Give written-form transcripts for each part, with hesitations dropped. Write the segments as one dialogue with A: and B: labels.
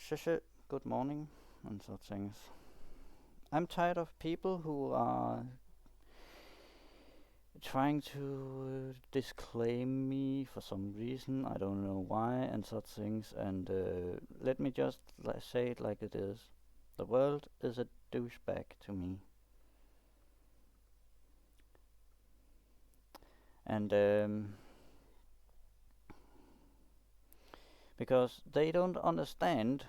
A: good morning, and such things. I'm tired of people who are trying to disclaim me for some reason. I don't know why, and such things. And let me just say it like it is. The world is a douchebag to me. And because they don't understand,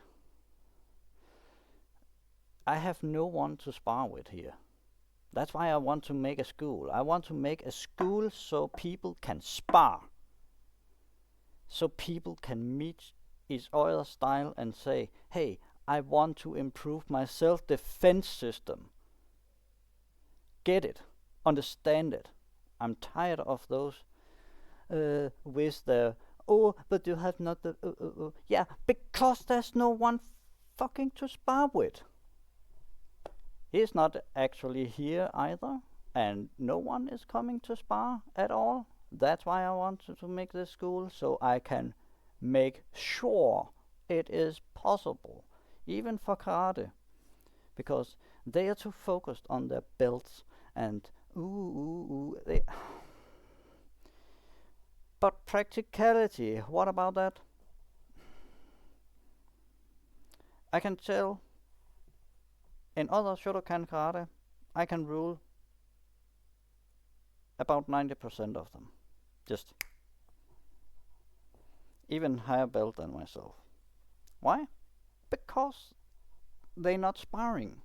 A: I have no one to spar with here. That's why I want to make a school. I want to make a school so people can spar. So people can meet each other's style and say, hey, I want to improve my self-defense system. Get it. Understand it. I'm tired of those with the, oh, but you have not the, yeah, because there's no one fucking to spar with. He's not actually here either, and no one is coming to spar at all. That's why I wanted to make this school, so I can make sure it is possible, even for karate, because they are too focused on their belts and but practicality, what about that? I can tell in other Shotokan karate, I can rule about 90% of them. Just even higher belt than myself. Why? Because they're not sparring.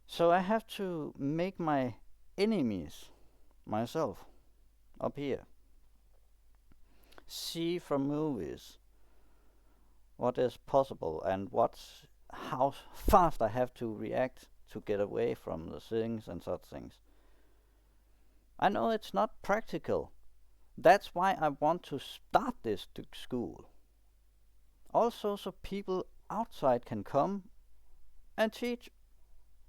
A: So I have to make my enemies myself up here. See from movies what is possible and how fast I have to react to get away from the things and such things. I know it's not practical. That's why I want to start this school. Also so people outside can come and teach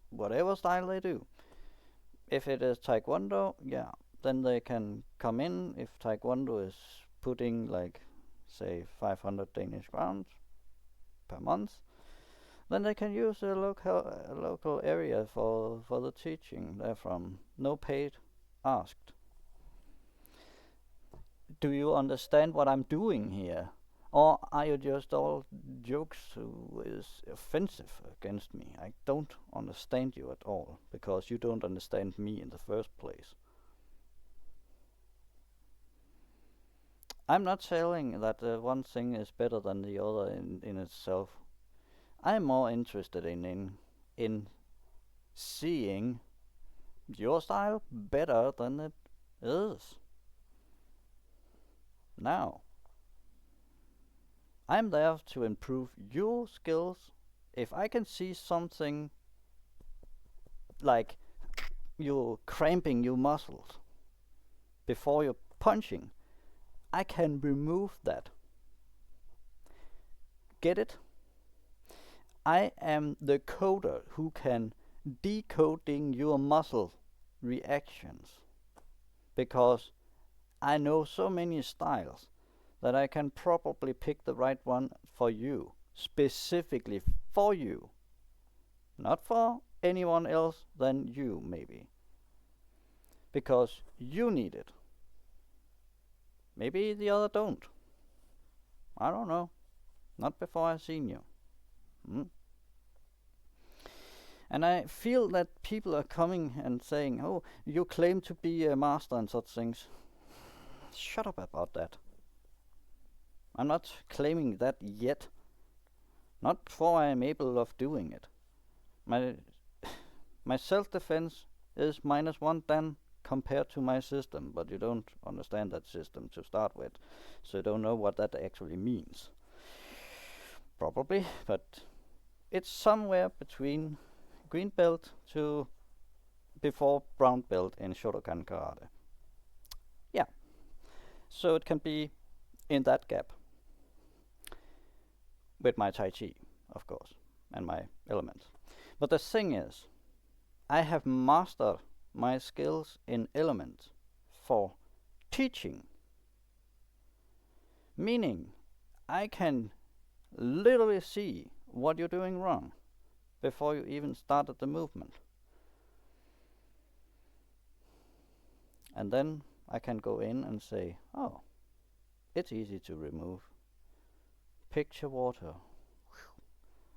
A: whatever style they do. If it is Taekwondo, yeah, then they can come in. If Taekwondo is putting like, say, 500 Danish crowns per month, then they can use the local area for the teaching therefrom. No paid asked. Do you understand what I'm doing here? Or are you just all jokes who is offensive against me? I don't understand you at all, because you don't understand me in the first place. I'm not saying that one thing is better than the other in itself. I'm more interested in seeing your style better than it is now. I'm there to improve your skills. If I can see something like you're cramping your muscles before you're punching, I can remove that. Get it? I am the coder who can decoding your muscle reactions, because I know so many styles that I can probably pick the right one for you, specifically for you, not for anyone else than you maybe, because you need it. Maybe the other don't. I don't know. Not before I've seen you. And I feel that people are coming and saying, oh, you claim to be a master and such things. Shut up about that. I'm not claiming that yet. Not before I am able of doing it. My self-defense is -1 then compared to my system, but you don't understand that system to start with, so you don't know what that actually means. Probably, but it's somewhere between green belt to before brown belt in Shotokan karate. Yeah, so it can be in that gap with my Tai Chi, of course, and my elements. But the thing is, I have mastered my skills in elements for teaching, Meaning, I can literally see what you're doing wrong before you even started the movement. And then I can go in and say, oh, it's easy to remove. Picture water.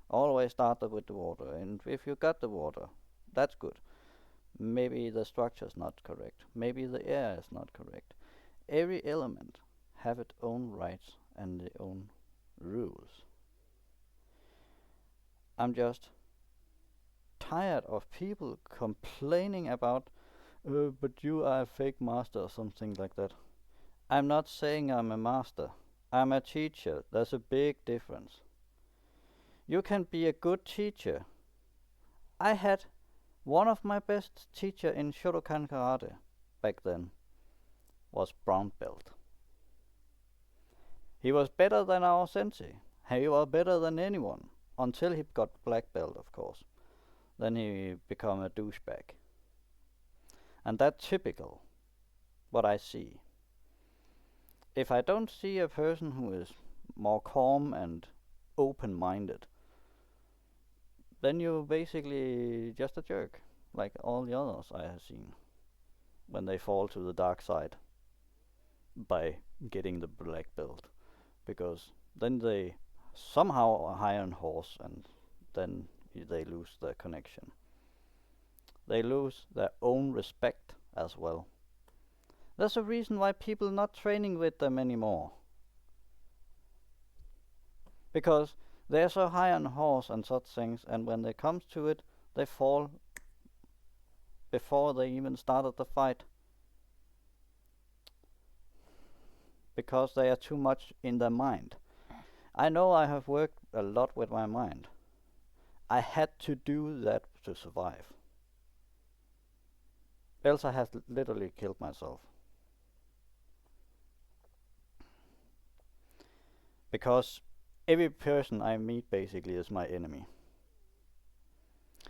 A: Always start with the water, and if you got the water, that's good. Maybe the structure is not correct. Maybe the air is not correct. Every element have its own rights and their own rules. I'm just tired of people complaining about, but you are a fake master or something like that. I'm not saying I'm a master. I'm a teacher. There's a big difference. You can be a good teacher. I had one of my best teacher in Shotokan Karate back then was brown belt. He was better than our sensei. He was better than anyone until he got black belt, of course. Then he became a douchebag. And that's typical what I see. If I don't see a person who is more calm and open-minded, then you're basically just a jerk, like all the others I have seen, when they fall to the dark side by getting the black belt, because then they somehow hire a horse and then they lose their connection. They lose their own respect as well. There's a reason why people are not training with them anymore, because they're so high on horse and such things, and when it comes to it, they fall before they even started the fight, because they are too much in their mind. I know I have worked a lot with my mind. I had to do that to survive. Else I had literally killed myself. Because every person I meet basically is my enemy.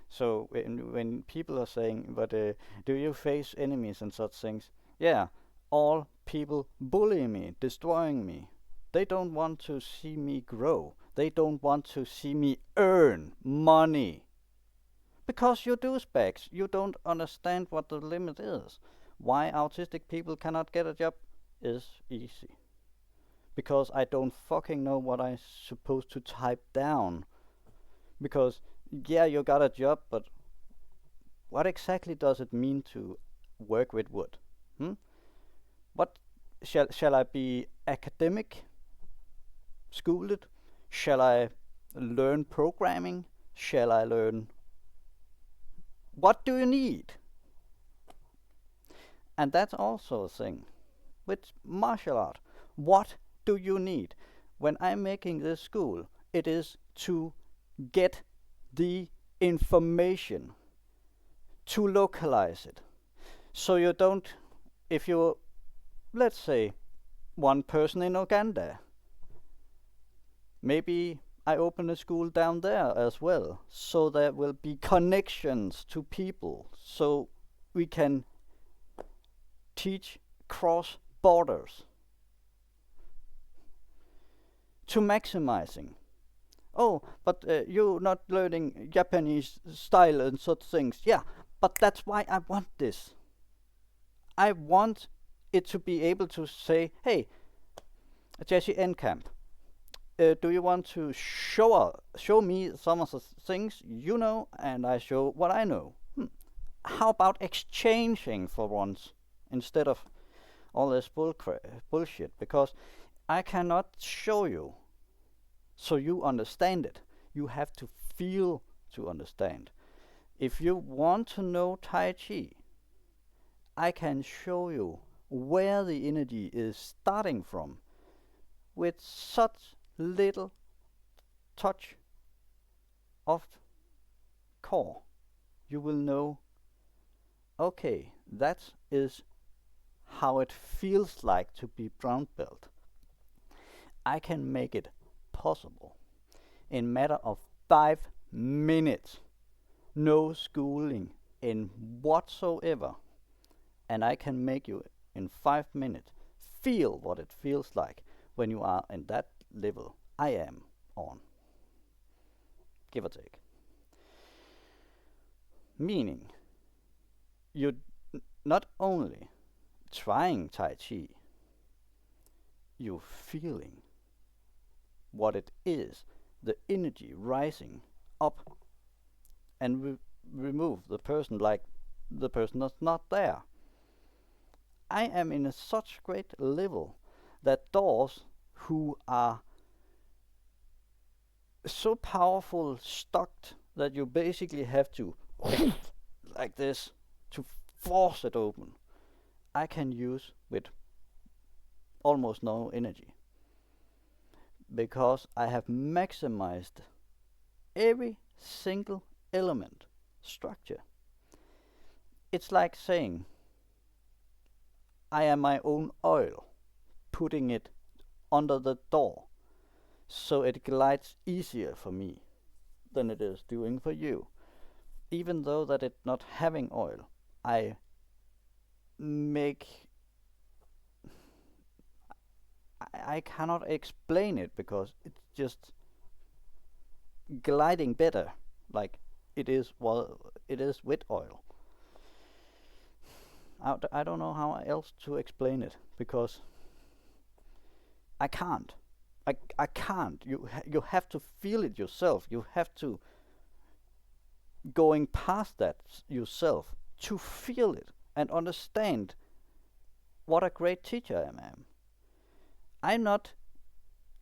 A: So when people are saying, but do you face enemies and such things? Yeah, all people bully me, destroying me. They don't want to see me grow. They don't want to see me earn money. Because you're douchebags. You don't understand what the limit is. Why autistic people cannot get a job is easy. Because I don't fucking know what I'm supposed to type down. Because, yeah, you got a job, but what exactly does it mean to work with wood? What shall I be academic, schooled? Shall I learn programming? Shall I learn? What do you need? And that's also a thing with martial art. What do you need? When I'm making this school, it is to get the information, to localize it. So you don't, if you, let's say, one person in Uganda, maybe I open a school down there as well, so there will be connections to people, so we can teach cross borders. To maximizing. Oh, but you're not learning Japanese style and such things. Yeah, but that's why I want this. I want it to be able to say, hey, Jesse Enkamp, do you want to show me some of the things you know and I show what I know? How about exchanging for once instead of all this bullshit? Because I cannot show you so you understand it. You have to feel to understand. If you want to know Tai Chi, I can show you where the energy is starting from with such little touch of core. You will know, okay, that is how it feels like to be brown belt. I can make it possible in matter of 5 minutes. No schooling in whatsoever. And I can make you in 5 minutes feel what it feels like when you are in that level I am on, give or take. Meaning, you not only trying Tai Chi, you feeling what it is, the energy rising up and remove the person like the person that's not there. I am in a such great level that doors who are so powerful stocked that you basically have to like this to force it open, I can use with almost no energy, because I have maximized every single element structure. It's like saying I am my own oil, putting it under the door so it glides easier for me than it is doing for you. Even though that it not having oil, I make I cannot explain it because it's just gliding better, like it is with oil. I don't know how else to explain it, because I can't. I can't. You have to feel it yourself. You have to going past that yourself to feel it and understand what a great teacher I am. I'm not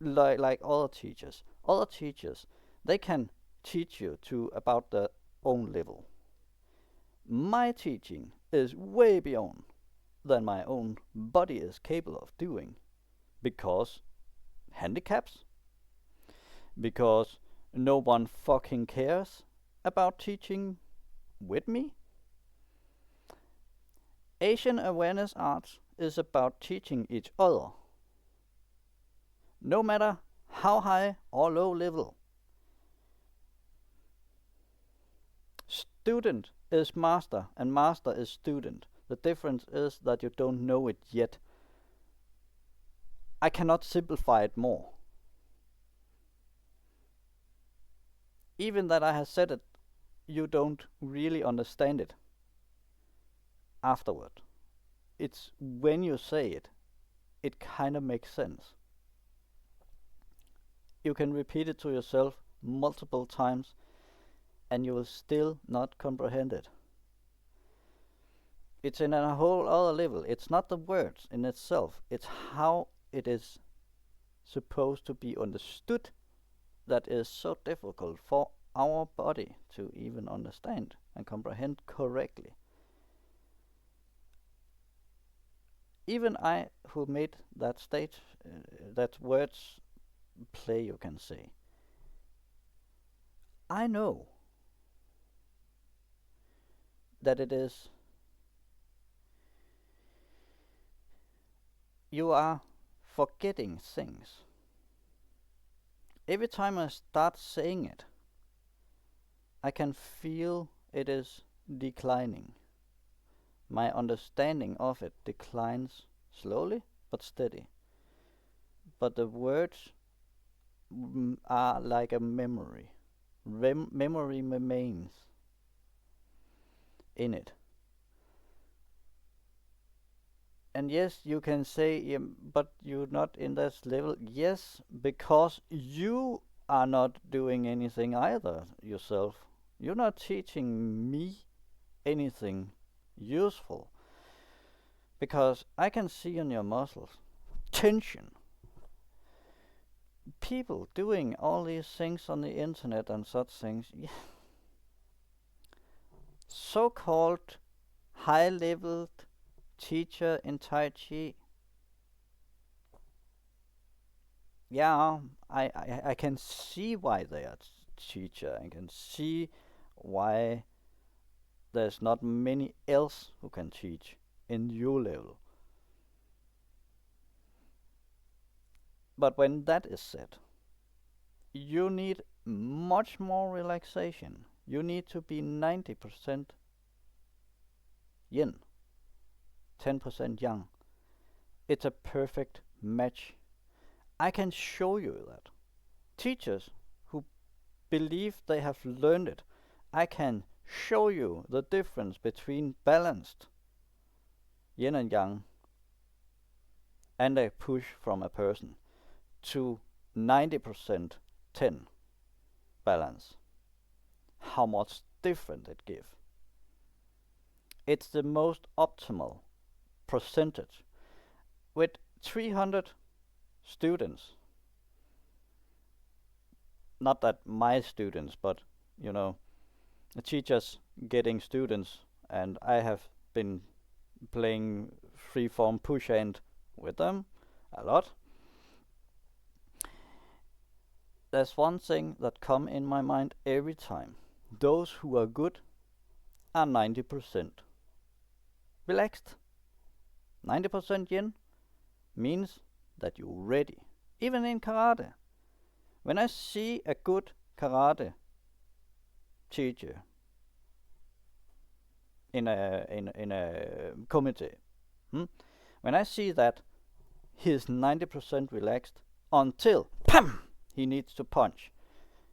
A: like other teachers. Other teachers, they can teach you to about their own level. My teaching is way beyond than my own body is capable of doing, because handicaps, because no one fucking cares about teaching with me. Asian Awareness Arts is about teaching each other, no matter how high or low level. Student is master and master is student. The difference is that you don't know it yet. I cannot simplify it more. Even that I have said it, you don't really understand it afterward. It's when you say it, it kind of makes sense. You can repeat it to yourself multiple times and you will still not comprehend it. It's in a whole other level. It's not the words in itself, it's how it is supposed to be understood that is so difficult for our body to even understand and comprehend correctly. Even I, who made that that words play, you can say, I know that it is, you are forgetting things. Every time I start saying it, I can feel it is declining. My understanding of it declines slowly but steady. But the words are like a memory. Memory remains in it. And yes, you can say, but you're not in this level. Yes, because you are not doing anything either yourself. You're not teaching me anything useful. Because I can see on your muscles tension. People doing all these things on the internet and such things, so-called high-leveled teacher in Tai Chi. Yeah, I can see why they are teacher. I can see why there's not many else who can teach in your level. But when that is said, you need much more relaxation. You need to be 90% yin, 10% yang. It's a perfect match. I can show you that. Teachers who believe they have learned it, I can show you the difference between balanced yin and yang and a push from a person to 90% 10 balance. How much different it gives. It's the most optimal percentage. With 300 students, not that my students, but the teachers getting students, and I have been playing freeform push hand with them a lot. There's one thing that come in my mind every time. Those who are good are 90% relaxed. 90% yin means that you're ready. Even in karate. When I see a good karate teacher in a committee, when I see that he's 90% relaxed until PAM! He needs to punch.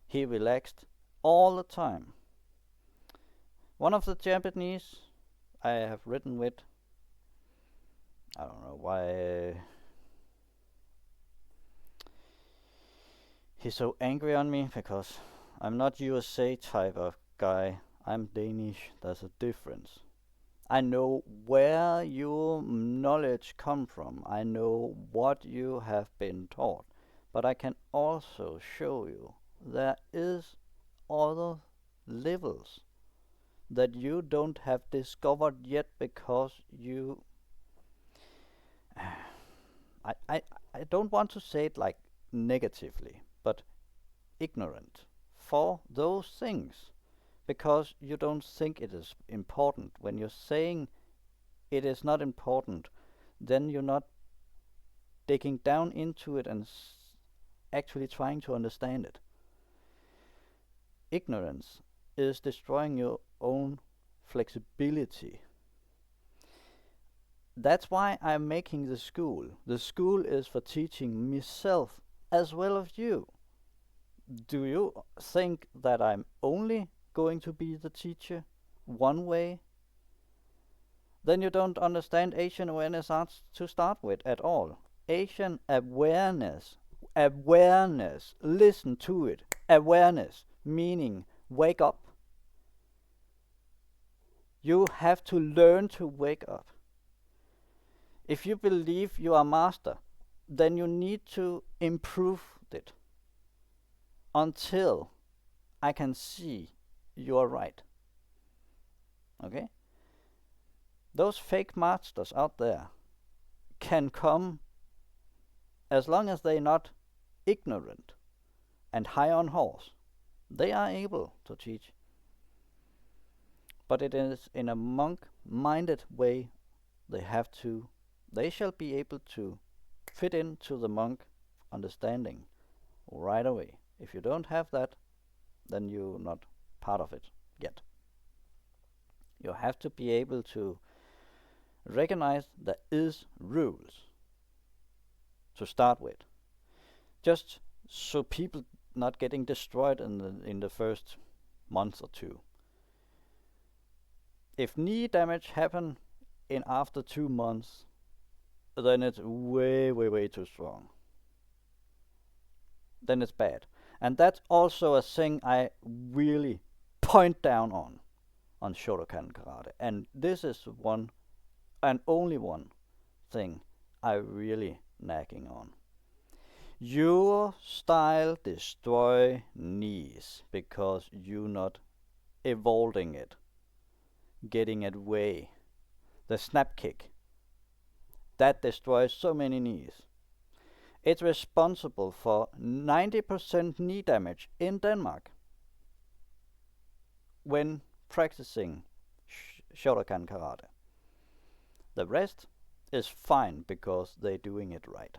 A: He relaxed all the time. One of the Japanese I have written with, I don't know why he's so angry on me, because I'm not USA type of guy. I'm Danish. There's a difference. I know where your knowledge come from. I know what you have been taught. But I can also show you there is other levels that you don't have discovered yet, because you I don't want to say it like negatively, but ignorant for those things, because you don't think it is important. When you're saying it is not important, then you're not digging down into it and actually trying to understand it. Ignorance is destroying your own flexibility. That's why I'm making the school. The school is for teaching myself as well as you. Do you think that I'm only going to be the teacher one way? Then you don't understand Asian awareness arts to start with at all. Asian awareness, listen to it. Awareness, meaning wake up. You have to learn to wake up. If you believe you are master, then you need to improve it until I can see you are right. Okay? Those fake masters out there can come as long as they're not ignorant and high on horse. They are able to teach. But it is in a monk-minded way. They shall be able to fit into the monk understanding right away. If you don't have that, then you're not part of it yet. You have to be able to recognize there is rules to start with, just so people not getting destroyed in the first month or two. If knee damage happen in after 2 months, then it's way too strong. Then it's bad. And that's also a thing I really point down on Shotokan Karate. And this is one and only one thing I really nagging on. Your style destroy knees because you not evolving it, getting it way. The snap kick, that destroys so many knees. It's responsible for 90% knee damage in Denmark when practicing Shotokan Karate. The rest is fine because they're doing it right.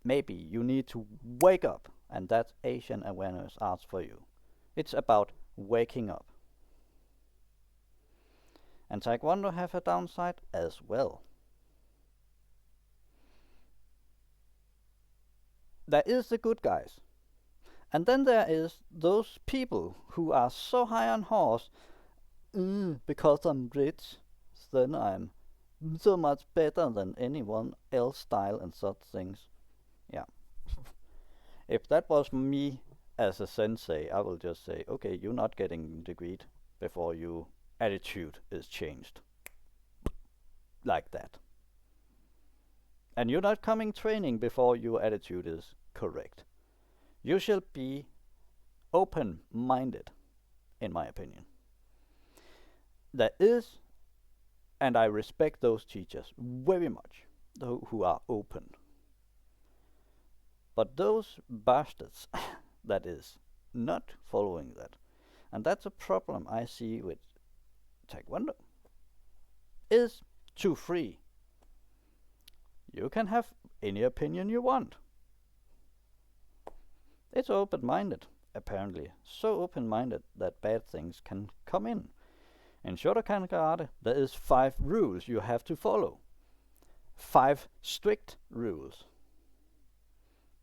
A: Maybe you need to wake up, and that's Asian awareness arts for you. It's about waking up. And Taekwondo have a downside as well. there is the good guys. And then there is those people who are so high on horse, because I'm rich, then I'm so much better than anyone else style and such things. Yeah. If that was me as a sensei, I will just say, okay, you're not getting degreed before your attitude is changed. Like that. And you're not coming training before your attitude is correct. You shall be open-minded, in my opinion. There is, and I respect those teachers very much, who are open. But those bastards, that is, not following that. And that's a problem I see with Taekwondo. Is too free. You can have any opinion you want. It's open-minded, apparently. So open-minded that bad things can come in. In Shotokan Karate, there is 5 rules you have to follow. 5 strict rules.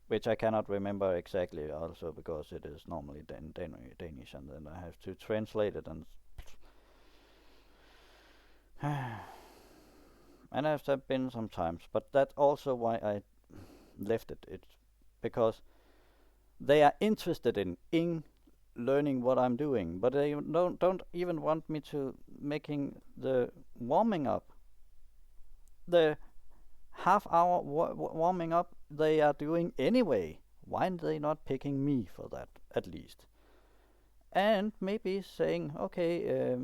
A: Which I cannot remember exactly also because it is normally Danish and then I have to translate it and and I've been sometimes, but that's also why I left it. It's because they are interested in learning what I'm doing, but they don't even want me to making the warming up. The half-hour warming up they are doing anyway. Why are they not picking me for that, at least? And maybe saying, okay,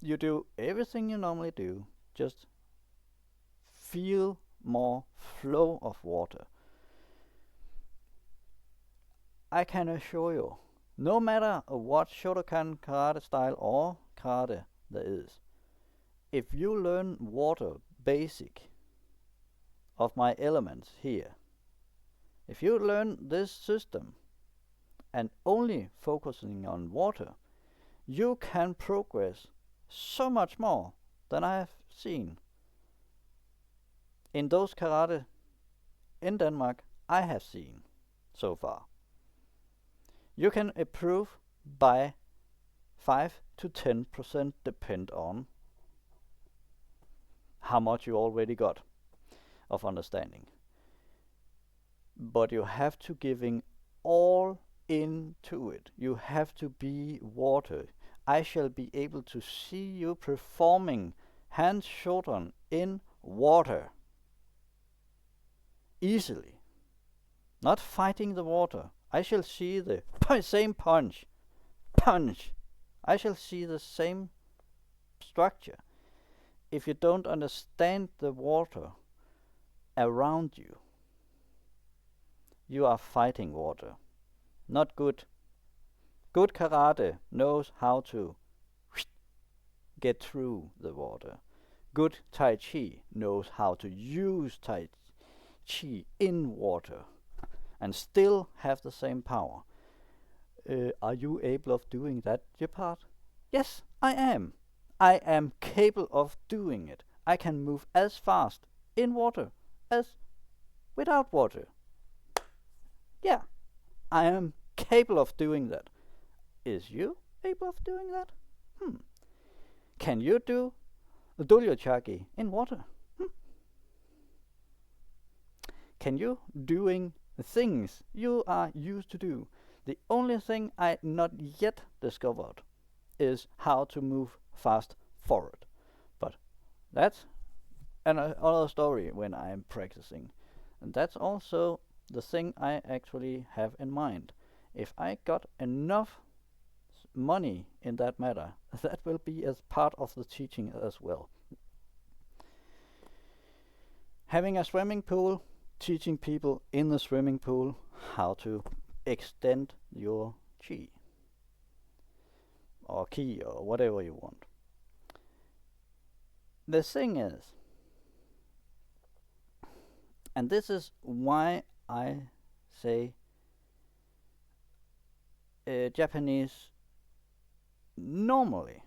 A: you do everything you normally do, just feel more flow of water. I can assure you, no matter what Shotokan karate style or karate there is, if you learn water basic of my elements here, if you learn this system and only focusing on water, you can progress so much more than I have seen in those karate in Denmark I have seen so far. You can improve by 5 to 10% depend on how much you already got of understanding. But you have to giving all into it. You have to be water. I shall be able to see you performing hand shoten in water easily, not fighting the water. I shall see the same punch. I shall see the same structure. If you don't understand the water around you, you are fighting water. Not good. Good karate knows how to get through the water. Good Tai Chi knows how to use Tai Chi in water and still have the same power. Are you able of doing that, Gepard? Yes, I am. I am capable of doing it. I can move as fast in water as without water. Yeah, I am capable of doing that. Is you able of doing that? Can you do Dolyochaki in water? Can you doing the things you are used to do? The only thing I not yet discovered is how to move fast forward. But that's another story when I'm practicing. And that's also the thing I actually have in mind. If I got enough money in that matter, that will be as part of the teaching as well. Having a swimming pool, teaching people in the swimming pool how to extend your chi or ki or whatever you want. The thing is, and this is why I say Japanese normally,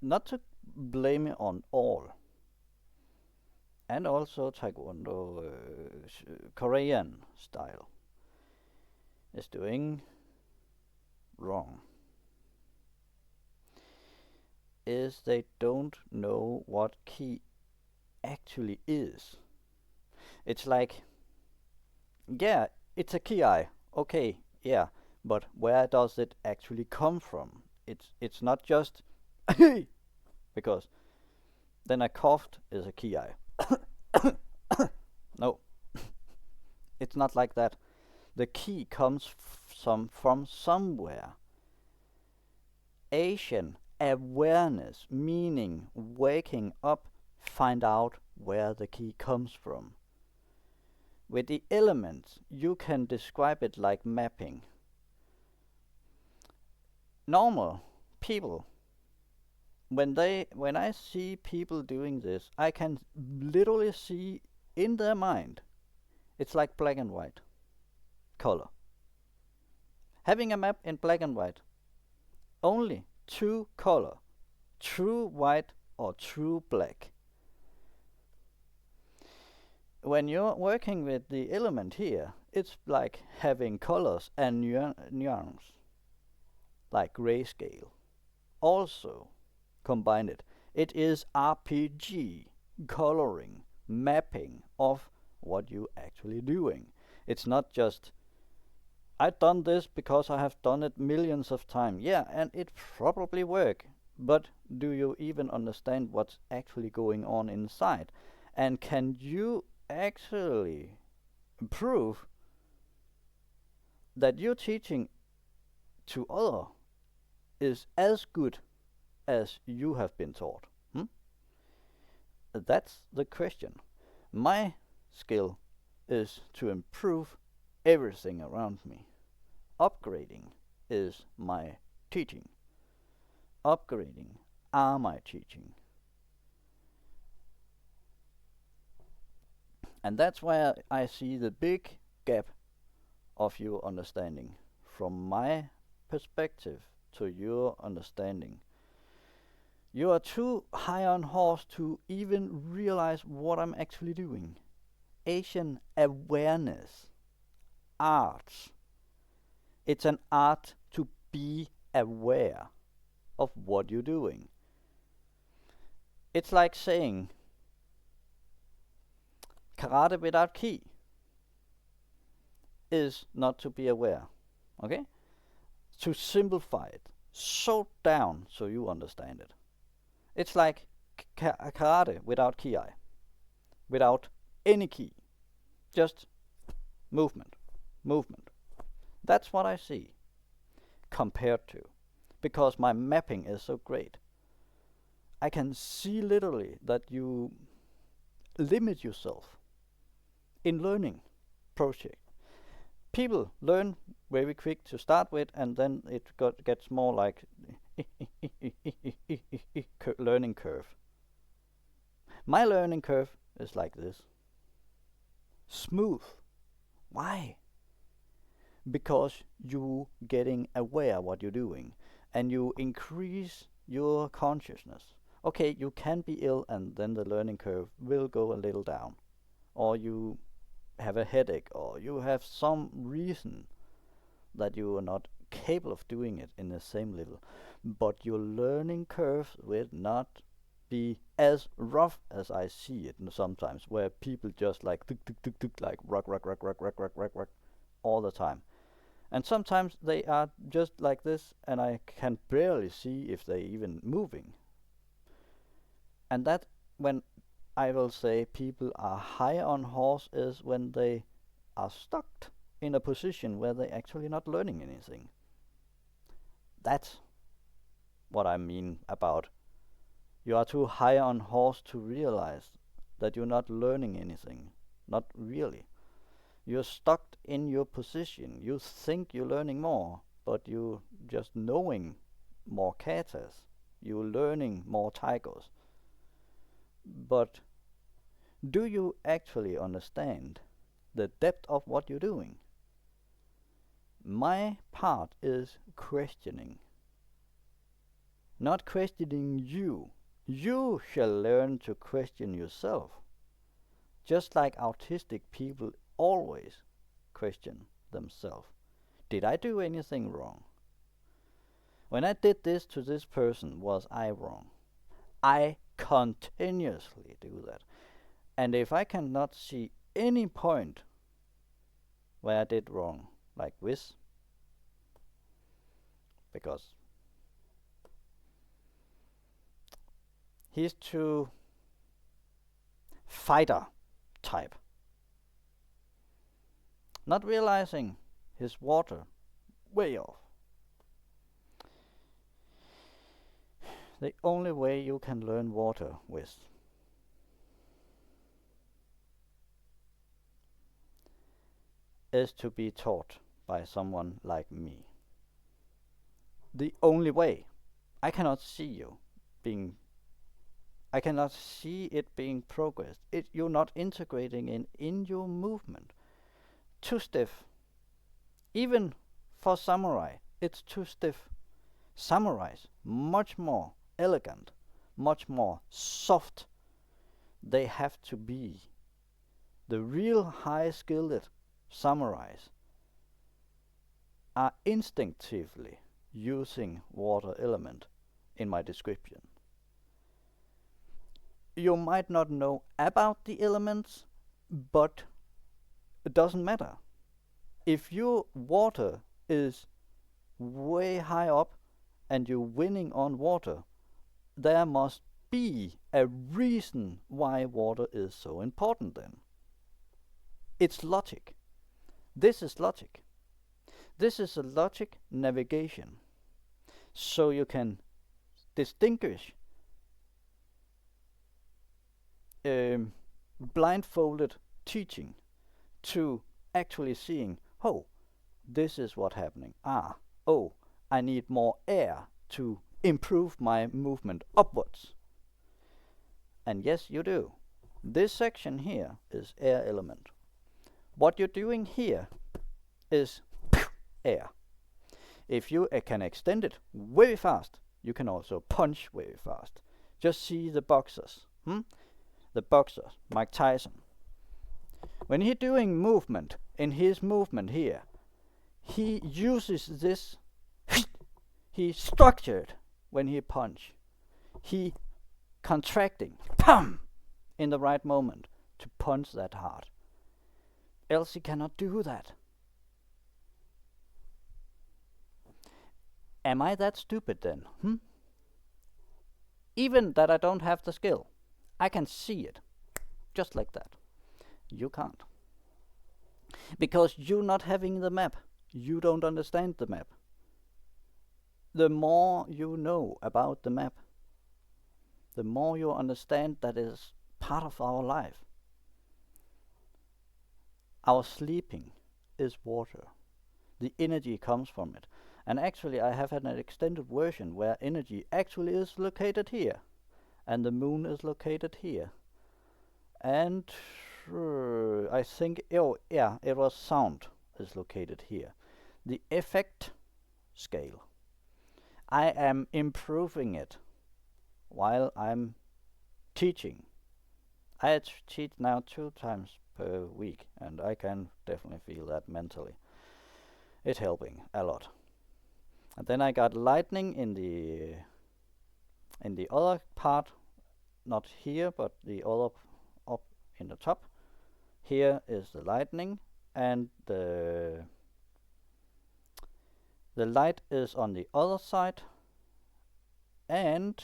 A: not to blame it on all, and also Taekwondo, Korean style, is doing wrong is they don't know what ki actually is. It's like, yeah, it's a ki, okay, yeah, but where does it actually come from? It's not just because then a cough is a ki. No, it's not like that. The ki comes from somewhere. Asian awareness, meaning waking up, find out where the ki comes from. With the elements, you can describe it like mapping. Normal people, when I see people doing this, I can literally see in their mind, it's like black and white color. Having a map in black and white, only two color, true white or true black. When you're working with the element here, it's like having colors and nuance, like grayscale. Also combine it. It is RPG, coloring, mapping of what you're actually doing. It's not just I've done this because I have done it millions of times. Yeah, and it probably work. But do you even understand what's actually going on inside? And can you actually prove that your teaching to other is as good as you have been taught? That's the question. My skill is to improve everything around me. Upgrading is my teaching. Upgrading are my teaching. And that's where I see the big gap of your understanding from my perspective to your understanding. You are too high on horse to even realize what I'm actually doing. Asian awareness, arts. It's an art to be aware of what you're doing. It's like saying karate without ki is not to be aware. Okay? To simplify it, so down so you understand it. It's like karate without ki, without any ki, just movement, movement. That's what I see compared to, because my mapping is so great. I can see literally that you limit yourself in learning project. People learn very quick to start with, and then it gets more like learning curve. My learning curve is like this. Smooth. Why? Because you getting aware what you're doing, and you increase your consciousness. Okay, you can be ill, and then the learning curve will go a little down, or you have a headache, or you have some reason that you are not capable of doing it in the same level, but your learning curve will not be as rough as I see it sometimes, where people just like tuk tuk tuk tuk, like rock all the time. And sometimes they are just like this, and I can barely see if they even moving. And that, when I will say people are high on horse, is when they are stuck in a position where they actually not learning anything. That's what I mean about you are too high on horse to realize that you're not learning anything. Not really. You're stuck in your position. You think you're learning more, but you're just knowing more katas. You're learning more tigers. But do you actually understand the depth of what you're doing? My part is questioning. Not questioning you. You shall learn to question yourself. Just like autistic people always question themselves. Did I do anything wrong? When I did this to this person, was I wrong? I continuously do that. And if I cannot see any point where I did wrong, like this, because he's too fighter type, not realizing his water way off. The only way you can learn water with is to be taught by someone like me. The only way. I cannot see it being progressed. You're not integrating in your movement. Too stiff. Even for samurai, it's too stiff. Samurais, much more elegant, much more soft. They have to be. The real high-skilled samurais are instinctively using water element in my description. You might not know about the elements, but it doesn't matter. If your water is way high up and you're winning on water, there must be a reason why water is so important then. It's logic. This is logic. This is a logic navigation. So you can distinguish blindfolded teaching to actually seeing, oh, this is what's happening. Oh, I need more air to improve my movement upwards. And yes, you do. This section here is air element. What you're doing here is air. If you can extend it very fast, you can also punch very fast. Just see the boxers. The boxer, Mike Tyson. When he's doing movement, in his movement here, he uses this. He structured when he punch. He contracting, in the right moment to punch that hard. Else he cannot do that. Am I that stupid then? Even that I don't have the skill, I can see it, just like that. You can't. Because you not having the map, you don't understand the map. The more you know about the map, the more you understand that is part of our life. Our sleeping is water. The energy comes from it. And actually I have had an extended version where energy actually is located here. And the moon is located here. And I think, it was sound is located here. The effect scale. I am improving it while I'm teaching. I teach now 2 times per week, and I can definitely feel that mentally. It's helping a lot. And then I got lightning in the other part, not here, but the other up in the top. Here is the lightning, and the light is on the other side, and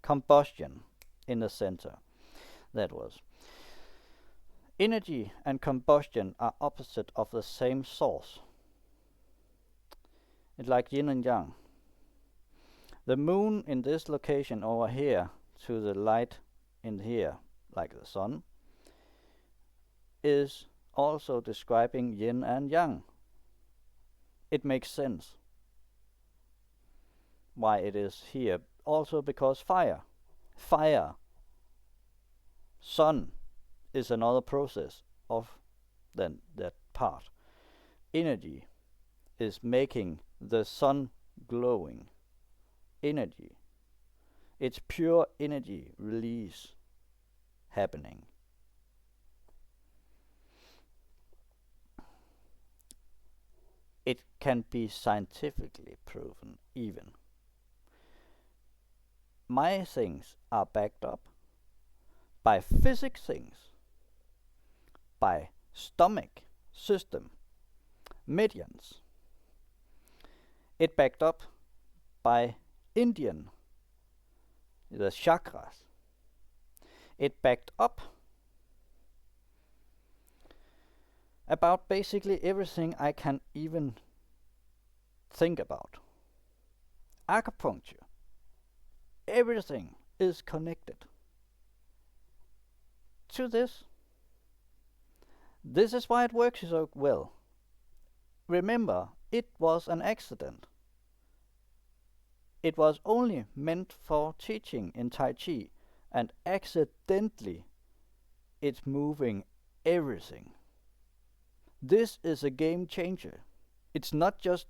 A: combustion in the center. That was. Energy and combustion are opposite of the same source. It's like yin and yang. The moon in this location over here to the light in here, like the sun, is also describing yin and yang. It makes sense why it is here. Also because fire, sun is another process of then that part. Energy is making the sun glowing. Energy. It's pure energy release happening It can be scientifically proven even. My things are backed up by physics things, by stomach system, medians. It backed up by Indian, the chakras. It backed up about basically everything I can even think about. Acupuncture. Everything is connected to this. This is why it works so well. Remember, it was an accident. It was only meant for teaching in Tai Chi, and accidentally it's moving everything. This is a game changer. It's not just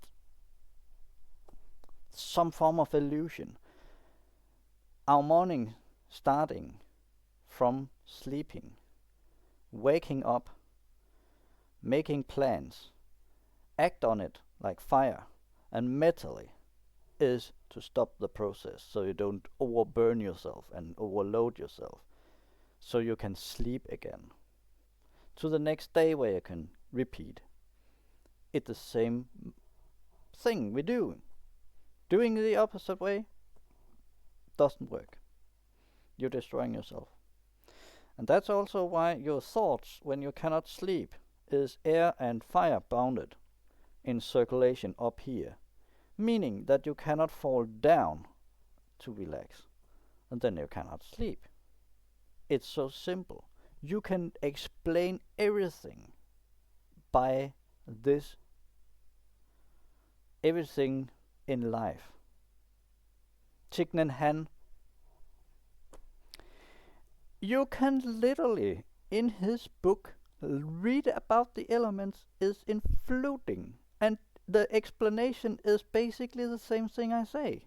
A: some form of illusion. Our morning starting from sleeping, waking up, making plans, act on it like fire, and mentally is to stop the process so you don't overburn yourself and overload yourself, so you can sleep again to the next day where you can repeat. It's the same thing we do. Doing the opposite way doesn't work. You're destroying yourself. And that's also why your thoughts, when you cannot sleep, is air and fire bounded in circulation up here, meaning that you cannot fall down to relax, and then you cannot sleep. It's so simple. You can explain everything by this, everything in life. Thich Nhat Hanh, you can literally, in his book, read about the elements is in fluting, and the explanation is basically the same thing I say.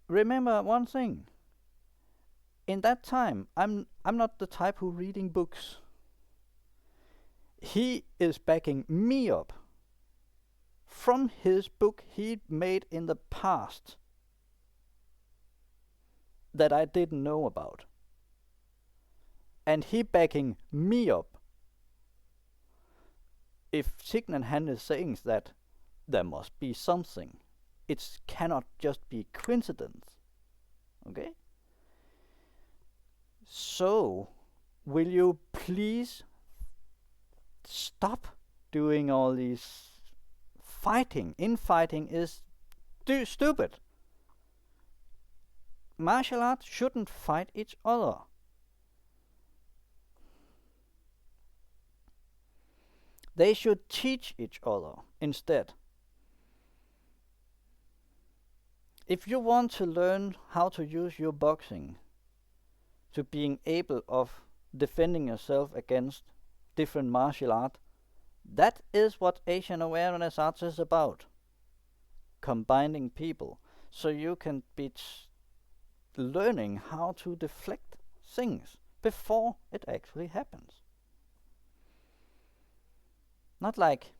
A: Remember one thing. In that time, I'm not the type who reading books. He is backing me up from his book he made in the past that I didn't know about. And he backing me up. If Thich Nhat Hanh is saying that, there must be something. It cannot just be coincidence. Okay? So, will you please stop doing all these fighting? Infighting is stupid. Martial arts shouldn't fight each other. They should teach each other instead. If you want to learn how to use your boxing to being able of defending yourself against different martial art, that is what Asian Awareness Arts is about. Combining people so you can be learning how to deflect things before it actually happens. Not like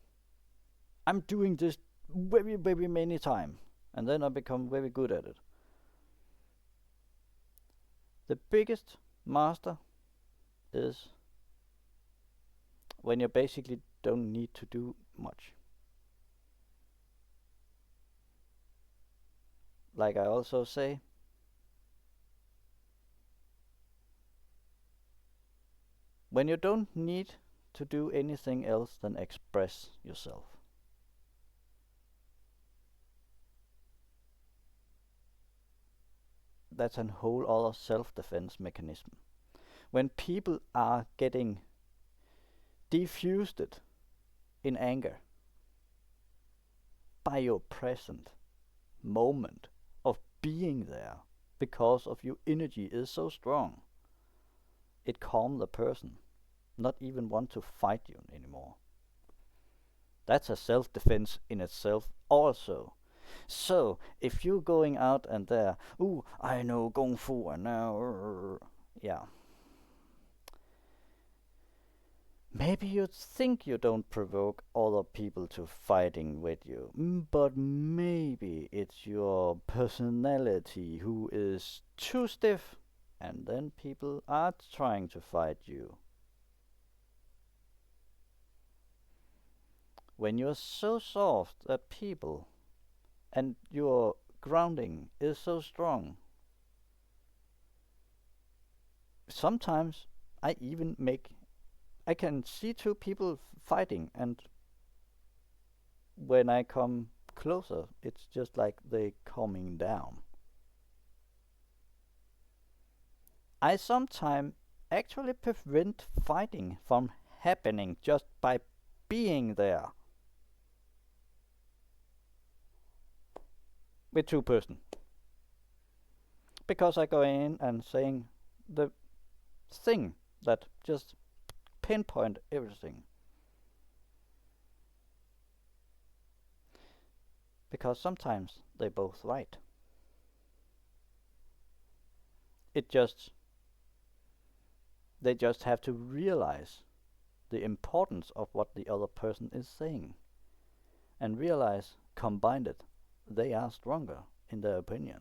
A: I'm doing this very, very many times and then I become very good at it. The biggest master is when you basically don't need to do much. Like I also say, when you don't need to do anything else than express yourself. That's a whole other self-defense mechanism. When people are getting diffused in anger by your present moment of being there, because of your energy is so strong, it calms the person, not even want to fight you anymore. That's a self-defense in itself also. So, if you're going out and there, I know Kung Fu and now, yeah. Maybe you think you don't provoke other people to fighting with you, but maybe it's your personality who is too stiff, and then people are trying to fight you. When you're so soft that people and your grounding is so strong, sometimes I can see two people fighting, and when I come closer, it's just like they calming down. I sometimes actually prevent fighting from happening just by being there with two person, because I go in and saying the thing that just pinpoint everything. Because sometimes they both right. It just They just have to realize the importance of what the other person is saying, and realize combined it they are stronger in their opinion,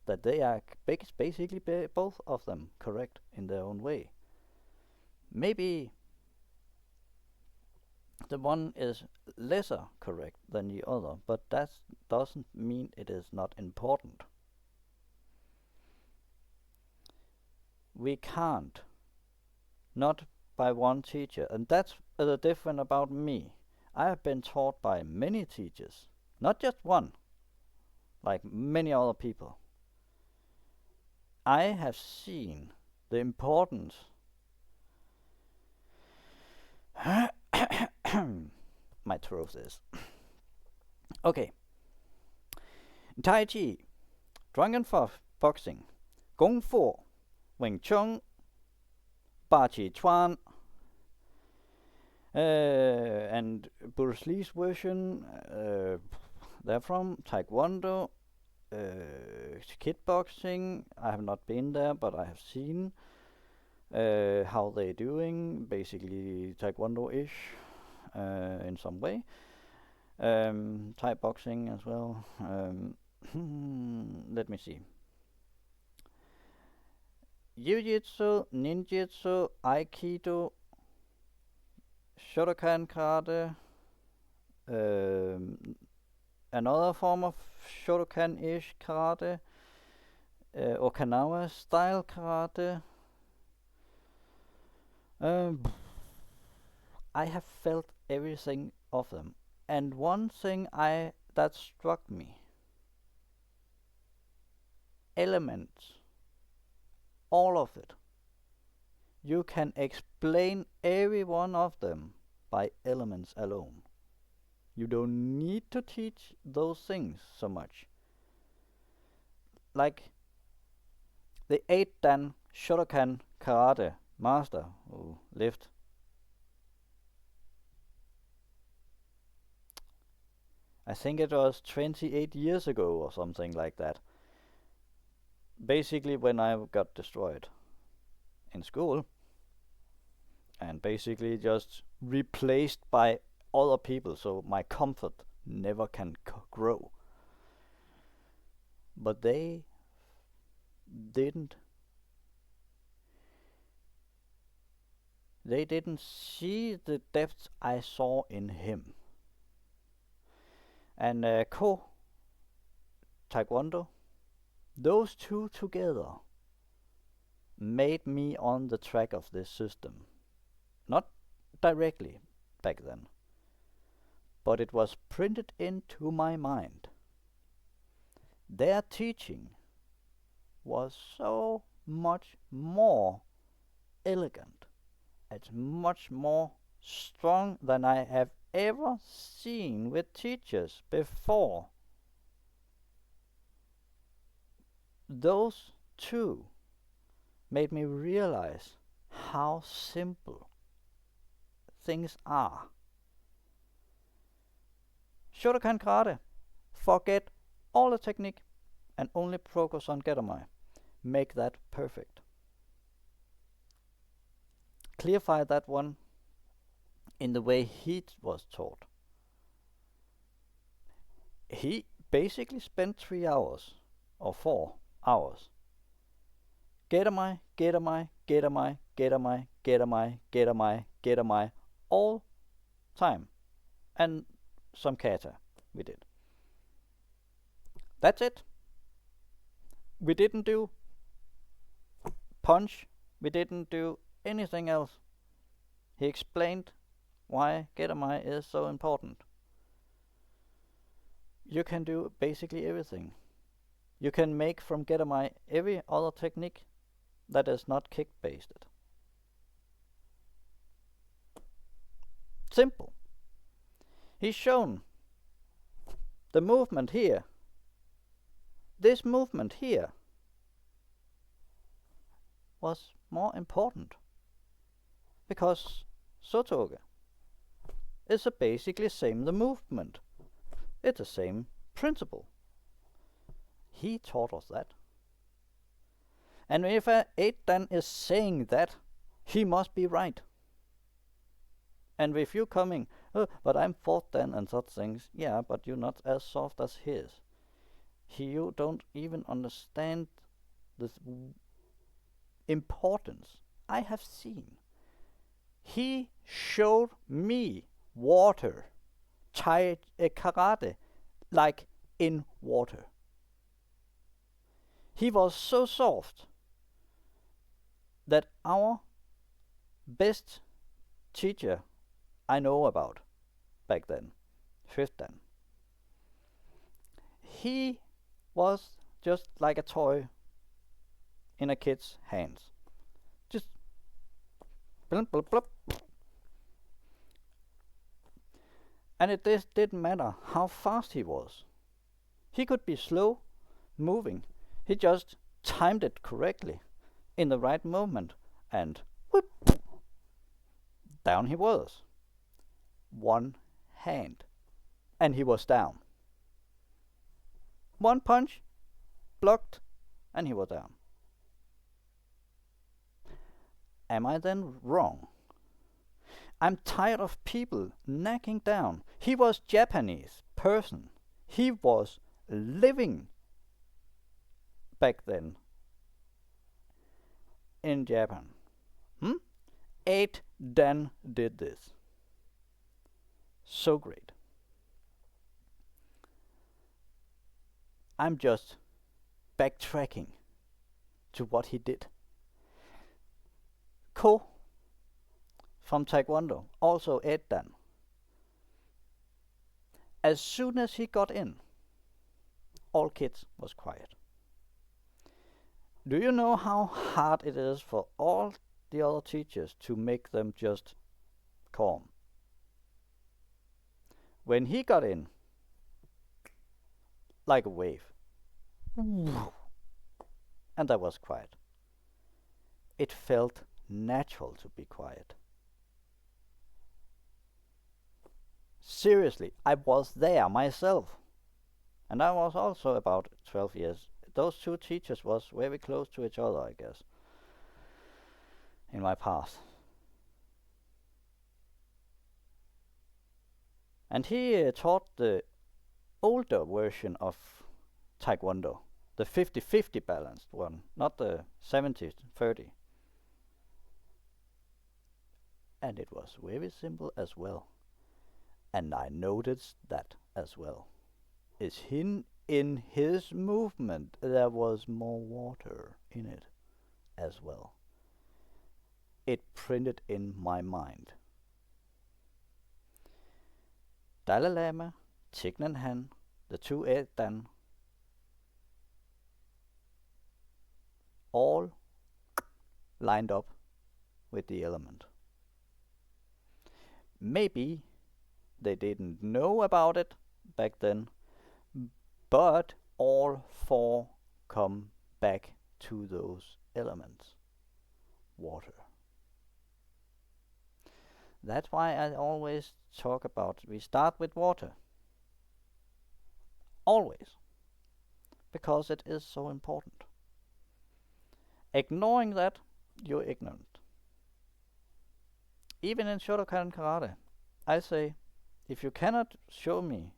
A: that they are basically both of them correct in their own way. Maybe the one is lesser correct than the other, but that doesn't mean it is not important. We can't, not by one teacher, and that's the different about me. I have been taught by many teachers, not just one, like many other people. I have seen the importance my throat is okay. Tai Chi, Drunken Boxing, Kung Fu, Wing Chun, Ba Chi Chuan, and Bruce Lee's version. They're from Taekwondo, kickboxing. I have not been there, but I have seen how they're doing. Basically, Taekwondo-ish in some way. Thai boxing as well. Let me see. Jiu-Jitsu, Ninjutsu, Aikido, Shotokan Karate, another form of Shotokan-ish karate, Okinawa style karate. I have felt everything of them, and one thing that struck me: elements, all of it. You can explain every one of them by elements alone. You don't need to teach those things so much. Like the 8-dan Shotokan karate master who lived I think it was 28 years ago or something like that. Basically when I got destroyed in school and basically just replaced by other people, so my comfort never can grow. But they didn't see the depths I saw in him. And Ko Taekwondo, those two together made me on the track of this system. Not directly back then, but it was printed into my mind. Their teaching was so much more elegant. It's much more strong than I have ever seen with teachers before. Those two made me realize how simple things are. Shotokan Karate, forget all the technique and only focus on Getomai. Make that perfect. Clarify that one in the way he was taught. He basically spent 3 hours or 4 hours. Getamai, Getamai, Getamai, Getamai, Getamai, Getamai, Getamai, all time. And some kata we did. That's it. We didn't do punch. We didn't do anything else. He explained why Getamai is so important. You can do basically everything. You can make from Getamai every other technique that is not kick-based. Simple. He's shown the movement here. This movement here was more important because Sotoge is basically same the movement. It's the same principle. He taught us that. And if a 8 Dan is saying that, he must be right. And if you coming, but I'm 4th Dan and such things, yeah, but you're not as soft as his. You don't even understand the importance. I have seen. He showed me water, karate, like in water. He was so soft that our best teacher I know about back then, 5th Dan, he was just like a toy in a kid's hands. Just blip, blip, blip. And it didn't matter how fast he was. He could be slow moving. He just timed it correctly in the right moment, and whoop, down he was. One hand, and he was down. One punch, blocked, and he was down. Am I then wrong? I'm tired of people knocking down. He was Japanese person. He was living back then in Japan. 8 Dan did this. So great. I'm just backtracking to what he did. Ko from Taekwondo, also 8 Dan. As soon as he got in, all kids was quiet. Do you know how hard it is for all the other teachers to make them just calm? When he got in, like a wave, and that was quiet. It felt natural to be quiet. Seriously, I was there myself. And I was also about 12 years. Those two teachers was very close to each other, I guess, in my path. And he taught the older version of Taekwondo, the 50-50 balanced one, not the 70-30. And it was very simple as well. And I noticed that as well. In his movement there was more water in it as well. It printed in my mind. Dalai Lama, Thich Nhat Hanh, the 2 8 Dan, all lined up with the element. Maybe they didn't know about it back then, but all 4 come back to those elements. Water. That's why I always talk about we start with water. Always. Because it is so important. Ignoring that, you're ignorant. Even in Shotokan Karate, I say, if you cannot show me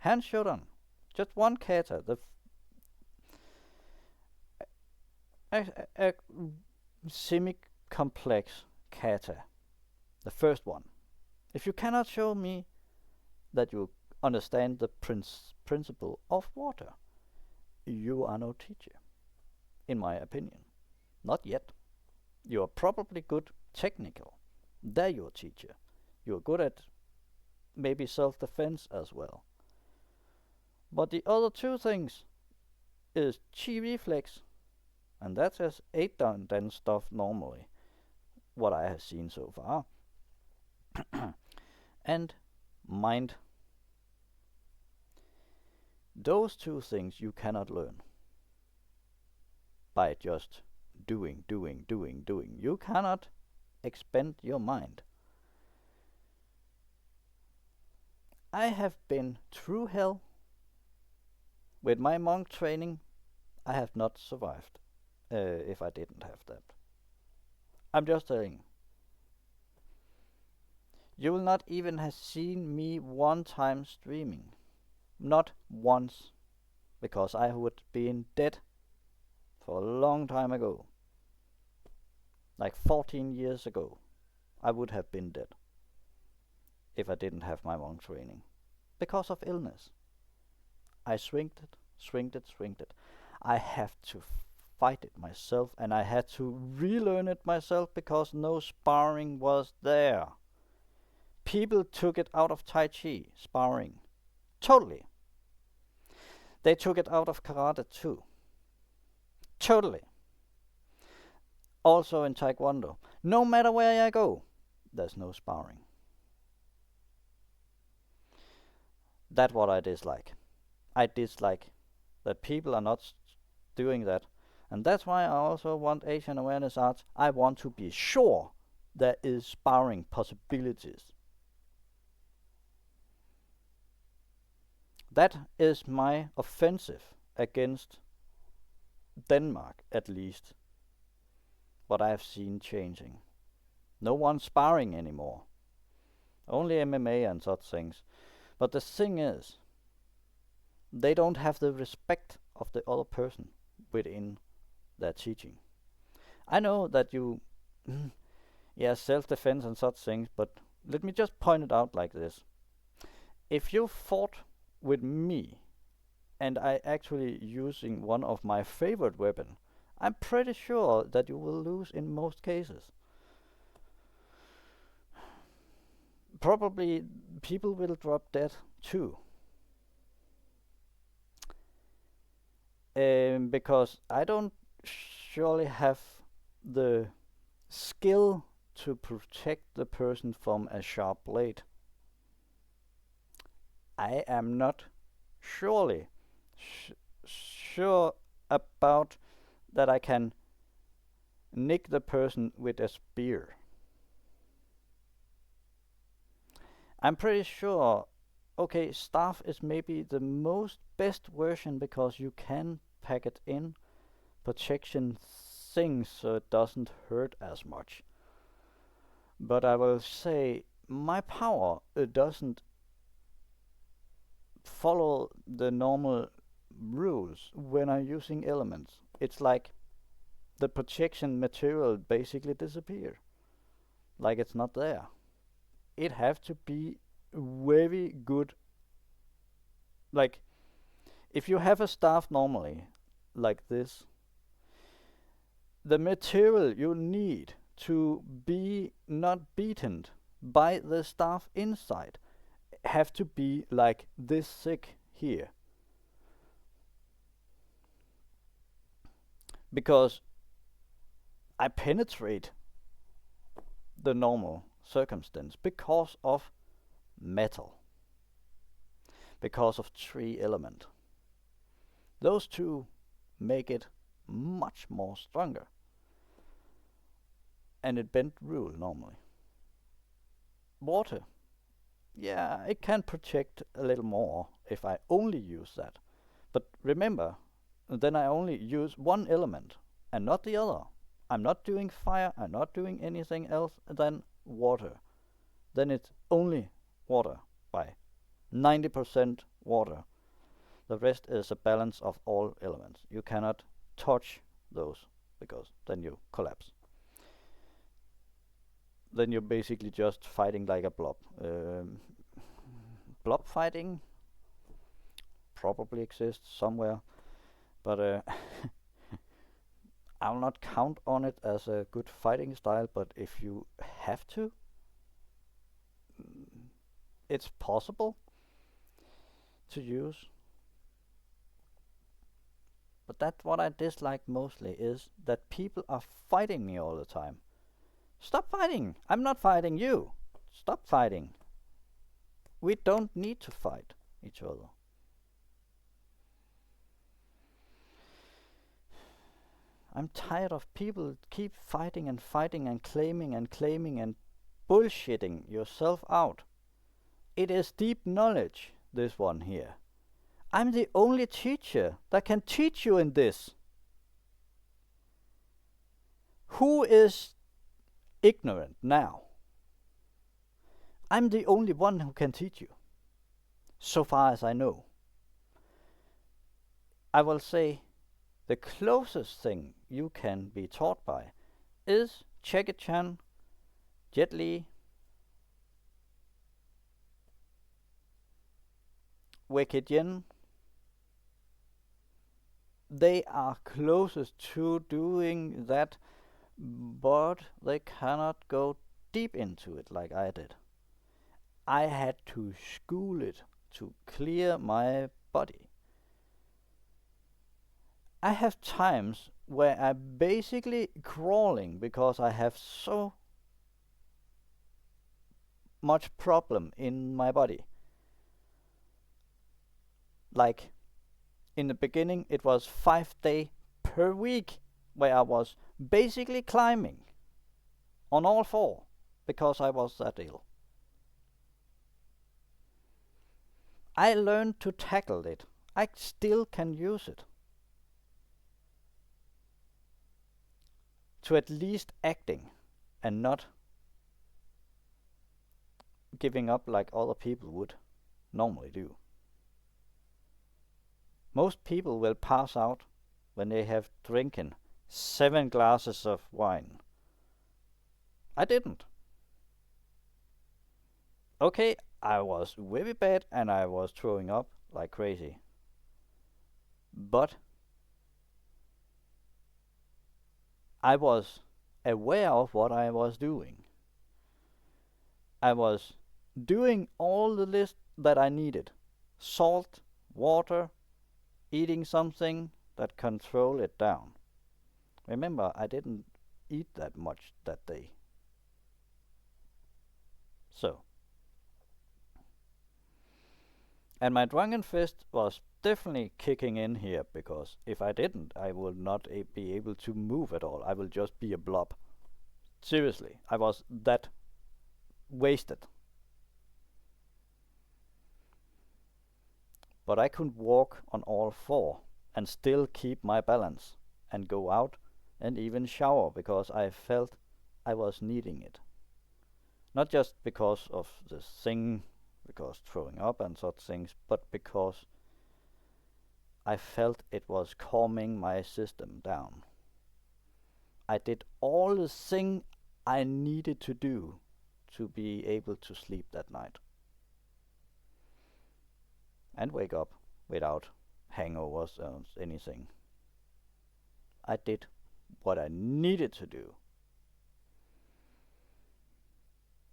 A: Handshodan, just one kata, a semi-complex kata, the first one. If you cannot show me that you understand the principle of water, you are no teacher, in my opinion. Not yet. You are probably good technical. There you're a teacher. You're good at maybe self-defense as well. But the other two things is chi reflex, and that's as 8 dan stuff normally, what I have seen so far, and mind. Those two things you cannot learn by just doing. You cannot expand your mind. I have been through hell. With my monk training, I have not survived if I didn't have that. I'm just telling. You will not even have seen me one time streaming. Not once. Because I would been dead for a long time ago. Like 14 years ago. I would have been dead. If I didn't have my monk training. Because of illness. I shrinked it. I have to fight it myself, and I had to relearn it myself because no sparring was there. People took it out of Tai Chi, sparring. Totally. They took it out of karate too. Totally. Also in Taekwondo. No matter where I go, there's no sparring. That's what I dislike. I dislike that people are not doing that. And that's why I also want Asian Awareness Arts. I want to be sure there is sparring possibilities. That is my offensive against Denmark, at least. What I have seen changing. No one sparring anymore. Only MMA and such things. But the thing is, they don't have the respect of the other person within their teaching. I know that you, self-defense and such things, but let me just point it out like this. If you fought with me, and I actually using one of my favorite weapon, I'm pretty sure that you will lose in most cases. Probably people will drop dead too. Because I don't surely have the skill to protect the person from a sharp blade. I am not surely sure about that I can nick the person with a spear. I'm pretty sure, okay, staff is maybe the most best version because you can pack it in protection things so it doesn't hurt as much. But I will say my power doesn't follow the normal rules when I'm using elements. It's like the protection material basically disappear. Like it's not there. It have to be very good. Like if you have a staff normally like this, the material you need to be not beaten by the staff inside have to be like this thick here. Because I penetrate the normal circumstance because of metal. Because of 3 element. Those two make it much more stronger. And it bent rule normally. Water. Yeah, it can protect a little more if I only use that. But remember, then I only use one element and not the other. I'm not doing fire, I'm not doing anything else than water. then it's only water by 90% water. The rest is a balance of all elements. You cannot touch those because then you collapse. Then you're basically just fighting like a blob. Blob fighting probably exists somewhere, but I'll not count on it as a good fighting style, but if you have to, it's possible to use. But that's what I dislike mostly, is that people are fighting me all the time. Stop fighting! I'm not fighting you! Stop fighting! We don't need to fight each other. I'm tired of people keep fighting and fighting and claiming and bullshitting yourself out. It is deep knowledge, this one here. I'm the only teacher that can teach you in this. Who is ignorant now? I'm the only one who can teach you, so far as I know. I will say the closest thing you can be taught by is Jackie Chan, Jet Li, Wei Jen. They are closest to doing that, but they cannot go deep into it like I did. I had to school it to clear my body. I have times where I'm basically crawling because I have so much problem in my body. Like in the beginning it was 5 days per week where I was basically climbing on all four because I was that ill. I learned to tackle it. I still can use it. To at least acting and not giving up like other people would normally do. Most people will pass out when they have drinking 7 glasses of wine. I didn't. Okay, I was very bad and I was throwing up like crazy. But I was aware of what I was doing. I was doing all the list that I needed. Salt, water, eating something that control it down. Remember, I didn't eat that much that day. So. And my drunken fist was definitely kicking in here, because if I didn't, I would not be able to move at all. I will just be a blob. Seriously, I was that wasted. But I could walk on all four and still keep my balance and go out and even shower because I felt I was needing it. Not just because of this thing, because throwing up and such things, but because I felt it was calming my system down. I did all the thing I needed to do to be able to sleep that night and wake up without hangovers or anything. I did what I needed to do.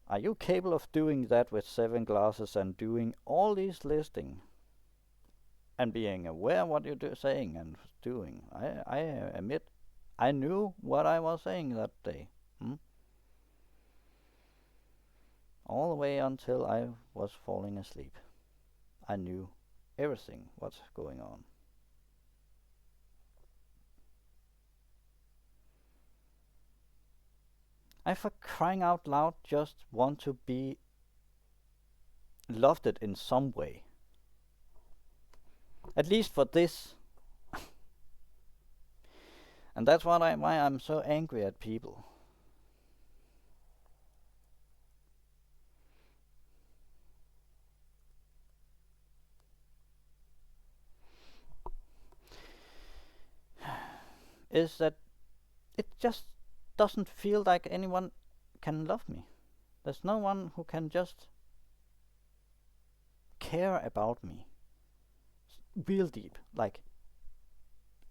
A: Are you capable of doing that with 7 glasses and doing all these listing and being aware what you're saying and doing? I admit I knew what I was saying that day. All the way until I was falling asleep. I knew everything what's going on. I, for crying out loud, just want to be loved it in some way. At least for this. And that's why I'm so angry at people. is that it just doesn't feel like anyone can love me. There's no one who can just care about me real deep. Like,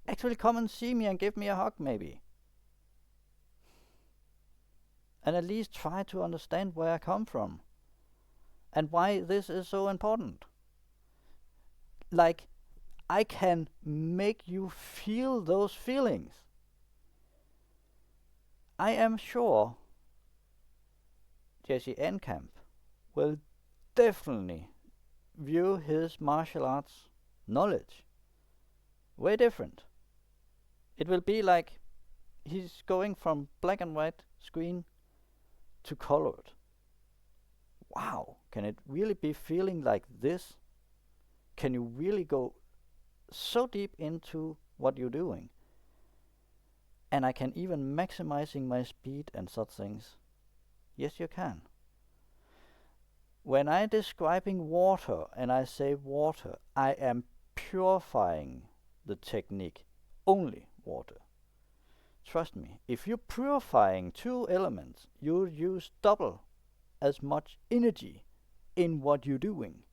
A: actually come and see me and give me a hug, maybe. And at least try to understand where I come from and why this is so important. Like, I can make you feel those feelings. I am sure Jesse Enkamp will definitely view his martial arts knowledge way different. It will be like he's going from black and white screen to colored. Wow, can it really be feeling like this? Can you really go so deep into what you're doing? And I can even maximizing my speed and such things. Yes, you can. When I'm describing water and I say water, I am purifying the technique. Only water. Trust me, if you're purifying two elements, you'll use double as much energy in what you're doing.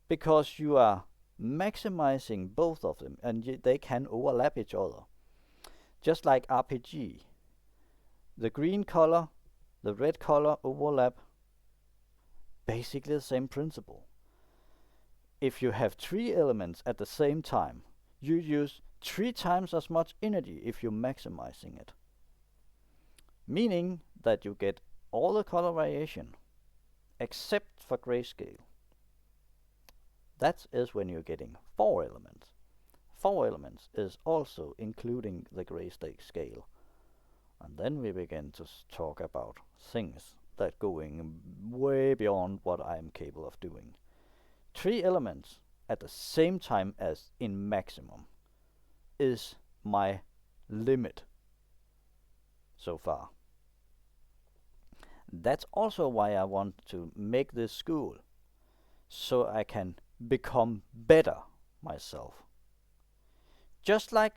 A: Because you are maximizing both of them and they can overlap each other. Just like RPG. The green color, the red color overlap. Basically the same principle. If you have three elements at the same time, you use 3 times as much energy if you're maximizing it. Meaning that you get all the color variation except for grayscale. That is when you're getting 4 elements. 4 elements is also including the grayscale. And then we begin to talk about things that going way beyond what I am capable of doing. 3 elements at the same time as in maximum is my limit so far. That's also why I want to make this school, so I can become better myself. Just like,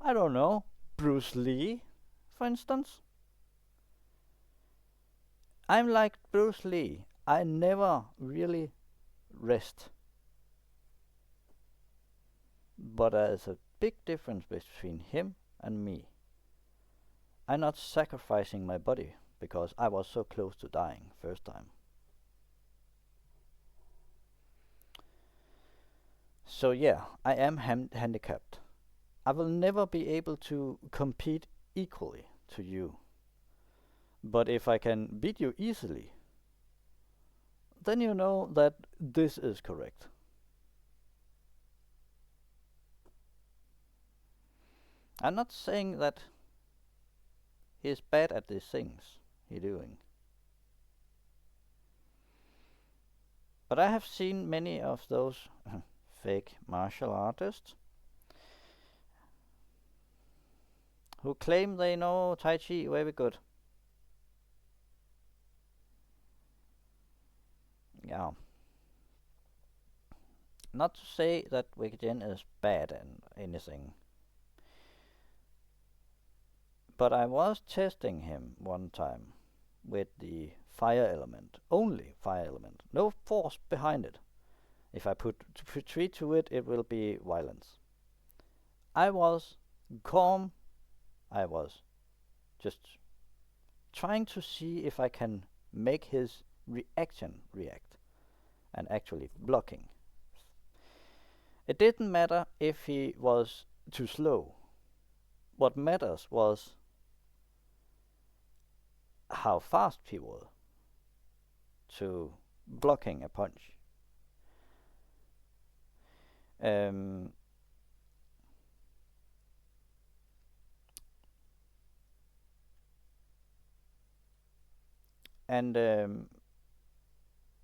A: I don't know, Bruce Lee, for instance. I'm like Bruce Lee. I never really rest. But there's a big difference between him and me. I'm not sacrificing my body because I was so close to dying first time. So yeah, I am handicapped. I will never be able to compete equally to you. But if I can beat you easily, then you know that this is correct. I'm not saying that he's bad at these things he's doing. But I have seen many of those fake martial artists who claim they know Tai Chi very good. Yeah. Not to say that Wei Jian is bad in anything. But I was testing him one time with the fire element. Only fire element. No force behind it. If I put tree to it, it will be violence. I was calm. I was just trying to see if I can make his reaction react and actually blocking. It didn't matter if he was too slow. What matters was how fast he was to blocking a punch. And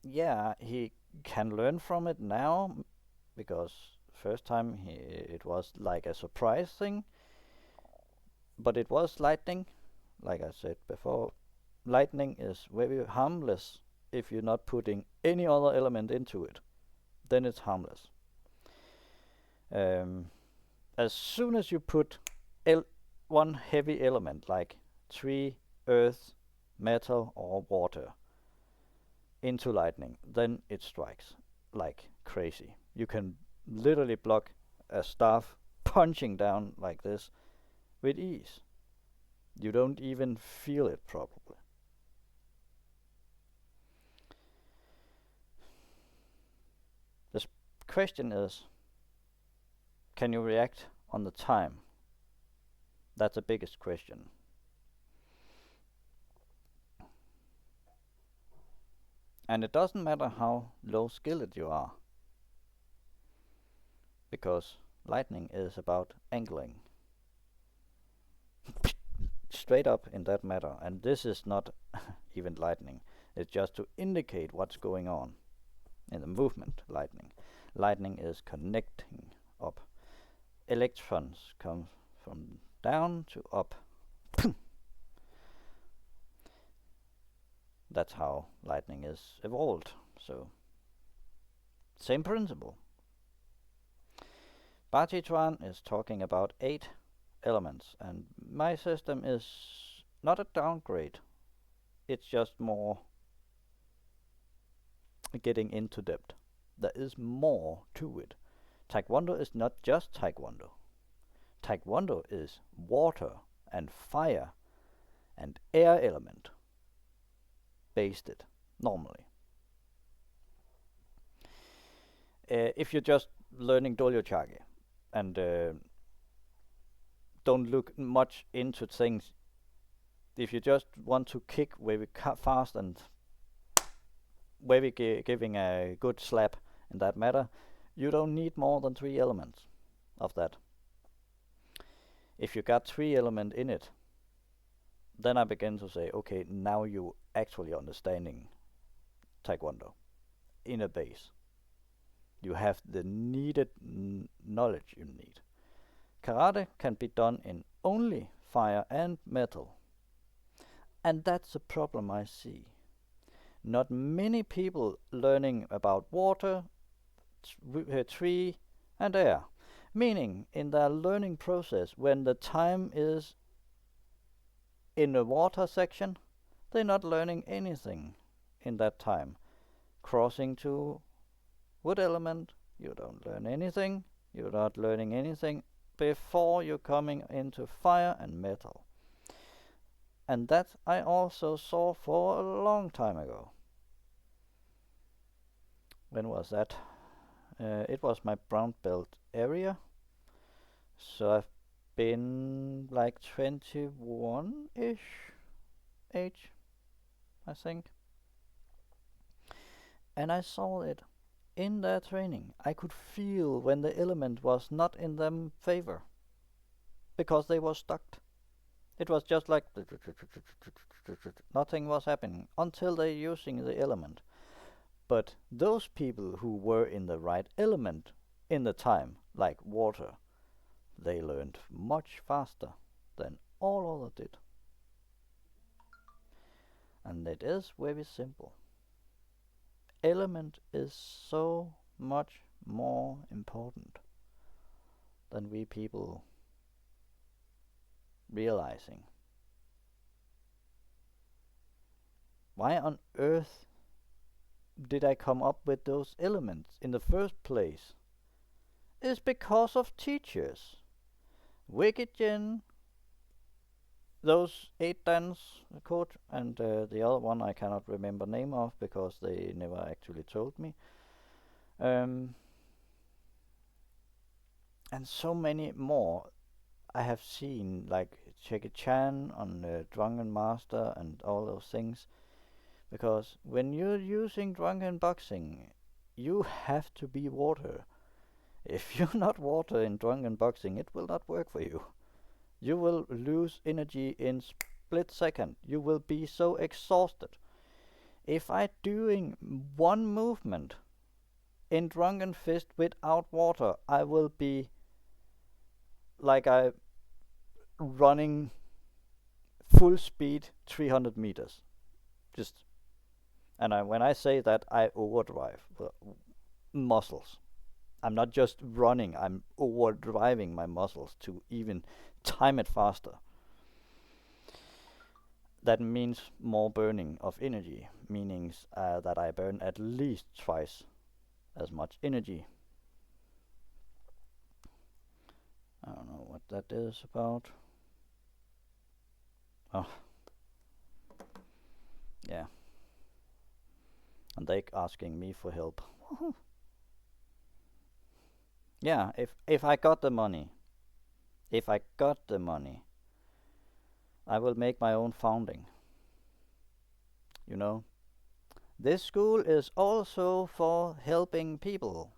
A: yeah, he can learn from it now because first time it was like a surprise thing, but it was lightning. Like I said before, lightning is very harmless if you're not putting any other element into it. Then it's harmless. as soon as you put one heavy element like tree, earth, metal, or water into lightning, then it strikes like crazy. You can literally block a staff punching down like this with ease. You don't even feel it probably. The question is, can you react on the time? That's the biggest question. And it doesn't matter how low skilled you are, because lightning is about angling. Straight up in that matter. And this is not even lightning. It's just to indicate what's going on in the movement. Lightning is connecting up. Electrons come from down to up. That's how lightning is evolved. So, same principle. Bharti Chuan is talking about 8 elements, and my system is not a downgrade. It's just more getting into depth. There is more to it. Taekwondo is not just Taekwondo. Taekwondo is water and fire and air element based it normally. If you're just learning Dolyochage and don't look much into things, if you just want to kick very fast and very giving a good slap in that matter, you don't need more than 3 elements of that. If you got 3 elements in it, then I begin to say, okay, now you actually understanding Taekwondo in a base. You have the needed knowledge you need. Karate can be done in only fire and metal. And that's a problem I see. Not many people learning about water, tree and air. Meaning in their learning process, when the time is in the water section, they're not learning anything in that time. Crossing to wood element, you don't learn anything. You're not learning anything before you're coming into fire and metal. And that I also saw for a long time ago. When was that? It was my brown belt area. So I've been like 21-ish age, I think. And I saw it in their training. I could feel when the element was not in them favor, because they were stuck. It was just like nothing was happening until they're using the element. But those people who were in the right element in the time, like water, they learned much faster than all others did. And it is very simple. Element is so much more important than we people realizing. Why on earth did I come up with those elements in the first place? It's because of teachers. Wicked Jin, those 8 dance coach, and the other one I cannot remember name of because they never actually told me. And so many more I have seen, like Jackie Chan on Drunken Master and all those things. Because when you're using drunken boxing, you have to be water. If you're not water in drunken boxing, it will not work for you. You will lose energy in split second. You will be so exhausted. If I'm doing one movement in drunken fist without water, I will be like I running full speed 300 meters. And when I say that, I overdrive the muscles. I'm not just running, I'm overdriving my muscles to even time it faster. That means more burning of energy, meaning that I burn at least twice as much energy. I don't know what that is about. Oh, yeah. And they asking me for help. Yeah, if I got the money, I will make my own founding. You know, this school is also for helping people,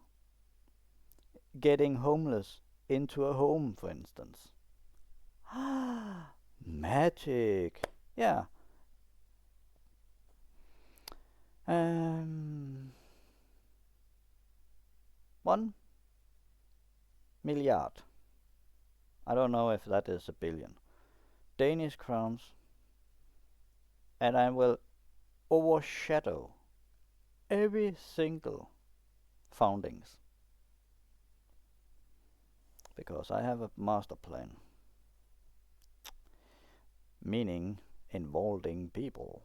A: getting homeless into a home, for instance. Magic. Yeah. Um, 1 milliard. I don't know if that is a billion. Danish crowns. And I will overshadow every single foundings. Because I have a master plan. Meaning involving people.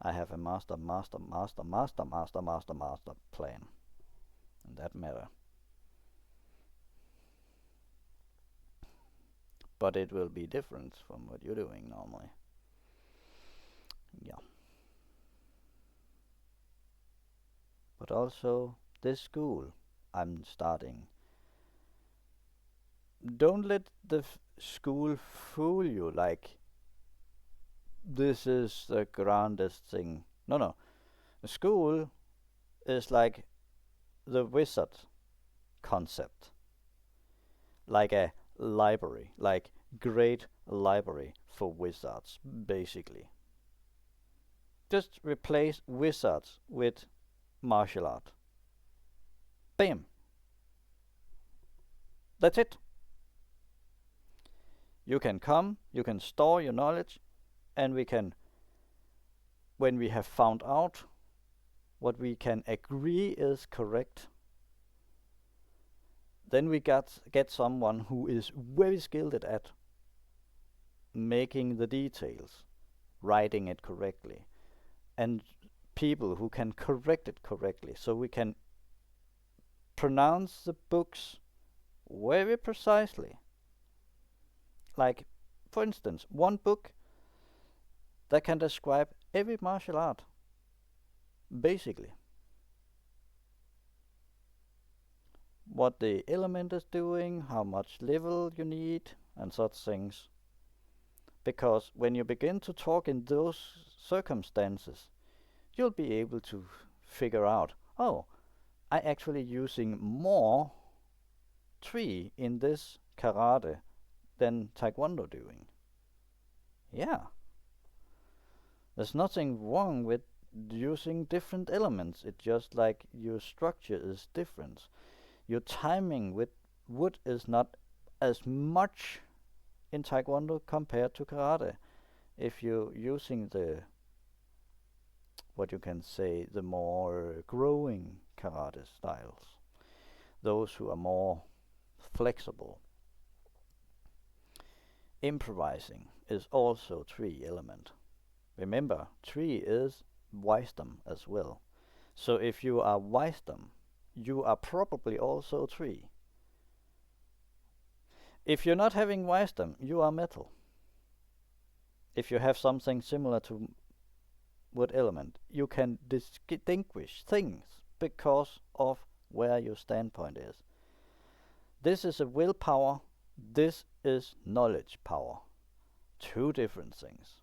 A: I have a master plan. In that matter. But it will be different from what you're doing normally. Yeah. But also, this school I'm starting. Don't let the school fool you like this is the grandest thing. No. The school is like the wizard concept. Like a library, like great library for wizards, basically. Just replace wizards with martial art. Bam! That's it. You can come, you can store your knowledge, and we can, when we have found out what we can agree is correct, then we get someone who is very skilled at making the details, writing it correctly, and people who can correct it correctly, so we can pronounce the books very precisely. Like, for instance, one book that can describe every martial art, basically. What the element is doing, how much level you need, and such things. Because when you begin to talk in those circumstances, you'll be able to figure out, oh, I actually using more tree in this karate than taekwondo doing. Yeah. There's nothing wrong with using different elements. It's just like your structure is different. Your timing with wood is not as much in taekwondo compared to karate. If you're using the, what you can say, the more growing karate styles, those who are more flexible. Improvising is also tree element. Remember, tree is wisdom as well. So if you are wisdom, you are probably also tree. If you're not having wisdom, you are metal. If you have something similar to wood element, you can distinguish things because of where your standpoint is. This is a willpower, this is knowledge power. Two different things.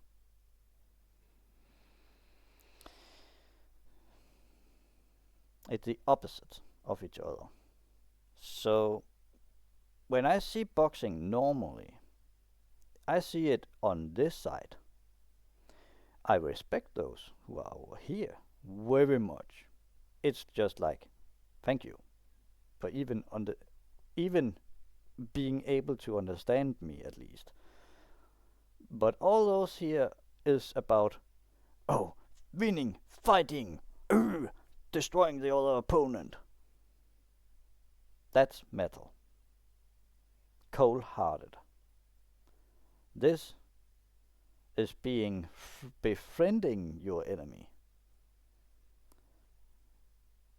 A: It's the opposite of each other. So when I see boxing normally, I see it on this side. I respect those who are over here very much. It's just like, thank you for even being able to understand me at least. But all those here is about, oh, winning, fighting, destroying the other opponent. That's metal. Cold-hearted. This is befriending your enemy.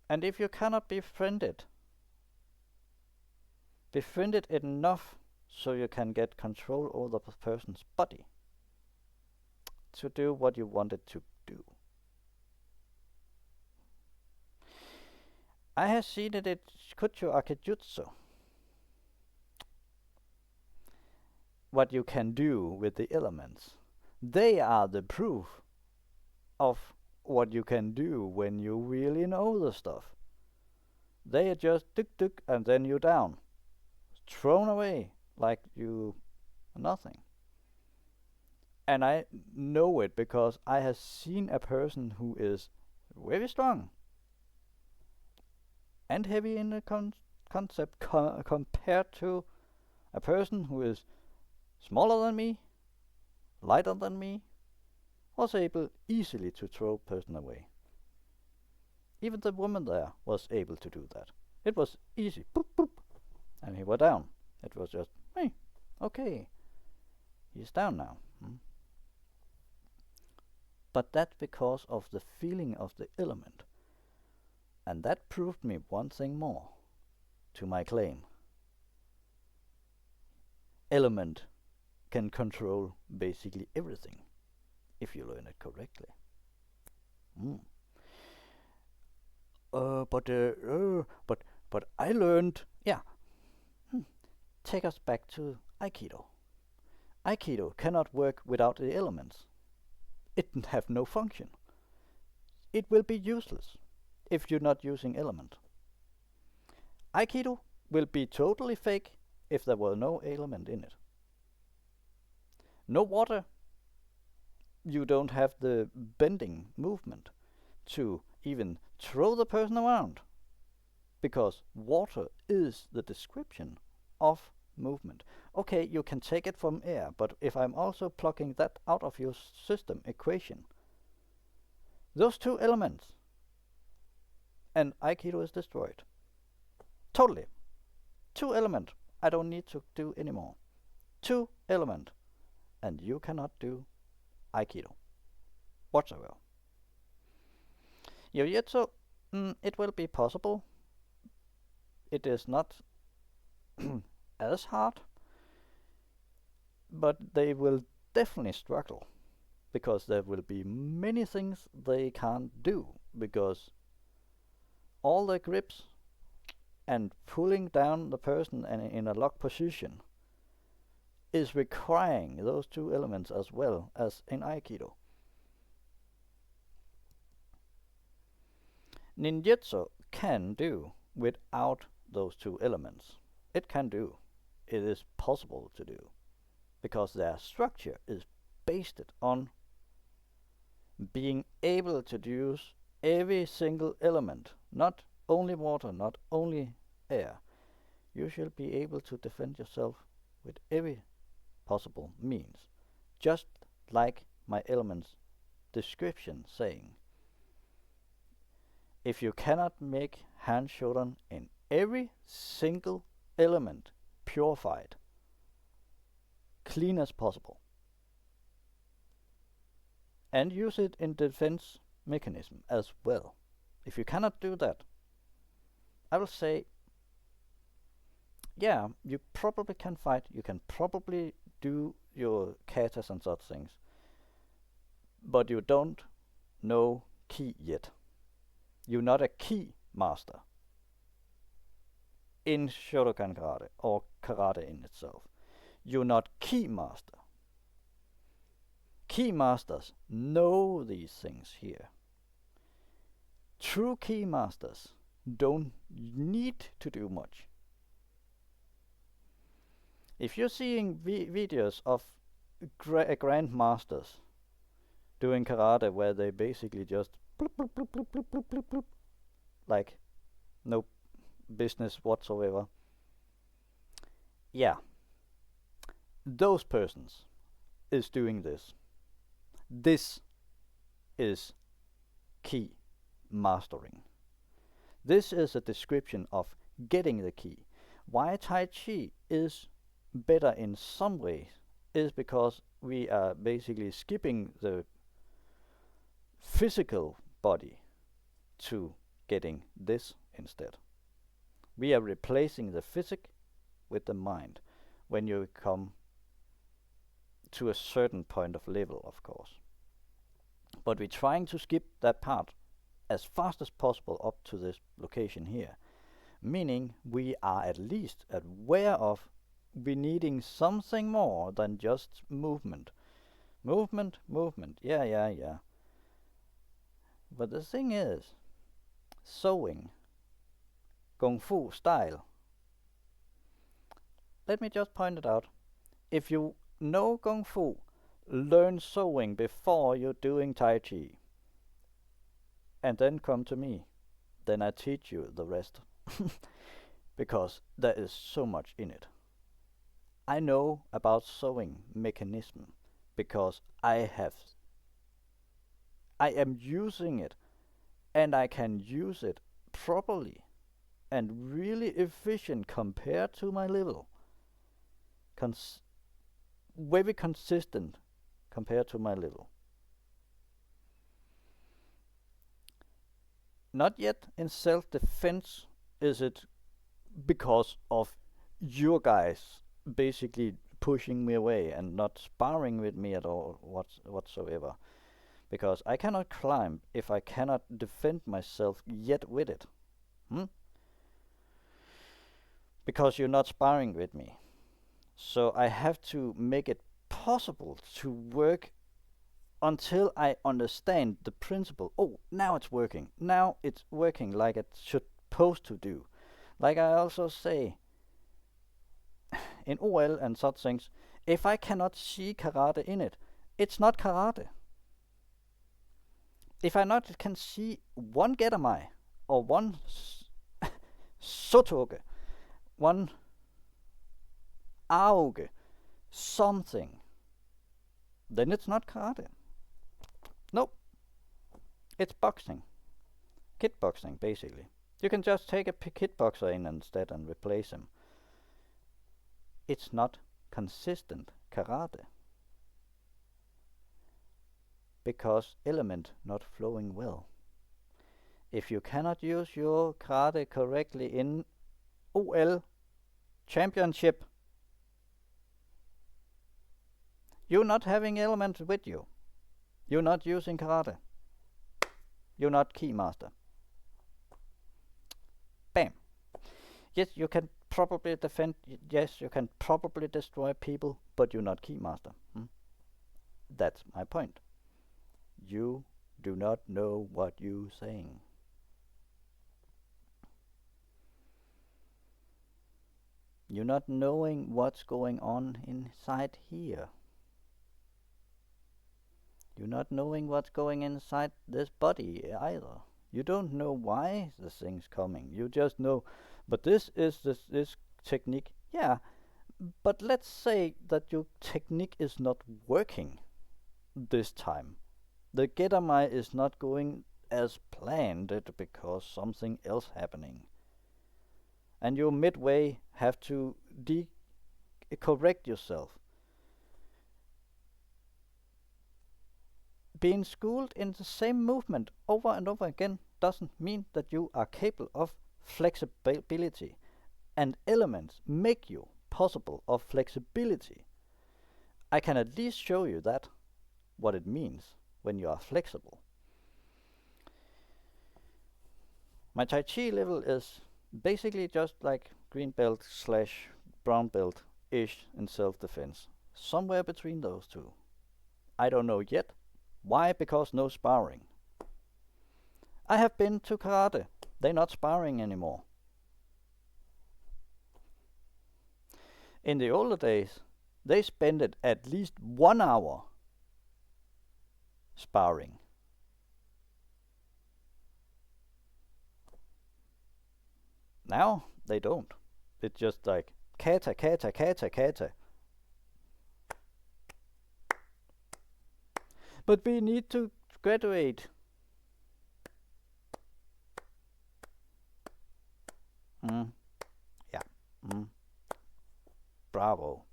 A: And if you cannot befriend it enough so you can get control over the person's body to do what you want it to do. I have seen it in Kucho Akijutsu. What you can do with the elements. They are the proof of what you can do when you really know the stuff. They are just tuk and then you're down. Thrown away like you nothing. And I know it because I have seen a person who is very strong and heavy in the concept compared to a person who is smaller than me, lighter than me, was able easily to throw person away. Even the woman there was able to do that. It was easy, boop, boop, and he was down. It was just, hey, okay, he's down now. But that's because of the feeling of the element. And that proved me one thing more to my claim. Element can control basically everything if you learn it correctly. But I learned, take us back to Aikido. Aikido cannot work without the elements. It have no function. It will be useless if you're not using element. Aikido will be totally fake if there were no element in it. No water, you don't have the bending movement to even throw the person around, because water is the description of movement. Okay, you can take it from air, but if I'm also plucking that out of your system equation, those two elements, and Aikido is destroyed. Totally. 2 element, I don't need to do anymore. 2 element, and you cannot do Aikido whatsoever. Jiu-Jitsu, it will be possible. It is not as hard, but they will definitely struggle because there will be many things they can't do, because all the grips and pulling down the person and in a locked position is requiring those 2 elements as well as in Aikido. Ninjutsu can do without those 2 elements. It can do. It is possible to do, because their structure is based on being able to use every single element, not only water, not only air. You should be able to defend yourself with every possible means, just like my elements description saying. If you cannot make hand shodan in every single element purified, clean as possible, and use it in defense mechanism as well. If you cannot do that, I will say, yeah, you probably can fight, you can probably do your katas and such things, but you don't know ki yet. You're not a ki master in Shotokan karate or karate in itself. You're not ki master. Ki masters know these things here. True ki masters don't need to do much. If you're seeing videos of grandmasters doing karate where they basically just bloop, bloop, bloop, bloop, bloop, bloop, bloop, bloop, like no business whatsoever, yeah, those persons is doing this. This is ki mastering. This is a description of getting the key. Why Tai Chi is better in some ways is because we are basically skipping the physical body to getting this instead. We are replacing the physic with the mind when you come to a certain point of level, of course. But we're trying to skip that part as fast as possible up to this location here, meaning we are at least aware of we needing something more than just movement. Movement, yeah. But the thing is, sewing, Kung Fu style. Let me just point it out. If you know Kung Fu, learn sewing before you're doing Tai Chi. And then come to me. Then I teach you the rest. Because there is so much in it. I know about sewing mechanism because I am using it, and I can use it properly and really efficient compared to my level. Very consistent compared to my level. Not yet in self-defense is it because of you guys basically pushing me away and not sparring with me at all whatsoever. Because I cannot climb if I cannot defend myself yet with it. Because you're not sparring with me. So I have to make it possible to work until I understand the principle. Oh, now it's working. Now it's working like it's supposed to do. Like I also say in OL and such things, if I cannot see karate in it, it's not karate. If I not can see one getamai or one sotoge, one aoge, something, then it's not karate. Nope. It's boxing. Kickboxing, basically. You can just take a kickboxer in instead and replace him. It's not consistent karate. Because element not flowing well. If you cannot use your karate correctly in OL championship, you're not having element with you. You're not using karate. You're not key master. Bam. Yes, you can probably defend. Yes, you can probably destroy people, but you're not key master. That's my point. You do not know what you're saying. You're not knowing what's going on inside here. You're not knowing what's going inside this body either. You don't know why the thing's coming. You just know, but this is this technique. Yeah, but let's say that your technique is not working this time. The getamai is not going as planned because something else happening. And you midway have to correct yourself. Being schooled in the same movement over and over again doesn't mean that you are capable of flexibility, and elements make you possible of flexibility. I can at least show you that, what it means when you are flexible. My Tai Chi level is basically just like green belt / brown belt-ish in self-defense. Somewhere between those two. I don't know yet. Why? Because no sparring. I have been to karate. They're not sparring anymore. In the older days, they spent it at least 1 hour sparring. Now they don't. It's just like kata, kata, kata, kata. But we need to graduate. Yeah. Bravo.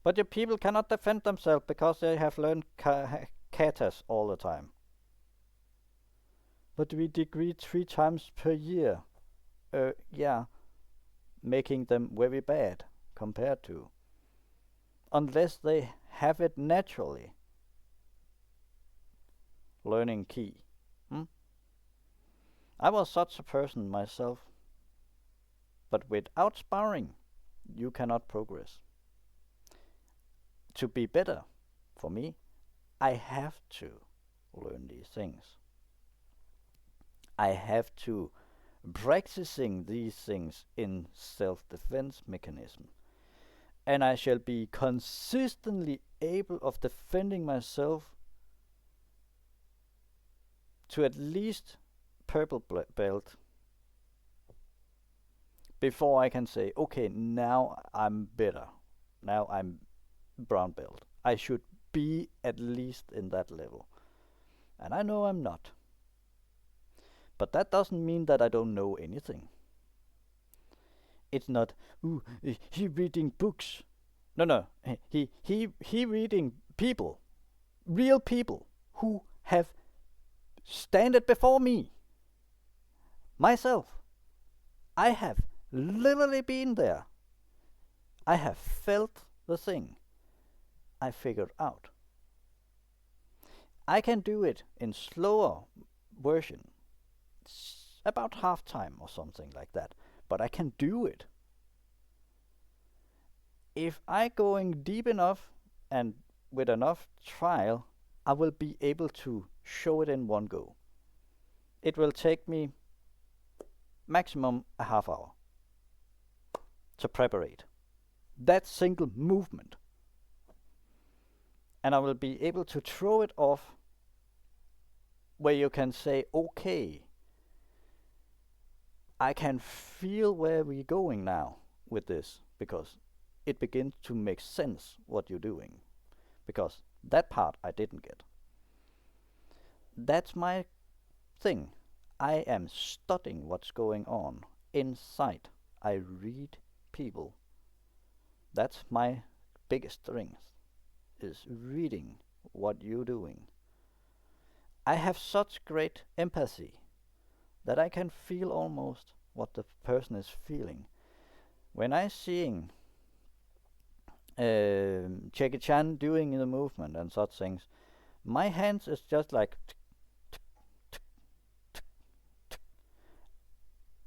A: But your people cannot defend themselves because they have learned katas all the time. But we degree 3 times per year. Yeah, making them very bad compared to. Unless they have it naturally. Learning key. I was such a person myself. But without sparring, you cannot progress. To be better, for me, I have to learn these things. I have to practicing these things in self-defense mechanism. And I shall be consistently able of defending myself to at least purple belt before I can say, okay, now I'm better. Now I'm brown belt. I should be at least in that level. And I know I'm not. But that doesn't mean that I don't know anything. It's not, he reading books. No. He reading people. Real people who have standed before me. Myself. I have literally been there. I have felt the thing I figured out. I can do it in slower version, about half time or something like that, but I can do it. If I going deep enough and with enough trial, I will be able to show it in one go. It will take me maximum a half hour to prepare that single movement. And I will be able to throw it off where you can say, okay, I can feel where we're going now with this, because it begins to make sense what you're doing. Because that part I didn't get. That's my thing. I am studying what's going on inside. I read people. That's my biggest strength, is reading what you're doing. I have such great empathy that I can feel almost what the person is feeling. When I seeing Jackie Chan doing the movement and such things, my hands is just like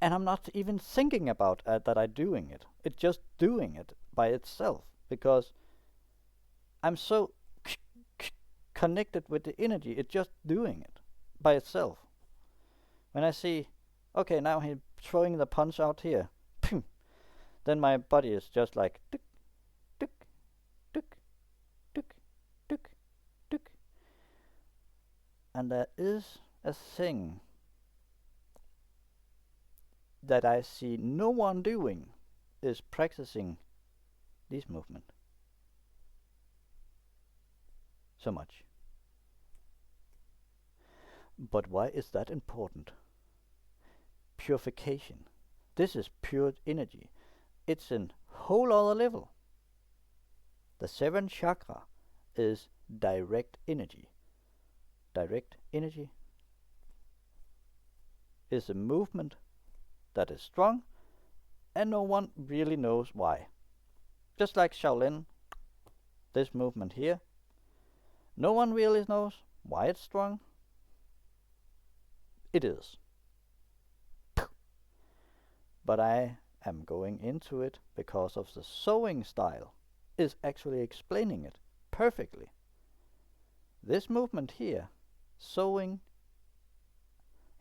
A: and I'm not even thinking about that I'm doing it. It's just doing it by itself, because I'm so connected with the energy. It's just doing it by itself. When I see, okay, now he's throwing the punch out here, then my body is just like tick, tick, tick, tick, tick, tick. And there is a thing that I see no one doing, is practicing this movement so much. But why is that important? Purification. This is pure energy. It's a whole other level. The 7th chakra is direct energy. Direct energy is a movement that is strong, and no one really knows why. Just like Shaolin, this movement here, no one really knows why it's strong. It is. But I am going into it because of the sewing style is actually explaining it perfectly. This movement here, sewing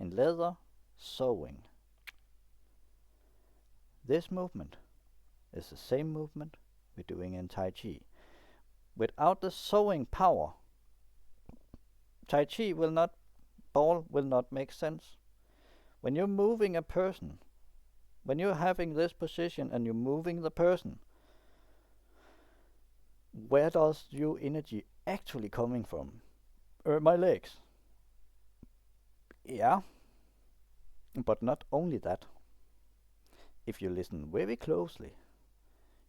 A: in leather, sewing. This movement is the same movement we're doing in Tai Chi. Without the sewing power, Tai Chi will not make sense. When you're moving a person, when you're having this position and you're moving the person, where does your energy actually coming from? My legs. Yeah, but not only that. if you listen very closely,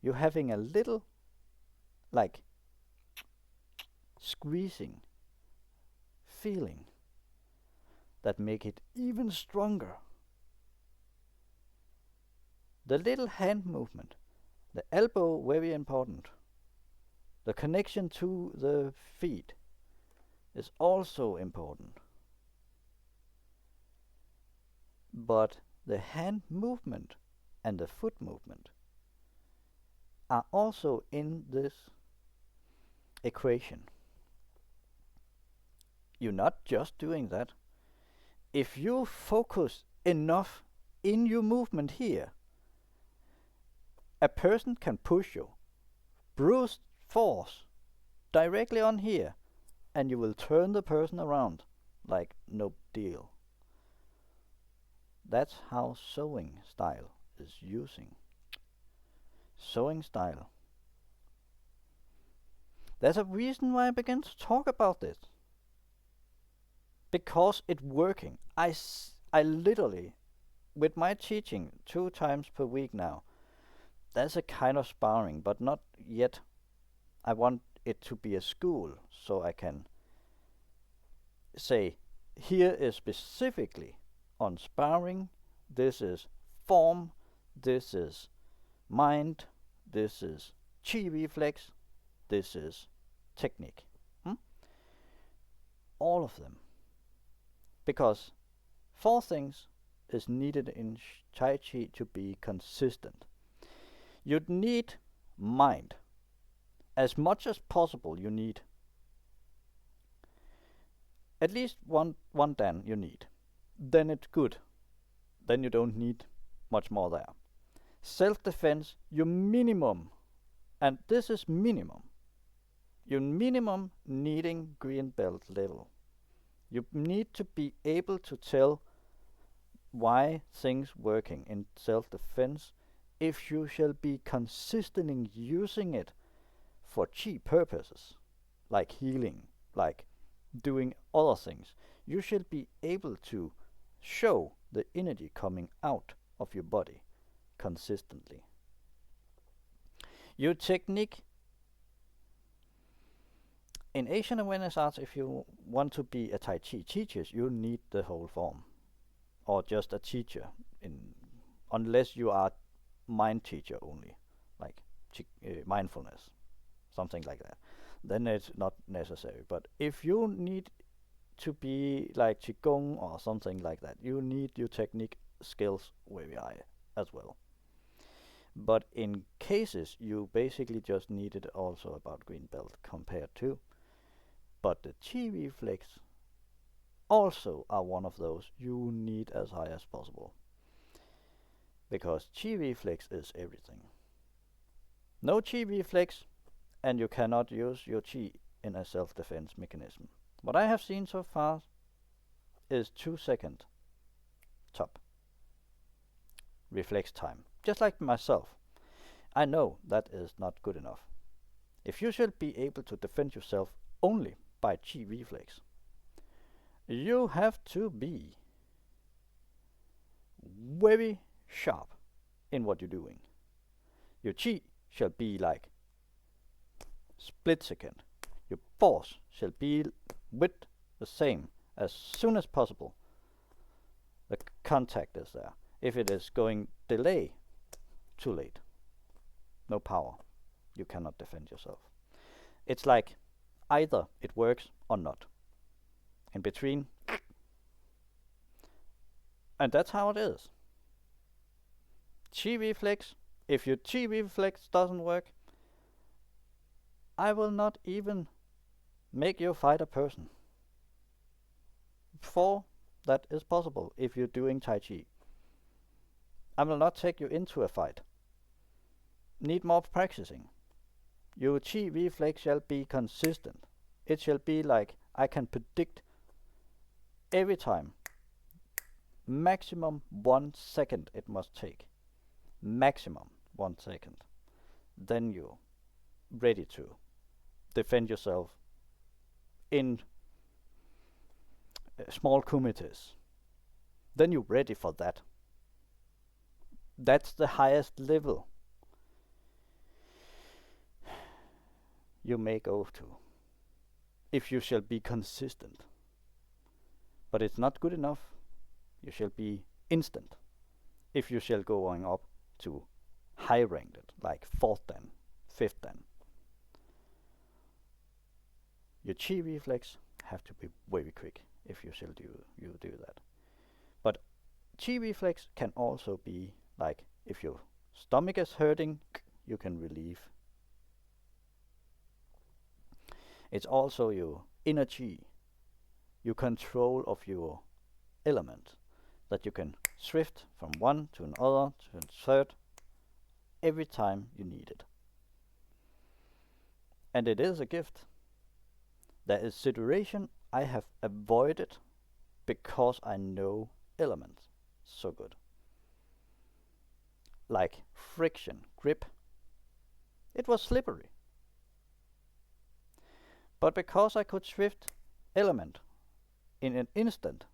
A: you're having a little like squeezing feeling that make it even stronger. The little hand movement, the elbow very important. The connection to the feet is also important. But the hand movement and the foot movement are also in this equation. You're not just doing that. If you focus enough in your movement here, a person can push you, brute force, directly on here, and you will turn the person around like no deal. That's how sewing style is using. Sewing style. There's a reason why I began to talk about this. Because it's working. I literally, with my teaching 2 times per week now, that's a kind of sparring, but not yet. I want it to be a school, so I can say, here is specifically on sparring, this is form, this is mind, this is chi reflex, this is technique. All of them. Because 4 things is needed in Tai Chi to be consistent. You'd need mind. As much as possible you need. At least one Dan you need. Then it's good. Then you don't need much more there. Self-defense, your minimum, and this is minimum. Your minimum needing green belt level. You need to be able to tell why things working in self-defense if you shall be consistent in using it for chi purposes, like healing, like doing other things. You should be able to show the energy coming out of your body consistently. Your technique in Asian awareness arts, if you want to be a Tai Chi teacher, you need the whole form, or just a teacher, unless you are mind teacher only, like mindfulness, something like that. Then it's not necessary. But if you need to be like Qigong or something like that, you need your technique skills very high as well. But in cases, you basically just need it also about green belt compared to. But the chi reflex also are one of those you need as high as possible. Because chi reflex is everything. No chi reflex and you cannot use your chi in a self-defense mechanism. What I have seen so far is 2 seconds top reflex time. Just like myself. I know that is not good enough. If you should be able to defend yourself only by chi reflex, you have to be very sharp in what you're doing. Your chi shall be like split second. Your force shall be with the same as soon as possible. The contact is there. If it is going delay, too late. No power. You cannot defend yourself. It's like either it works or not. In between. And that's how it is. Chi reflex. If your chi reflex doesn't work, I will not even make you fight a person. For that is possible if you're doing Tai Chi. I will not take you into a fight. Need more practicing. Your chi reflex shall be consistent. It shall be like I can predict every time. Maximum 1 second it must take. Maximum 1 second. Then you're ready to defend yourself in small committees. Then you're ready for that. That's the highest level you may go to, if you shall be consistent. But it's not good enough. You shall be instant. If you shall going up to high ranked, like 4th dan, 5th dan, your chi reflex have to be very quick if you shall do that. But chi reflex can also be like, if your stomach is hurting, you can relieve. It's also your inner chi, your control of your element, that you can shift from one to another to a third every time you need it. And it is a gift. There is situation I have avoided because I know elements so good. Like friction, grip. It was slippery. But because I could shift element in an instant,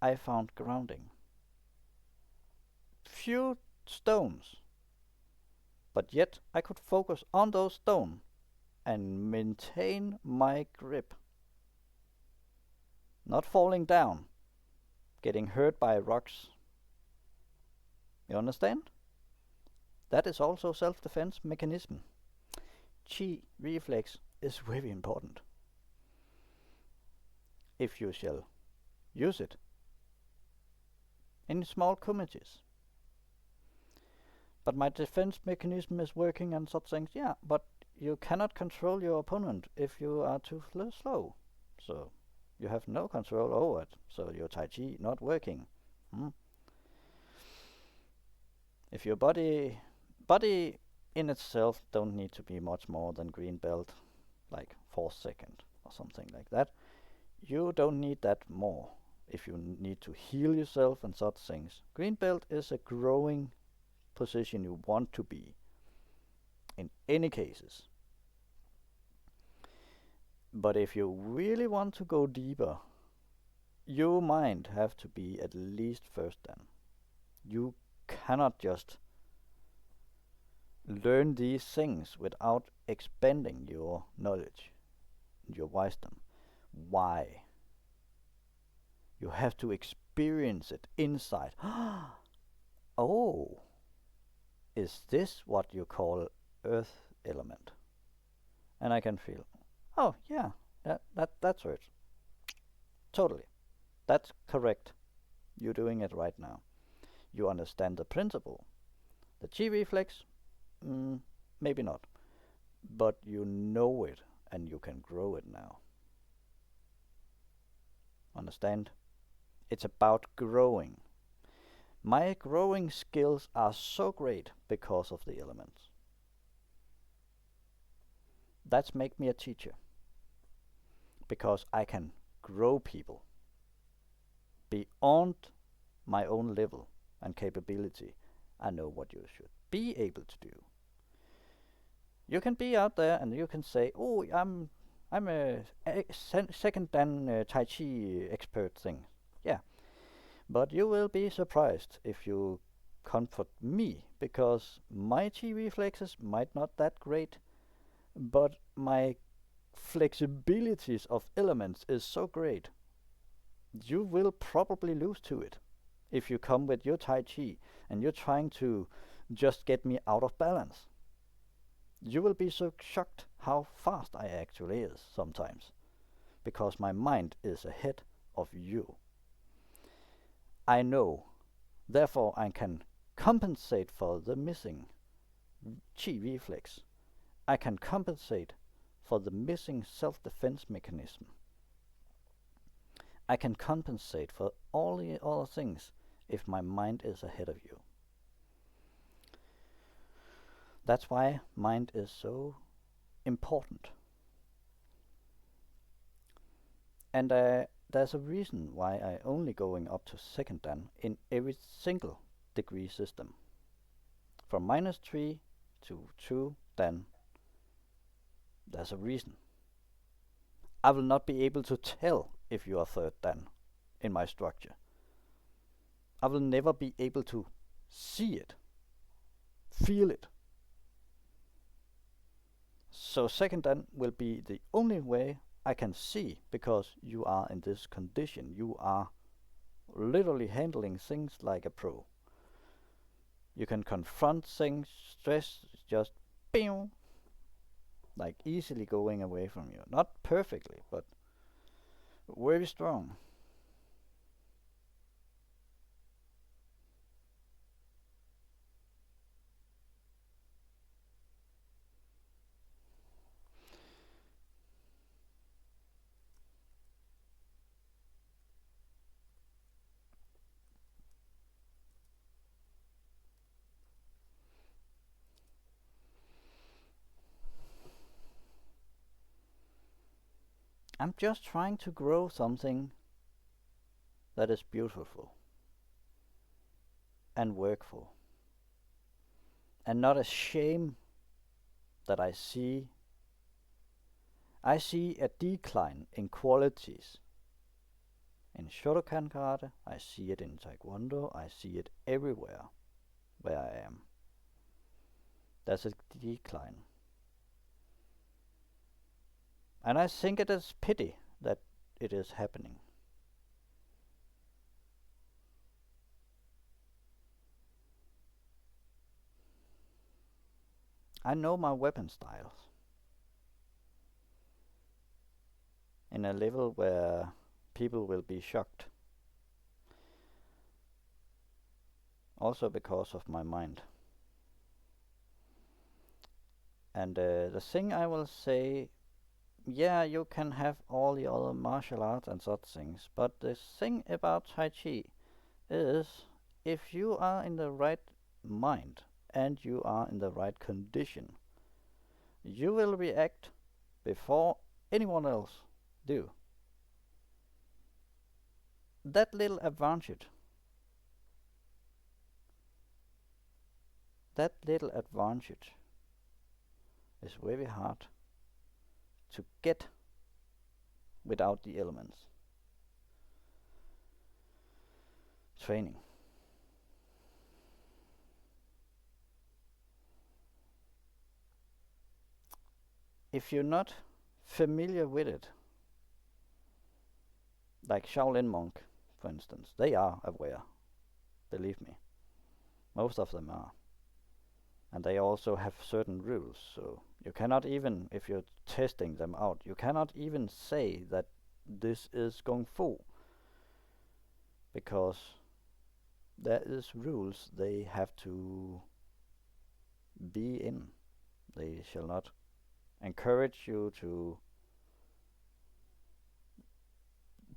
A: I found grounding. Few stones, but yet I could focus on those stones and maintain my grip. Not falling down, getting hurt by rocks. You understand? That is also self-defense mechanism. Chi reflex is very important. If you shall use it in small communities. But my defense mechanism is working and such things. Yeah, but you cannot control your opponent if you are too slow. So you have no control over it. So your Tai Chi not working. If your body in itself don't need to be much more than green belt, like 4th second or something like that. You don't need that more if you need to heal yourself and such things. Green belt is a growing position you want to be in any cases. But if you really want to go deeper, your mind have to be at least 1st dan. You cannot just learn these things without expanding your knowledge, your wisdom. Why? You have to experience it inside. Oh, is this what you call earth element? And I can feel, oh yeah, that's it. Totally. That's correct. You're doing it right now. You understand the principle. The chi reflex, maybe not. But you know it and you can grow it now. Understand? It's about growing. My growing skills are so great because of the elements. That's make me a teacher. Because I can grow people beyond my own level and capability. I know what you should be able to do. You can be out there and you can say, oh, I'm a second dan Tai Chi expert thing. Yeah. But you will be surprised if you comfort me, because my chi reflexes might not that great, but my flexibilities of elements is so great. You will probably lose to it if you come with your Tai Chi and you're trying to just get me out of balance. You will be so shocked how fast I actually is sometimes, because my mind is ahead of you. I know, therefore I can compensate for the missing chi reflex. I can compensate for the missing self-defense mechanism. I can compensate for all the other things if my mind is ahead of you. That's why mind is so important. And there's a reason why I only going up to second dan in every single degree system. From -3 to 2 dan, there's a reason. I will not be able to tell if you are 3rd dan in my structure. I will never be able to see it, feel it. So second dan will be the only way I can see, because you are in this condition. You are literally handling things like a pro. You can confront things, stress just bing, like easily going away from you. Not perfectly, but very strong. I'm just trying to grow something that is beautiful and workful, and not a shame that I see a decline in qualities. In Shotokan karate, I see it in Taekwondo, I see it everywhere where I am. There's a decline. And I think it is pity that it is happening. I know my weapon styles in a level where people will be shocked. Also because of my mind. And the thing I will say, yeah, you can have all the other martial arts and such things, but the thing about Tai Chi is, if you are in the right mind and you are in the right condition, you will react before anyone else do. That little advantage is very hard to get without the elements. Training. If you're not familiar with it, like Shaolin monk, for instance, they are aware, believe me. Most of them are. And they also have certain rules, so you cannot even, if you're testing them out, you cannot even say that this is Kung Fu, because there is rules they have to be in. They shall not encourage you to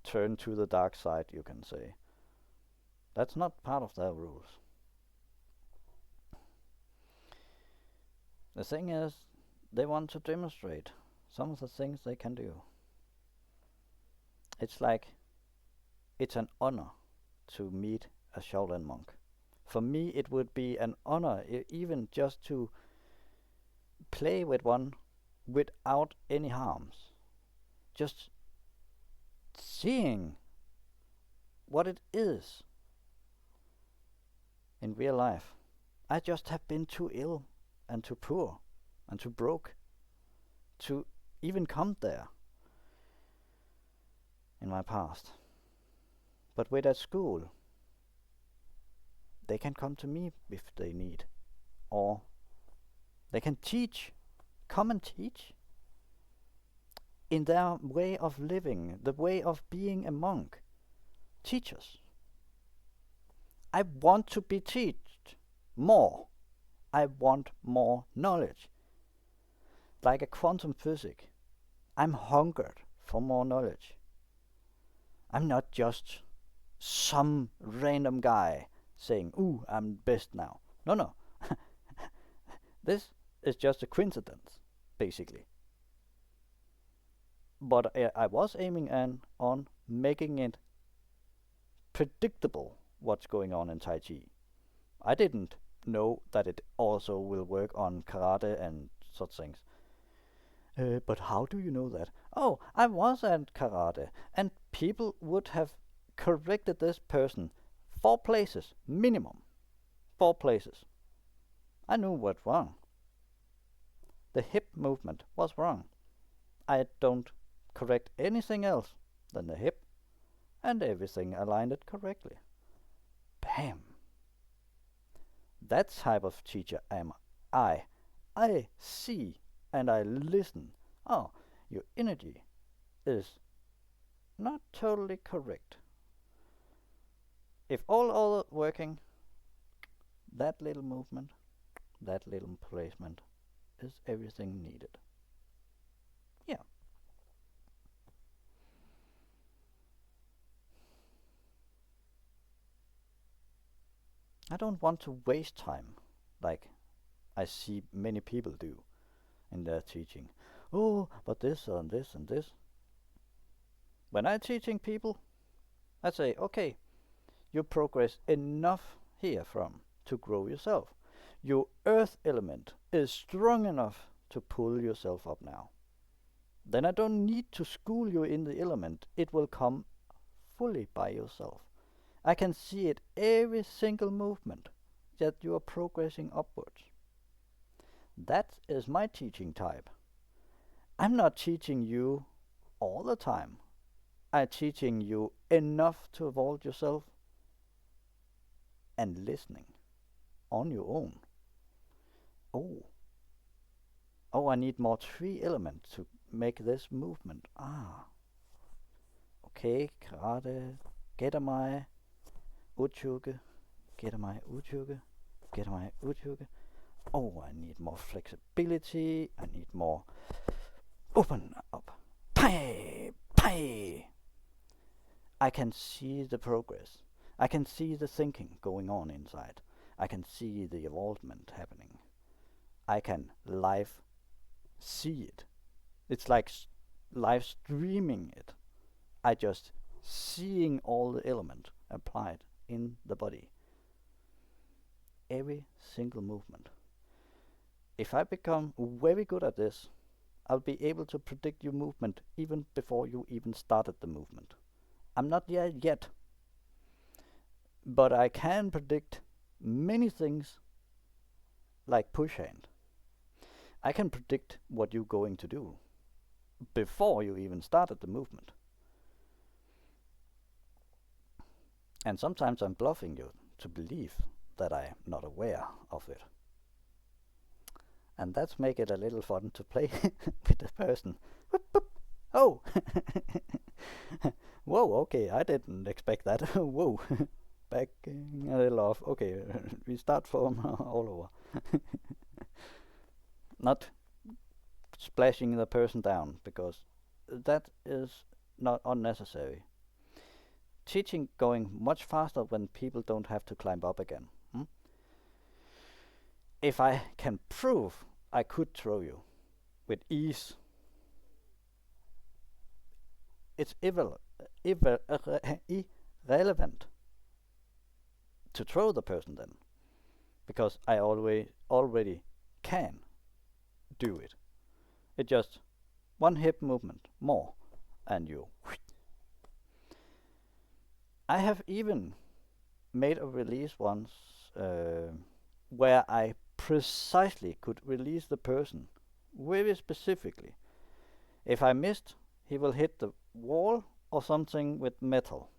A: turn to the dark side, you can say. That's not part of their rules. The thing is, they want to demonstrate some of the things they can do. It's like, it's an honor to meet a Shaolin monk. For me, it would be an honor even just to play with one without any harms. Just seeing what it is in real life. I just have been too ill and too poor and too broke to even come there in my past. But with that school, they can come to me if they need, or they can teach, come and teach in their way of living, the way of being a monk. Teach us. I want to be taught more. I want more knowledge. Like a quantum physics, I'm hungered for more knowledge. I'm not just some random guy saying, ooh, I'm best now. No. This is just a coincidence, basically. But I was aiming on making it predictable what's going on in Tai Chi. I didn't know that it also will work on karate and such things. But how do you know that? Oh, I was at karate, and people would have corrected this person 4 places minimum 4 places. I knew what was wrong. The hip movement was wrong. I don't correct anything else than the hip, and everything aligned it correctly. Bam! That type of teacher am I. I see and I listen. Oh, your energy is not totally correct. If all other working, that little movement, that little placement is everything needed. Yeah. I don't want to waste time like I see many people do in their teaching. Oh, but this and this and this. When I'm teaching people, I say, okay, you progress enough here from to grow yourself. Your earth element is strong enough to pull yourself up now. Then I don't need to school you in the element. It will come fully by yourself. I can see it every single movement that you are progressing upwards. That is my teaching type. I'm not teaching you all the time. I'm teaching you enough to evolve yourself and listening on your own. Oh, I need more 3 elements to make this movement. Okay, karate, Gedamai, Uchuge, Gedamai, Uchuge, Gedamai, Uchuge. Oh, I need more flexibility. I need more open up. Pai, pai. I can see the progress. I can see the thinking going on inside. I can see the evolvement happening. I can live see it. It's like live streaming it. I just seeing all the element applied in the body. Every single movement. If I become very good at this, I'll be able to predict your movement even before you even started the movement. I'm not there yet, but I can predict many things like push hand. I can predict what you're going to do before you even started the movement. And sometimes I'm bluffing you to believe that I'm not aware of it. And that's make it a little fun to play with the person. Whoop, whoop. Oh! Whoa, okay, I didn't expect that. Whoa! Backing a little off. Okay, we start from all over. Not splashing the person down, because that is not unnecessary. Teaching going much faster when people don't have to climb up again. If I can prove I could throw you with ease, it's irrelevant to throw the person then, because I already can do it. It's just one hip movement more and you. I have even made a release once where I precisely could release the person very specifically. If I missed, he will hit the wall or something with metal.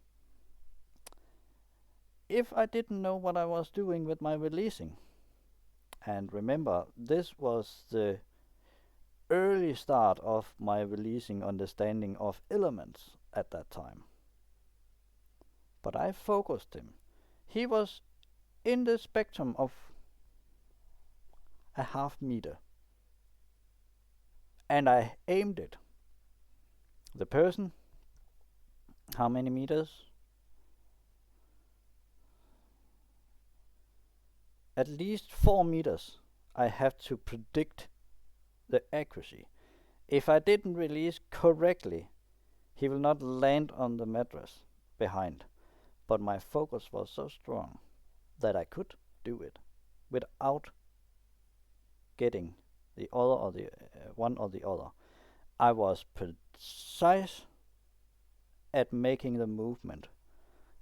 A: If I didn't know what I was doing with my releasing, and remember, this was the early start of my releasing understanding of elements at that time. But I focused him. He was in the spectrum of a half meter. And I aimed it. The person, how many meters? At least 4 meters. I have to predict the accuracy. If I didn't release correctly, he will not land on the mattress behind. But my focus was so strong that I could do it without getting the other or the one or the other. I was precise at making the movement,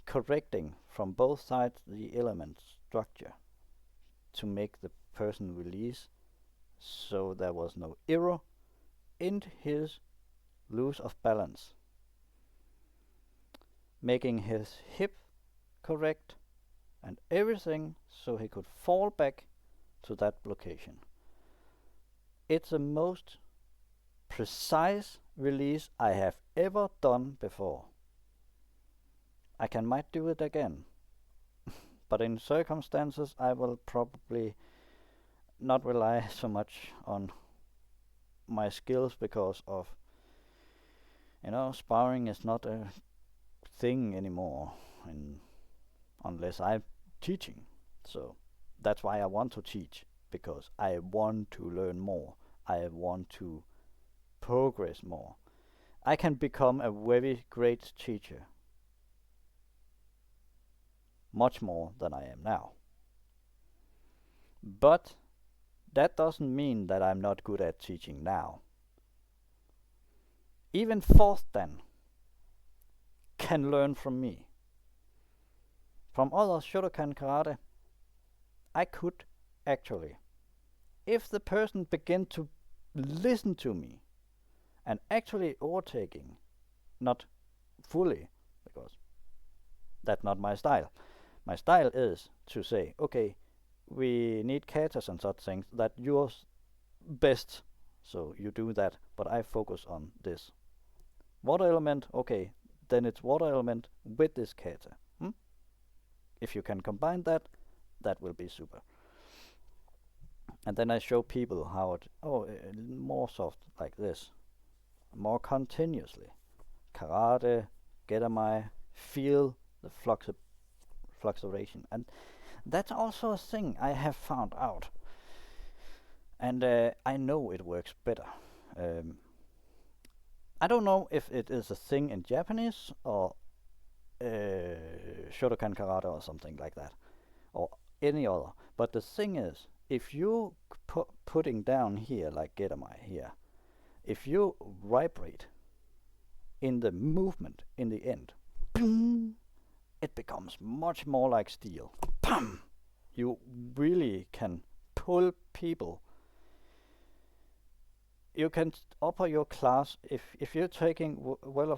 A: correcting from both sides the element structure to make the person release, so there was no error in his loss of balance, making his hip correct and everything so he could fall back to that location. It's the most precise release I have ever done before. I might do it again, but in circumstances I will probably not rely so much on my skills, because of, sparring is not a thing anymore, and unless I'm teaching. So that's why I want to teach, because I want to learn more. I want to progress more. I can become a very great teacher, much more than I am now. But that doesn't mean that I'm not good at teaching now. Even fourth dan can learn from me. From other Shotokan karate, I could actually, if the person began to listen to me and actually overtaking, not fully, because that's not my style. My style is to say, okay, we need katas and such things, that yours best, so you do that, but I focus on this. Water element, okay, then it's water element with this kata. If you can combine that, that will be super. And then I show people how it, more soft like this, more continuously. Karate, Gedamai, feel the fluctuation. And that's also a thing I have found out. And I know it works better. I don't know if it is a thing in Japanese or Shotokan karate or something like that, or any other. But the thing is, if you putting down here like Gedamai here, if you vibrate in the movement in the end, it becomes much more like steel. You really can pull people. You can upper your class if you're taking well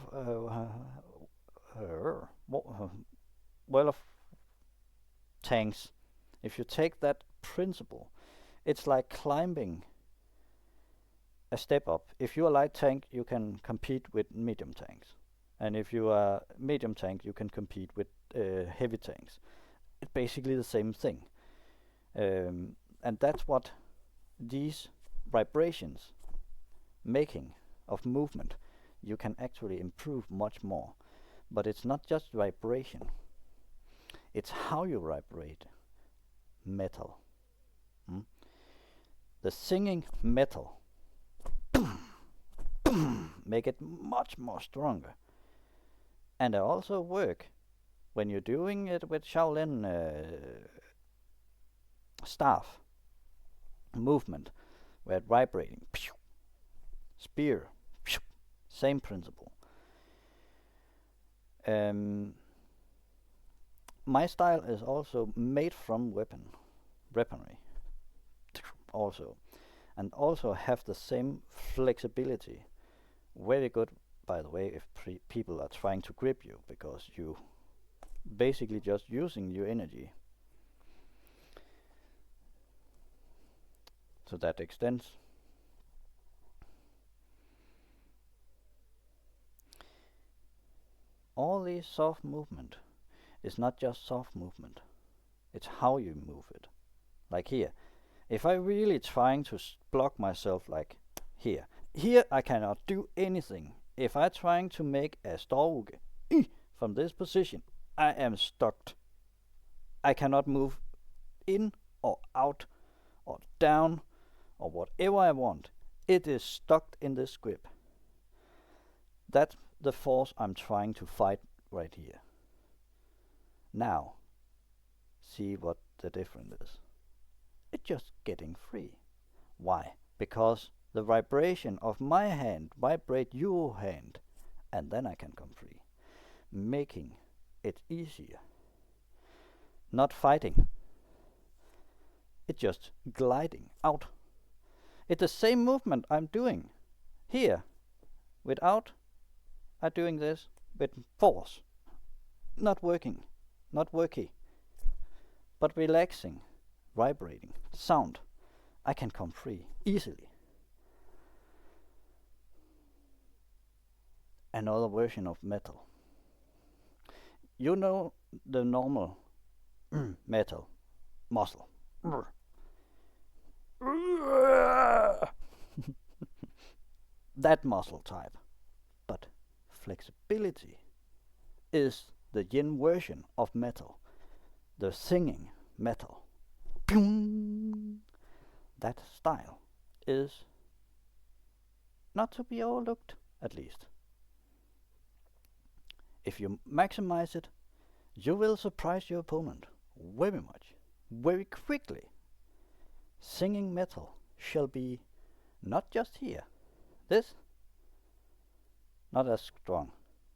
A: of tanks. If you take that principle, it's like climbing a step up. If you're a light tank, you can compete with medium tanks, and if you are medium tank, you can compete with heavy tanks. It's basically the same thing, and that's what these vibrations making of movement, you can actually improve much more. But it's not just vibration, it's how you vibrate metal. The singing metal make it much more stronger. And they also work when you're doing it with Shaolin staff movement, where it's vibrating. Spear, same principle. My style is also made from weaponry also, and also have the same flexibility. Very good, by the way, if people are trying to grip you, because you basically just using your energy to that extent. All these soft movement is not just soft movement, it's how you move it. Like here, if I really trying to block myself, like here I cannot do anything. If I trying to make a Storuge from this position, I am stuck. I cannot move in or out or down or whatever I want. It is stuck in this grip. That's the force I'm trying to fight right here. Now, see what the difference is. It's just getting free. Why? Because the vibration of my hand vibrate your hand, and then I can come free, making it easier. Not fighting. It's just gliding out. It's the same movement I'm doing here without I'm doing this with force. Not working, not worky, but relaxing, vibrating, sound. I can come free easily. Another version of metal. You know the normal metal muscle. That muscle type. But flexibility is the yin version of metal. The singing metal. That style is not to be overlooked, at least. If you maximize it, you will surprise your opponent very much, very quickly. Singing metal shall be not just here. This, not as strong.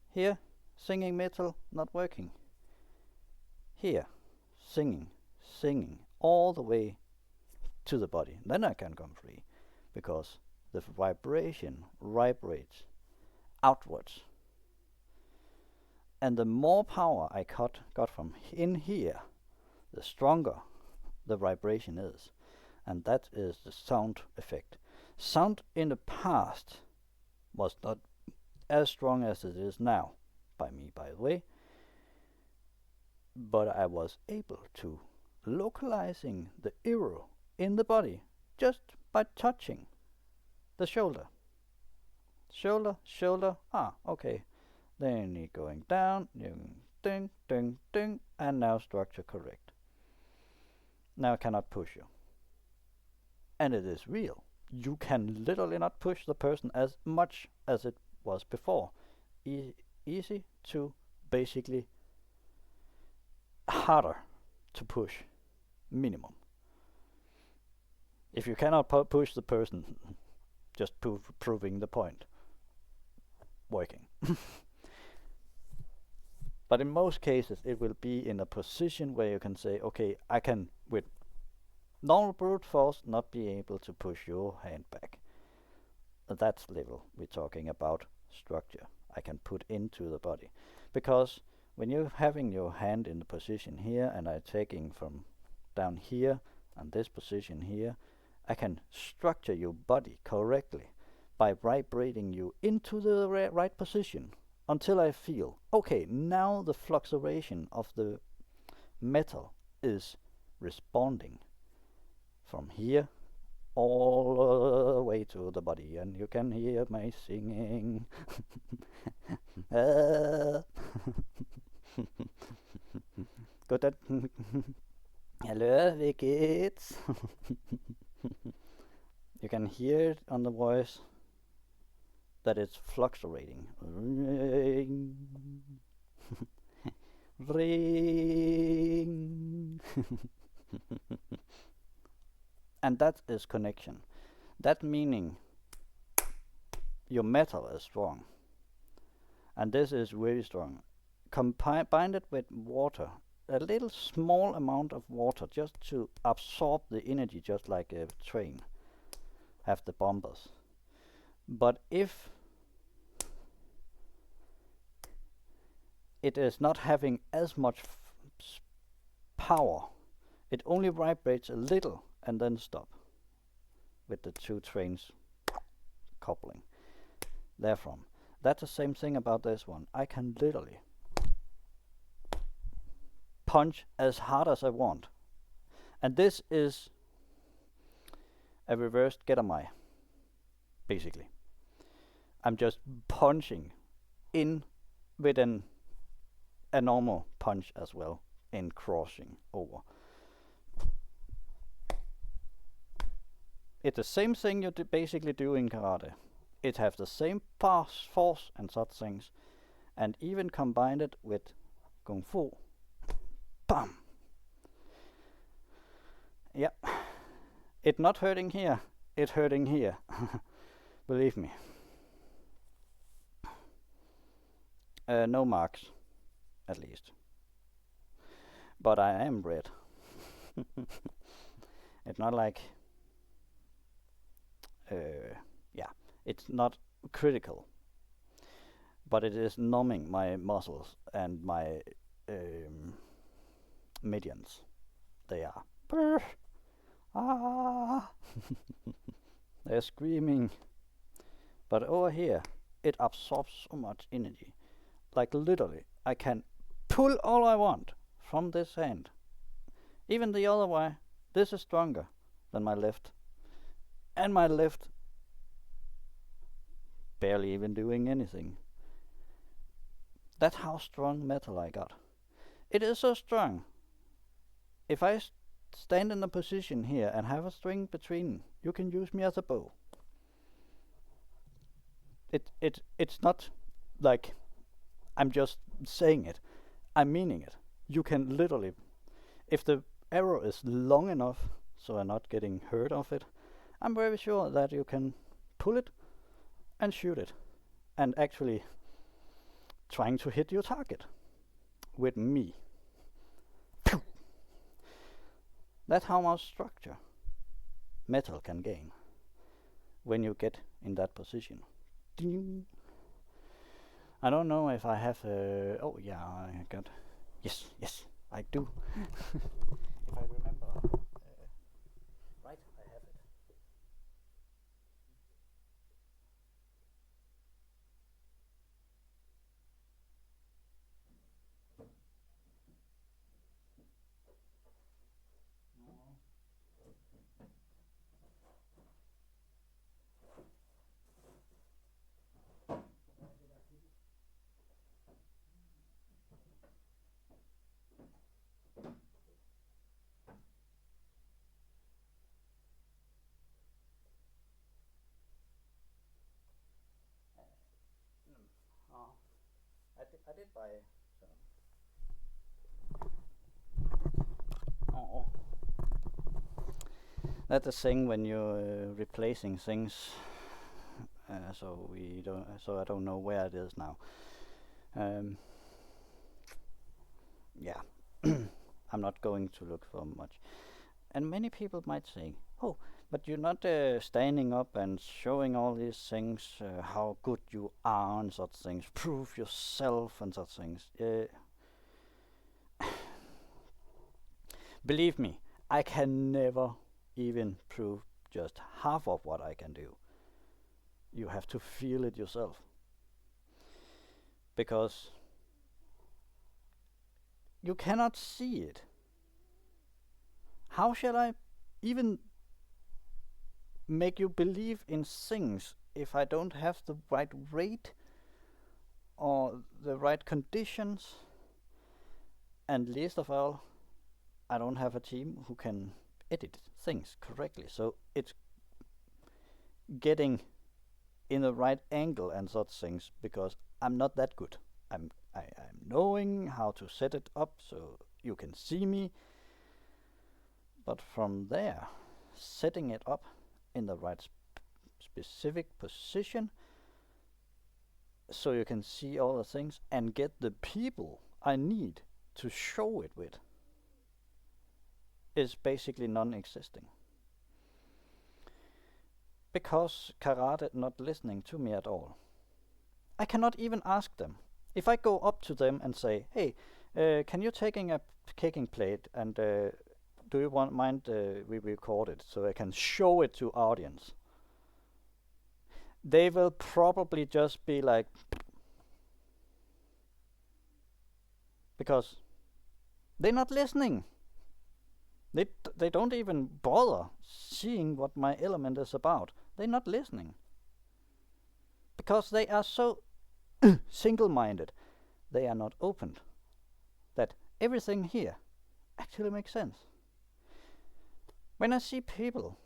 A: Here, singing metal, not working. Here, singing, all the way to the body. Then I can come free, because the vibration vibrates outwards. And the more power I got from in here, the stronger the vibration is. And that is the sound effect. Sound in the past was not as strong as it is now, by me, by the way. But I was able to localizing the arrow in the body just by touching the shoulder. Shoulder, okay. Then you're going down, ding, ding, ding, and now structure correct. Now I cannot push you. And it is real. You can literally not push the person as much as it was before. Easy to basically harder to push, minimum. If you cannot push the person, just proving the point. Working. But in most cases, it will be in a position where you can say, okay, I can, with normal brute force, not be able to push your hand back. That's level we're talking about structure. I can put into the body. Because when you're having your hand in the position here, and I'm taking from down here, and this position here, I can structure your body correctly by vibrating you into the right position. Until I feel, okay, now the fluctuation of the metal is responding from here all the way to the body, and you can hear my singing. Good at hello, kids. You can hear it on the voice that it's fluctuating. Ring. Ring. And that is connection. That meaning your metal is strong. And this is very strong. Combine it with water. A little small amount of water just to absorb the energy, just like a train have the bumpers. But if it is not having as much power, it only vibrates a little and then stop with the two trains coupling therefrom. That's the same thing about this one. I can literally punch as hard as I want. And this is a reversed Getamai, basically. I'm just punching in with a normal punch as well, in crossing over. It's the same thing you basically do in karate. It has the same force and such things, and even combine it with kung fu. Bam! Yeah, it's not hurting here, it's hurting here. Believe me. No marks, at least. But I am red. It's not like, it's not critical, but it is numbing my muscles and my medians. They are. Brr, ah, they're screaming. But over here, it absorbs so much energy. Like literally, I can pull all I want from this hand. Even the other way, this is stronger than my left. And my left barely even doing anything. That's how strong metal I got. It is so strong. If I stand in a position here and have a string between, you can use me as a bow. It's not like I'm just saying it. I'm meaning it. You can literally, if the arrow is long enough so I'm not getting hurt of it, I'm very sure that you can pull it and shoot it and actually trying to hit your target with me. That's how much structure metal can gain when you get in that position. Ding. I don't know if I have oh yeah, I got, yes, I do. If I remember right, I have it. I did buy some. Oh. That's the thing when you're replacing things. So I don't know where it is now. Yeah, I'm not going to look for much. And many people might say, "Oh, but you're not standing up and showing all these things, how good you are and such things, prove yourself and such things." Believe me, I can never even prove just half of what I can do. You have to feel it yourself. Because you cannot see it. How shall I even make you believe in things if I don't have the right rate or the right conditions? And least of all, I don't have a team who can edit things correctly. So it's getting in the right angle and such things, because I'm not that good. I'm knowing how to set it up so you can see me, but from there, setting it up in the right specific position so you can see all the things and get the people I need to show it with is basically non-existing. Because karate not listening to me at all. I cannot even ask them. If I go up to them and say, "Hey, can you taking a kicking plate and do you mind we record it so I can show it to audience?" They will probably just be like, because they're not listening. They don't even bother seeing what my element is about. They're not listening. Because they are so single-minded. They are not open that everything here actually makes sense. When I see people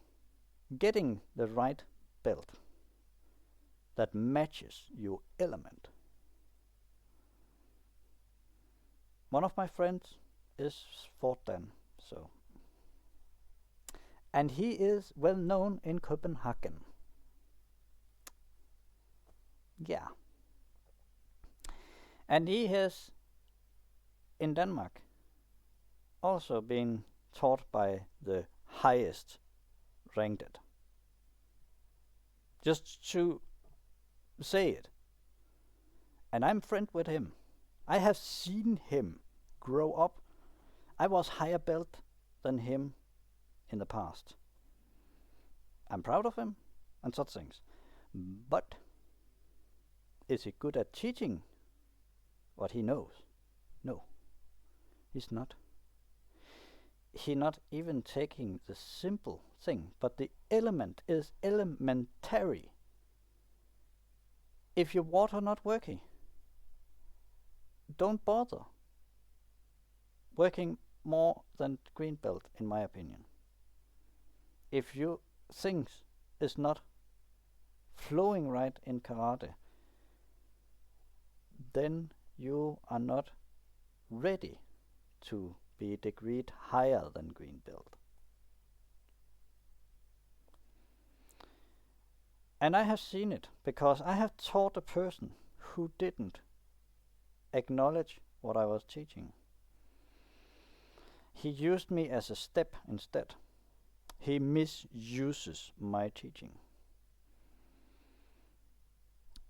A: getting the right belt that matches your element. One of my friends is Fortan, so, and he is well known in Copenhagen. Yeah. And he has in Denmark also been taught by the highest ranked. Just to say it. And I'm friend with him. I have seen him grow up. I was higher belt than him in the past. I'm proud of him and such things. But is he good at teaching what he knows? No, he's not. He's not even taking the simple thing, but the element is elementary. If your water not working, don't bother working more than green belt, in my opinion. If your things is not flowing right in karate, then you are not ready to be degreed higher than green belt. And I have seen it because I have taught a person who didn't acknowledge what I was teaching. He used me as a step instead. He misuses my teaching.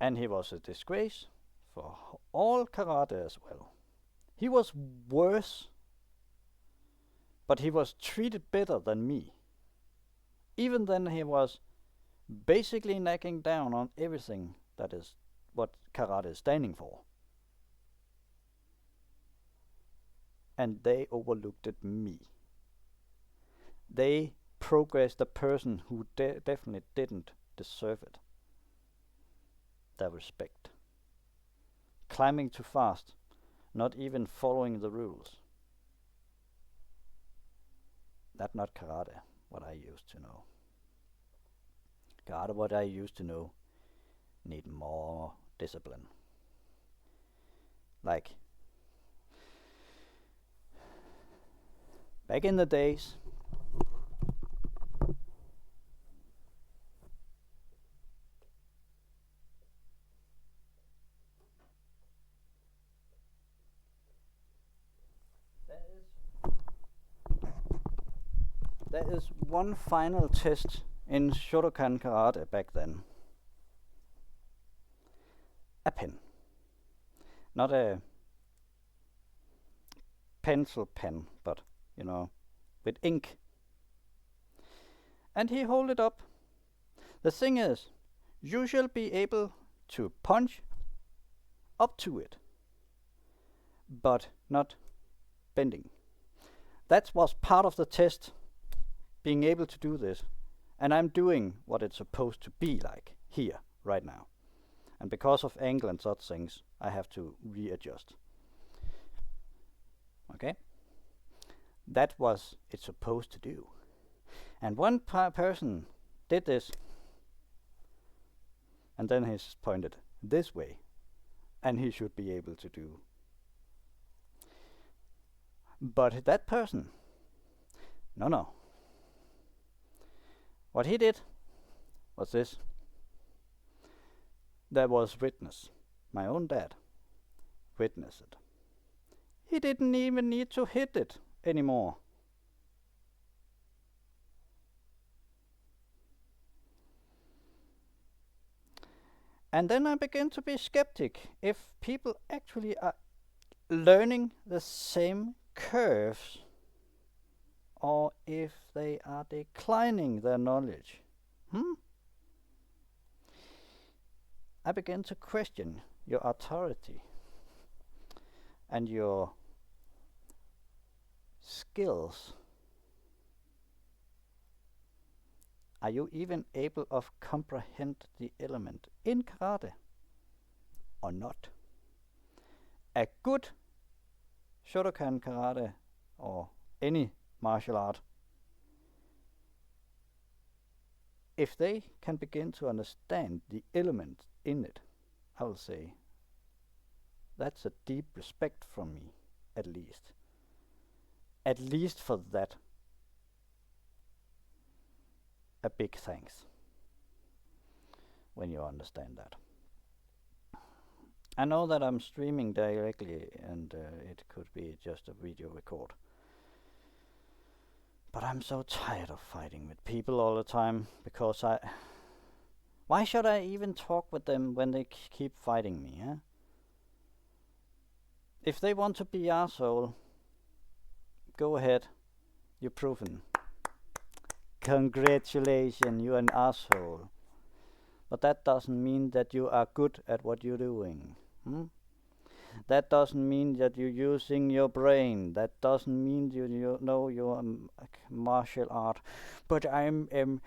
A: And he was a disgrace for all karate as well. He was worse, but he was treated better than me. Even then he was basically nagging down on everything that is what karate is standing for. And they overlooked me. They progressed a person who definitely didn't deserve it. Their respect. Climbing too fast, not even following the rules. That's not karate, what I used to know. Karate, what I used to know, need more discipline. Like, back in the days, there is one final test in Shotokan Karate back then. A pen. Not a pencil pen, but, with ink. And he hold it up. The thing is, you shall be able to punch up to it, but not bending. That was part of the test, being able to do this. And I'm doing what it's supposed to be like here, right now. And because of angle and such things, I have to readjust. Okay? That was it's supposed to do. And one person did this, and then he's pointed this way, and he should be able to do. But that person, no. What he did was this. There was witness. My own dad witnessed it. He didn't even need to hit it anymore. And then I began to be skeptic if people actually are learning the same curves or if they are declining their knowledge. I began to question your authority and your skills. Are you even able to comprehend the element in karate or not? A good Shotokan karate or any martial art, if they can begin to understand the element in it, I will say that's a deep respect from me, at least. At least for that, a big thanks when you understand that. I know that I'm streaming directly and it could be just a video record. But I'm so tired of fighting with people all the time, because why should I even talk with them when they keep fighting me, huh? If they want to be asshole, go ahead. You're proven. Congratulations, you're an asshole. But that doesn't mean that you are good at what you're doing. That doesn't mean that you're using your brain. That doesn't mean you know your martial art. But I'm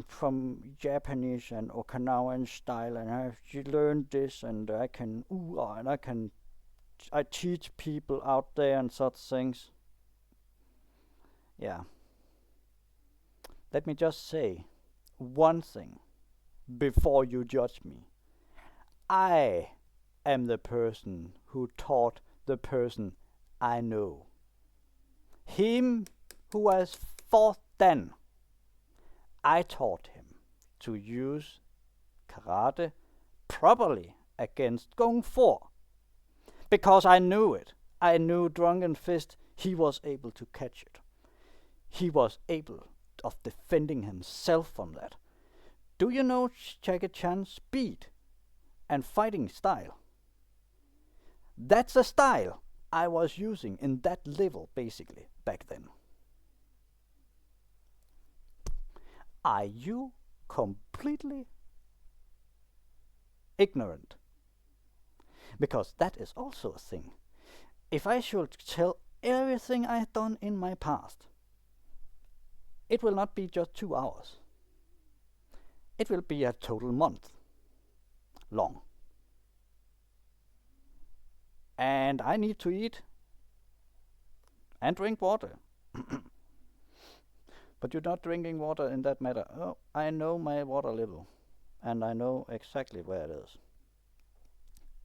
A: from Japanese and Okinawan style, and I've learned this, and I can I teach people out there and such things. Yeah. Let me just say one thing before you judge me. I am the person who taught the person I know. Him who was fought then. I taught him to use karate properly against Kung Fu. Because I knew it. I knew Drunken Fist, he was able to catch it. He was able of defending himself from that. Do you know Jackie Chan's speed and fighting style? That's a style I was using in that level, basically, back then. Are you completely ignorant? Because that is also a thing. If I should tell everything I've done in my past, it will not be just 2 hours. It will be a total month long. And I need to eat and drink water. But you're not drinking water in that matter. Oh, I know my water level, and I know exactly where it is.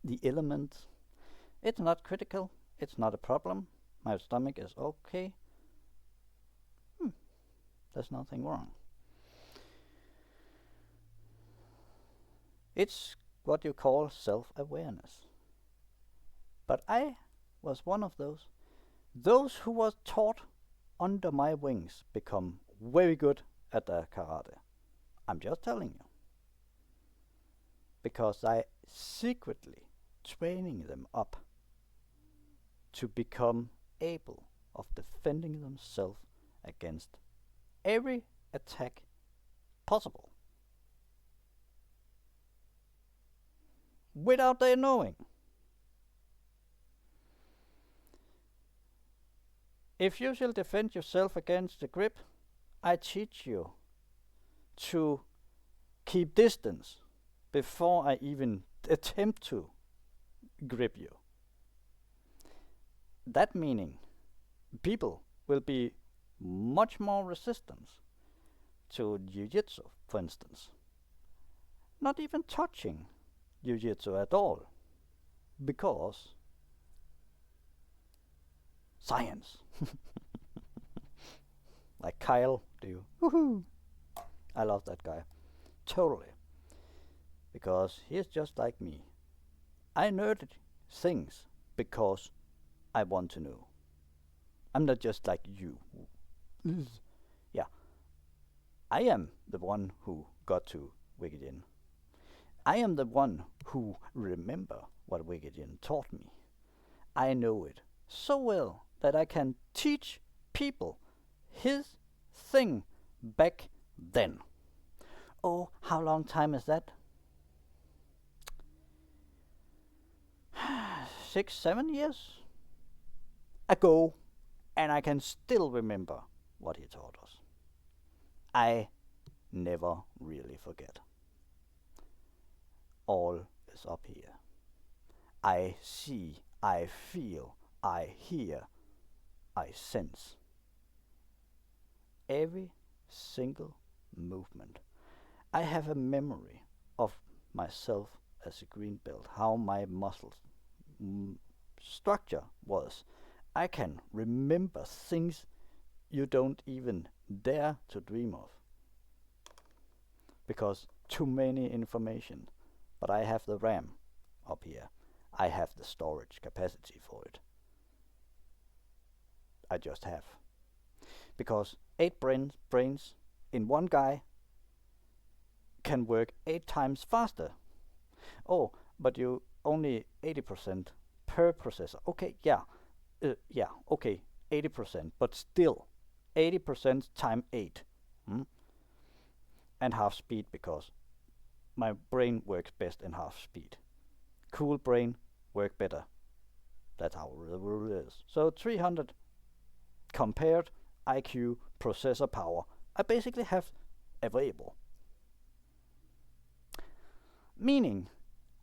A: The elements, it's not critical, it's not a problem. My stomach is okay. There's nothing wrong. It's what you call self-awareness. But I was one of those. Those who was taught under my wings become very good at their karate. I'm just telling you. Because I secretly training them up to become able of defending themselves against every attack possible without their knowing. If you shall defend yourself against the grip, I teach you to keep distance before I even attempt to grip you. That meaning people will be much more resistant to jiu-jitsu, for instance. Not even touching jiu-jitsu at all, because science. Like Kyle, do you? Woohoo! I love that guy. Totally. Because he's just like me. I nerded things because I want to know. I'm not just like you. Yeah. I am the one who got to Wicked Yin. I am the one who remember what Wicked Yin taught me. I know it so well that I can teach people his thing back then. Oh, how long time is that? 6, 7 years ago, and I can still remember what he taught us. I never really forget. All is up here. I see, I feel, I hear, I sense. Every single movement. I have a memory of myself as a green belt, how my muscles structure was. I can remember things you don't even dare to dream of, because too many information. But I have the RAM up here. I have the storage capacity for it. I just have. because 8 brains in one guy can work 8 times faster. Oh, but you only 80% per processor. Okay, okay, 80%, but still 80% times 8. And half speed, because my brain works best in half speed. Cool brain work better. That's how the rule is. So 300 compared IQ processor power I basically have available. Meaning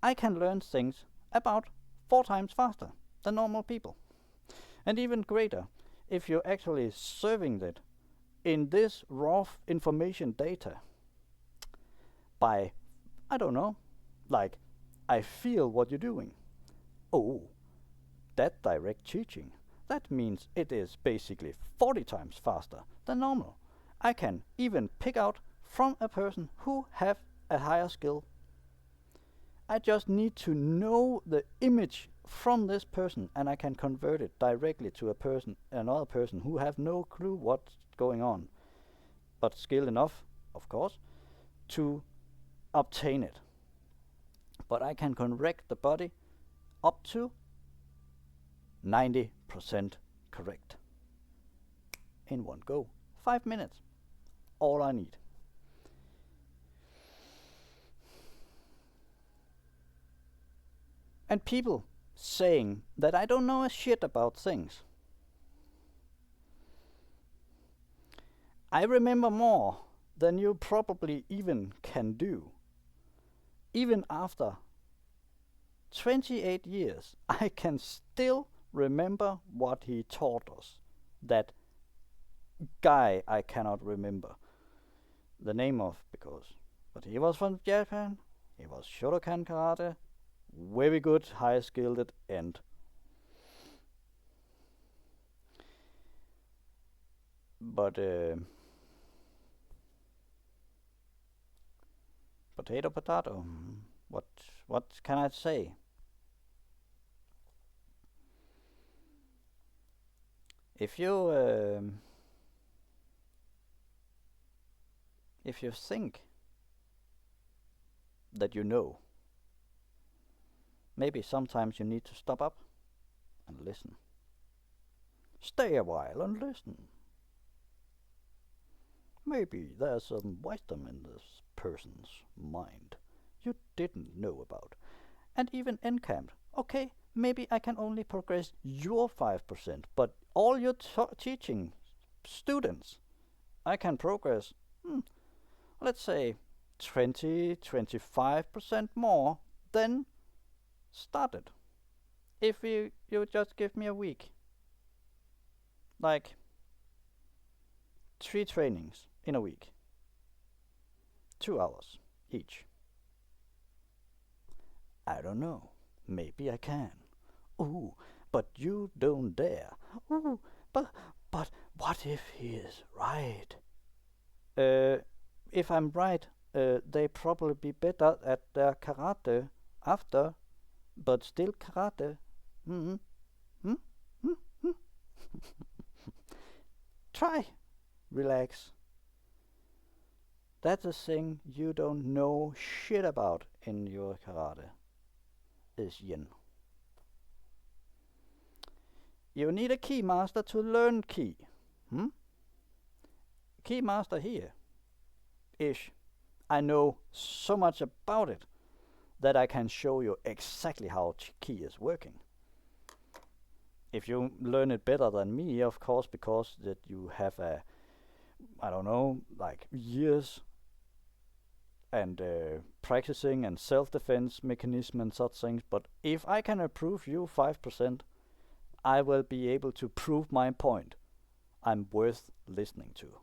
A: I can learn things about 4 times faster than normal people. And even greater if you're actually serving it in this raw information data by, I don't know, like, I feel what you're doing. Oh, that direct teaching. That means it is basically 40 times faster than normal. I can even pick out from a person who have a higher skill. I just need to know the image from this person, and I can convert it directly to another person who have no clue what's going on, but skilled enough, of course, to obtain it. But I can correct the body up to 90% correct in one go. 5 minutes, all I need. And people saying that I don't know a shit about things. I remember more than you probably even can do. Even after 28 years, I can still remember what he taught us. That guy I cannot remember the name of, but he was from Japan. He was Shotokan karate, very good, high skilled, and but potato. What can I say? If you think that you know, maybe sometimes you need to stop up and listen. Stay a while and listen. Maybe there's some wisdom in this person's mind you didn't know about. And even encamped. Okay, maybe I can only progress your 5%, but all your teaching students, I can progress, let's say 20-25% more than started. If you just give me a week, like 3 trainings in a week, 2 hours each. I don't know, maybe I can. Ooh, but you don't dare. Ooh, but what if he is right? If I'm right, they probably be better at their karate after, but still karate. Try, relax. That's a thing you don't know shit about in your karate, is yin. You need a key master to learn key. Key master here. Ish. I know so much about it that I can show you exactly how key is working. If you learn it better than me, of course, because that you have like years and practicing and self-defense mechanism and such things. But if I can improve you 5%, I will be able to prove my point. I'm worth listening to.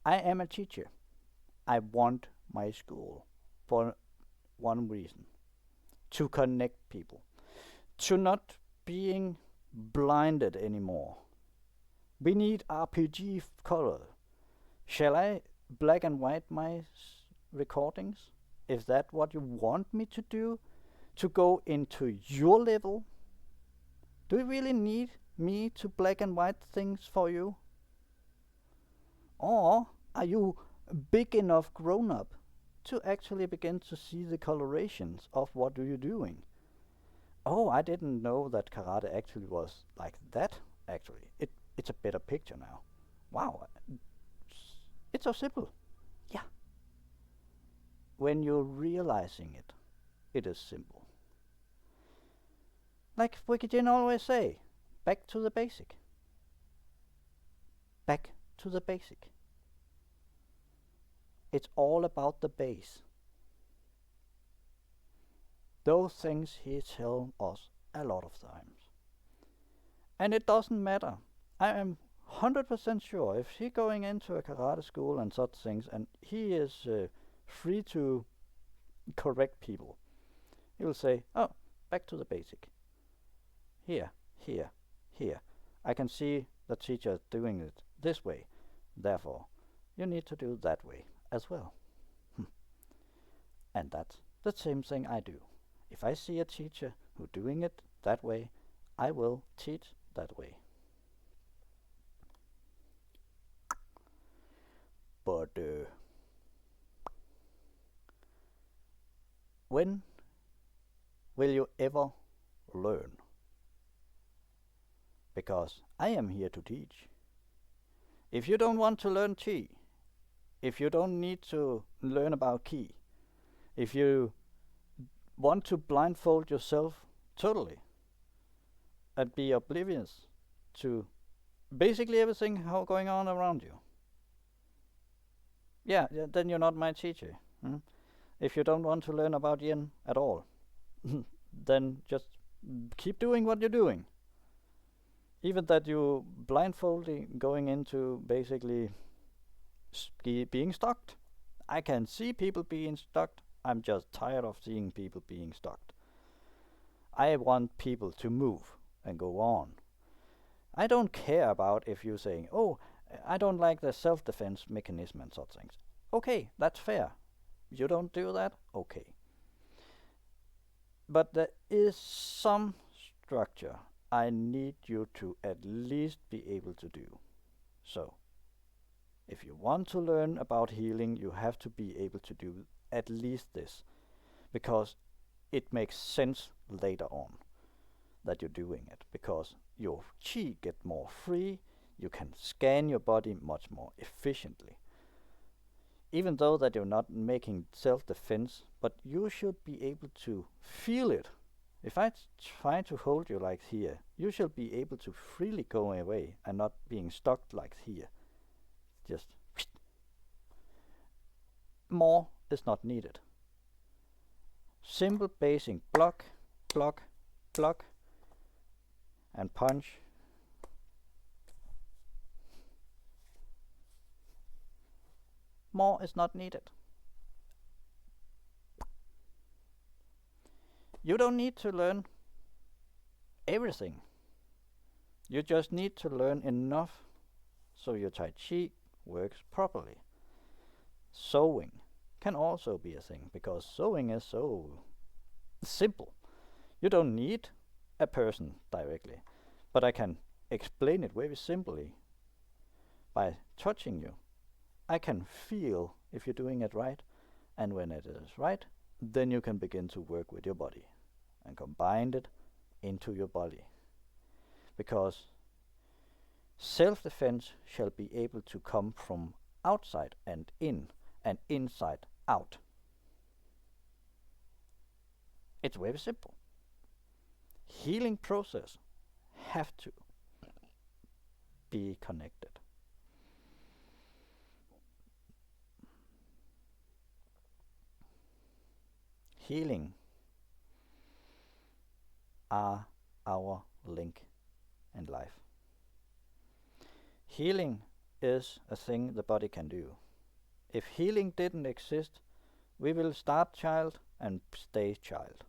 A: I am a teacher. I want my school for one reason: to connect people, to not being blinded anymore. We need RPG color. Shall I black and white my recordings? Is that what you want me to do? To go into your level? Do you really need me to black and white things for you? Or are you big enough grown up to actually begin to see the colorations of what you're doing? Oh, I didn't know that karate actually was like that. Actually, it's a better picture now. Wow, it's so simple. Yeah, when you're realizing it, it is simple. Like Wikijin always say, back to the basic. Back to the basic. It's all about the base. Those things he tells us a lot of times. And it doesn't matter. I am 100% sure if he going into a karate school and such things, and he is free to correct people, he will say, oh, back to the basic. Here, here, here. I can see the teacher doing it this way. Therefore, you need to do that way as well. And that's the same thing I do. If I see a teacher who doing it that way, I will teach that way. But when will you ever learn? Because I am here to teach. If you don't want to learn chi, if you don't need to learn about ki, if you want to blindfold yourself totally and be oblivious to basically everything how going on around you, then you're not my teacher. If you don't want to learn about yin at all, then just keep doing what you're doing. Even that you blindfolding going into basically being stalked. I can see people being stalked. I'm just tired of seeing people being stalked. I want people to move and go on. I don't care about if you're saying, oh, I don't like the self-defense mechanism and such things. Okay, that's fair. You don't do that? Okay. But there is some structure I need you to at least be able to do. So, if you want to learn about healing, you have to be able to do at least this, because it makes sense later on that you're doing it, because your chi get more free, you can scan your body much more efficiently. Even though that you're not making self-defense, but you should be able to feel it. If I try to hold you like here, you should be able to freely go away and not being stuck like here. Just more is not needed. Simple basic block, block, block, and punch. More is not needed. You don't need to learn everything. You just need to learn enough so your Tai Chi works properly. Sewing can also be a thing, because sewing is so simple. You don't need a person directly, but I can explain it very simply by touching you. I can feel if you're doing it right, and when it is right, then you can begin to work with your body and combine it into your body. Because self-defense shall be able to come from outside and in, and inside out. It's very simple. Healing process have to be connected. Healing are our link in life. Healing is a thing the body can do. If healing didn't exist, we will start child and stay child.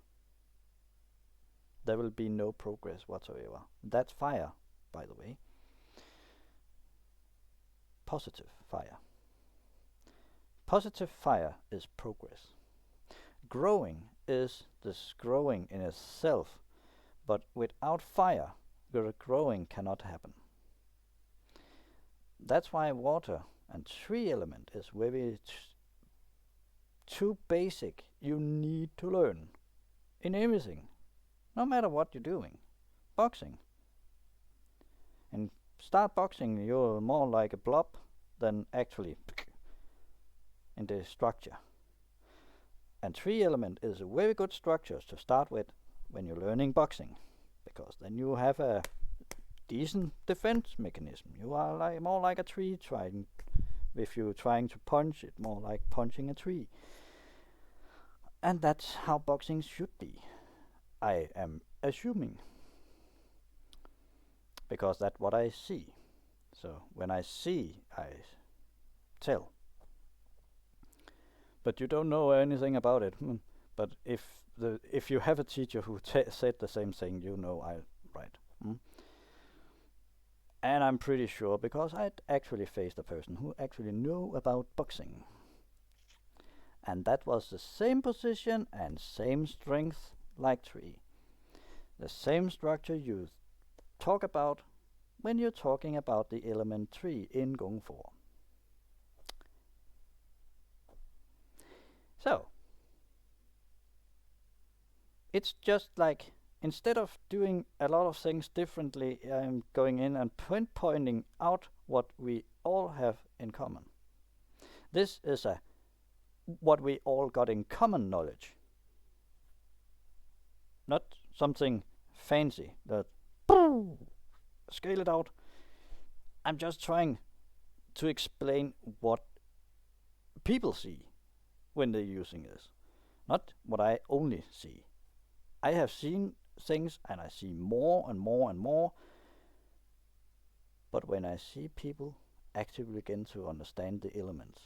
A: There will be no progress whatsoever. That's fire, by the way. Positive fire. Positive fire is progress. Growing is this growing in itself, but without fire, your growing cannot happen. That's why water and tree element is very too basic. You need to learn in everything, no matter what you're doing. Boxing. And start boxing, you're more like a blob than actually in the structure. And tree element is a very good structure to start with when you're learning boxing, because then you have a decent defense mechanism. You are like more like a tree trying, if you're trying to punch it, more like punching a tree. And that's how boxing should be. I am assuming, because that's what I see. So when I see, I tell. But you don't know anything about it. But if you have a teacher who said the same thing, you know I right. And I'm pretty sure, because I'd actually faced a person who actually knew about boxing. And that was the same position and same strength like tree. The same structure you talk about when you're talking about the element tree in Gong Fu. So, it's just like, instead of doing a lot of things differently, I'm going in and pointing out what we all have in common. This is what we all got in common knowledge. Not something fancy that scale it out. I'm just trying to explain what people see when they're using this, not what I only see. I have seen things and I see more and more and more, but when I see people actually begin to understand the elements,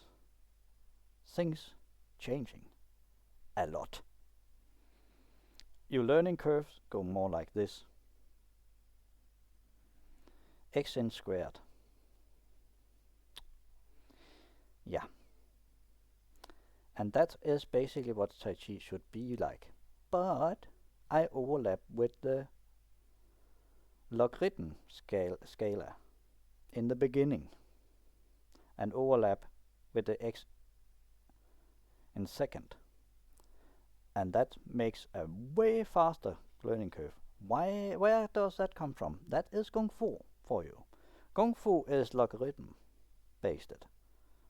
A: things changing a lot. Your learning curves go more like this. Xn squared. Yeah. And that is basically what Tai Chi should be like. But I overlap with the logarithm scala in the beginning and overlap with the x in second. And that makes a way faster learning curve. Where does that come from? That is Kung Fu for you. Kung Fu is logarithm based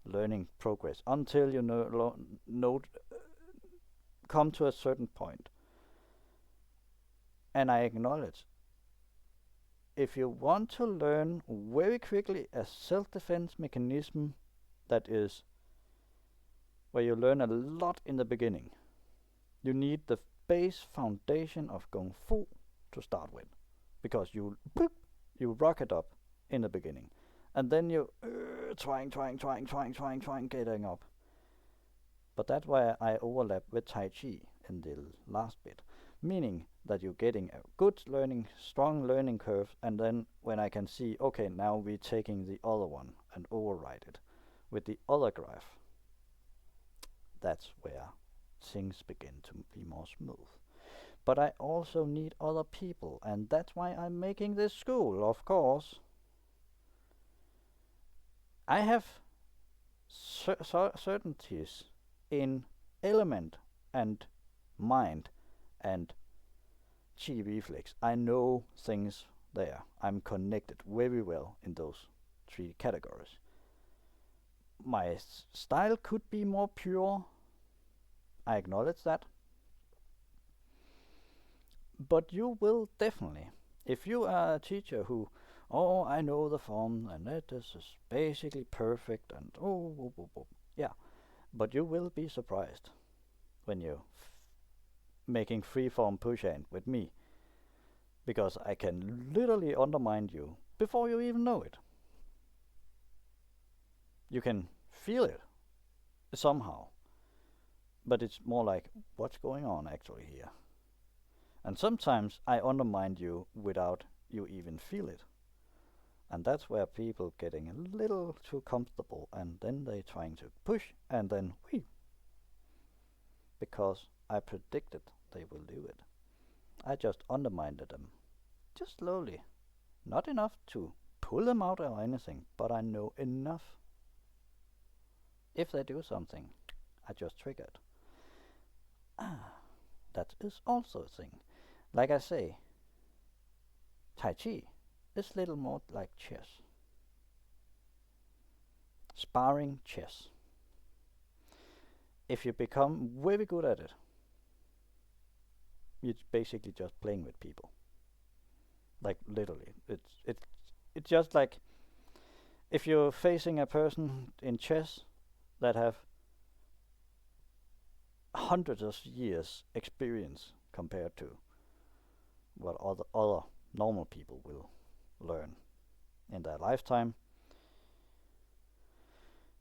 A: learning progress until you come to a certain point. And I acknowledge, if you want to learn very quickly a self-defense mechanism, that is where you learn a lot in the beginning, you need the base foundation of Kung Fu to start with, because you rocket up in the beginning, and then you trying getting up. But that's why I overlap with Tai Chi in the last bit, meaning that you're getting a good learning, strong learning curve, and then when I can see, okay, now we're taking the other one and override it with the other graph, that's where things begin to be more smooth. But I also need other people, and that's why I'm making this school, of course. I have certainties in element and mind and chi reflex. I know things there. I'm connected very well in those three categories. My style could be more pure. I acknowledge that. But you will definitely, if you are a teacher who, I know the form and this is basically perfect and yeah, but you will be surprised when you're making freeform push-hand with me, because I can literally undermine you before you even know it. You can feel it somehow, but it's more like, what's going on actually here? And sometimes I undermine you without you even feel it. And that's where people getting a little too comfortable, and then they trying to push, and then whee, because I predicted they will do it. I just undermined them, just slowly, Not enough to pull them out or anything, but I know enough. If they do something, I just triggered. That is also a thing. Like I say, Tai Chi is little more like chess. Sparring chess. If you become very good at it, it's basically just playing with people. Like literally, it's just like if you're facing a person in chess that have hundreds of years experience compared to what other normal people will learn in their lifetime.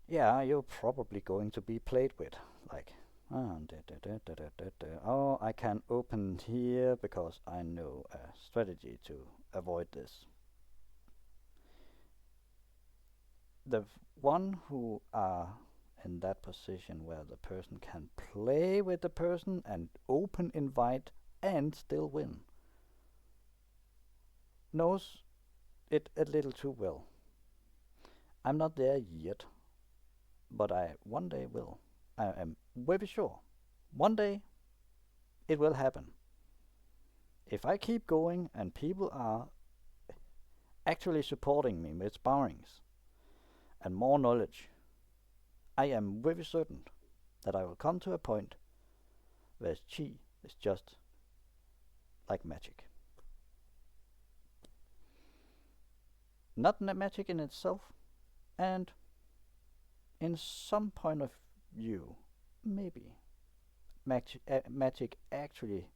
A: Yeah, you're probably going to be played with. Like, oh, I can open here because I know a strategy to avoid this. The one who are in that position where the person can play with the person and open invite and still win knows it a little too well. I'm not there yet, but I one day will. I am very sure. One day it will happen. If I keep going and people are actually supporting me with sparrings and more knowledge, I am very certain that I will come to a point where Chi is just like magic. Not magic in itself, and in some point of view, maybe magic actually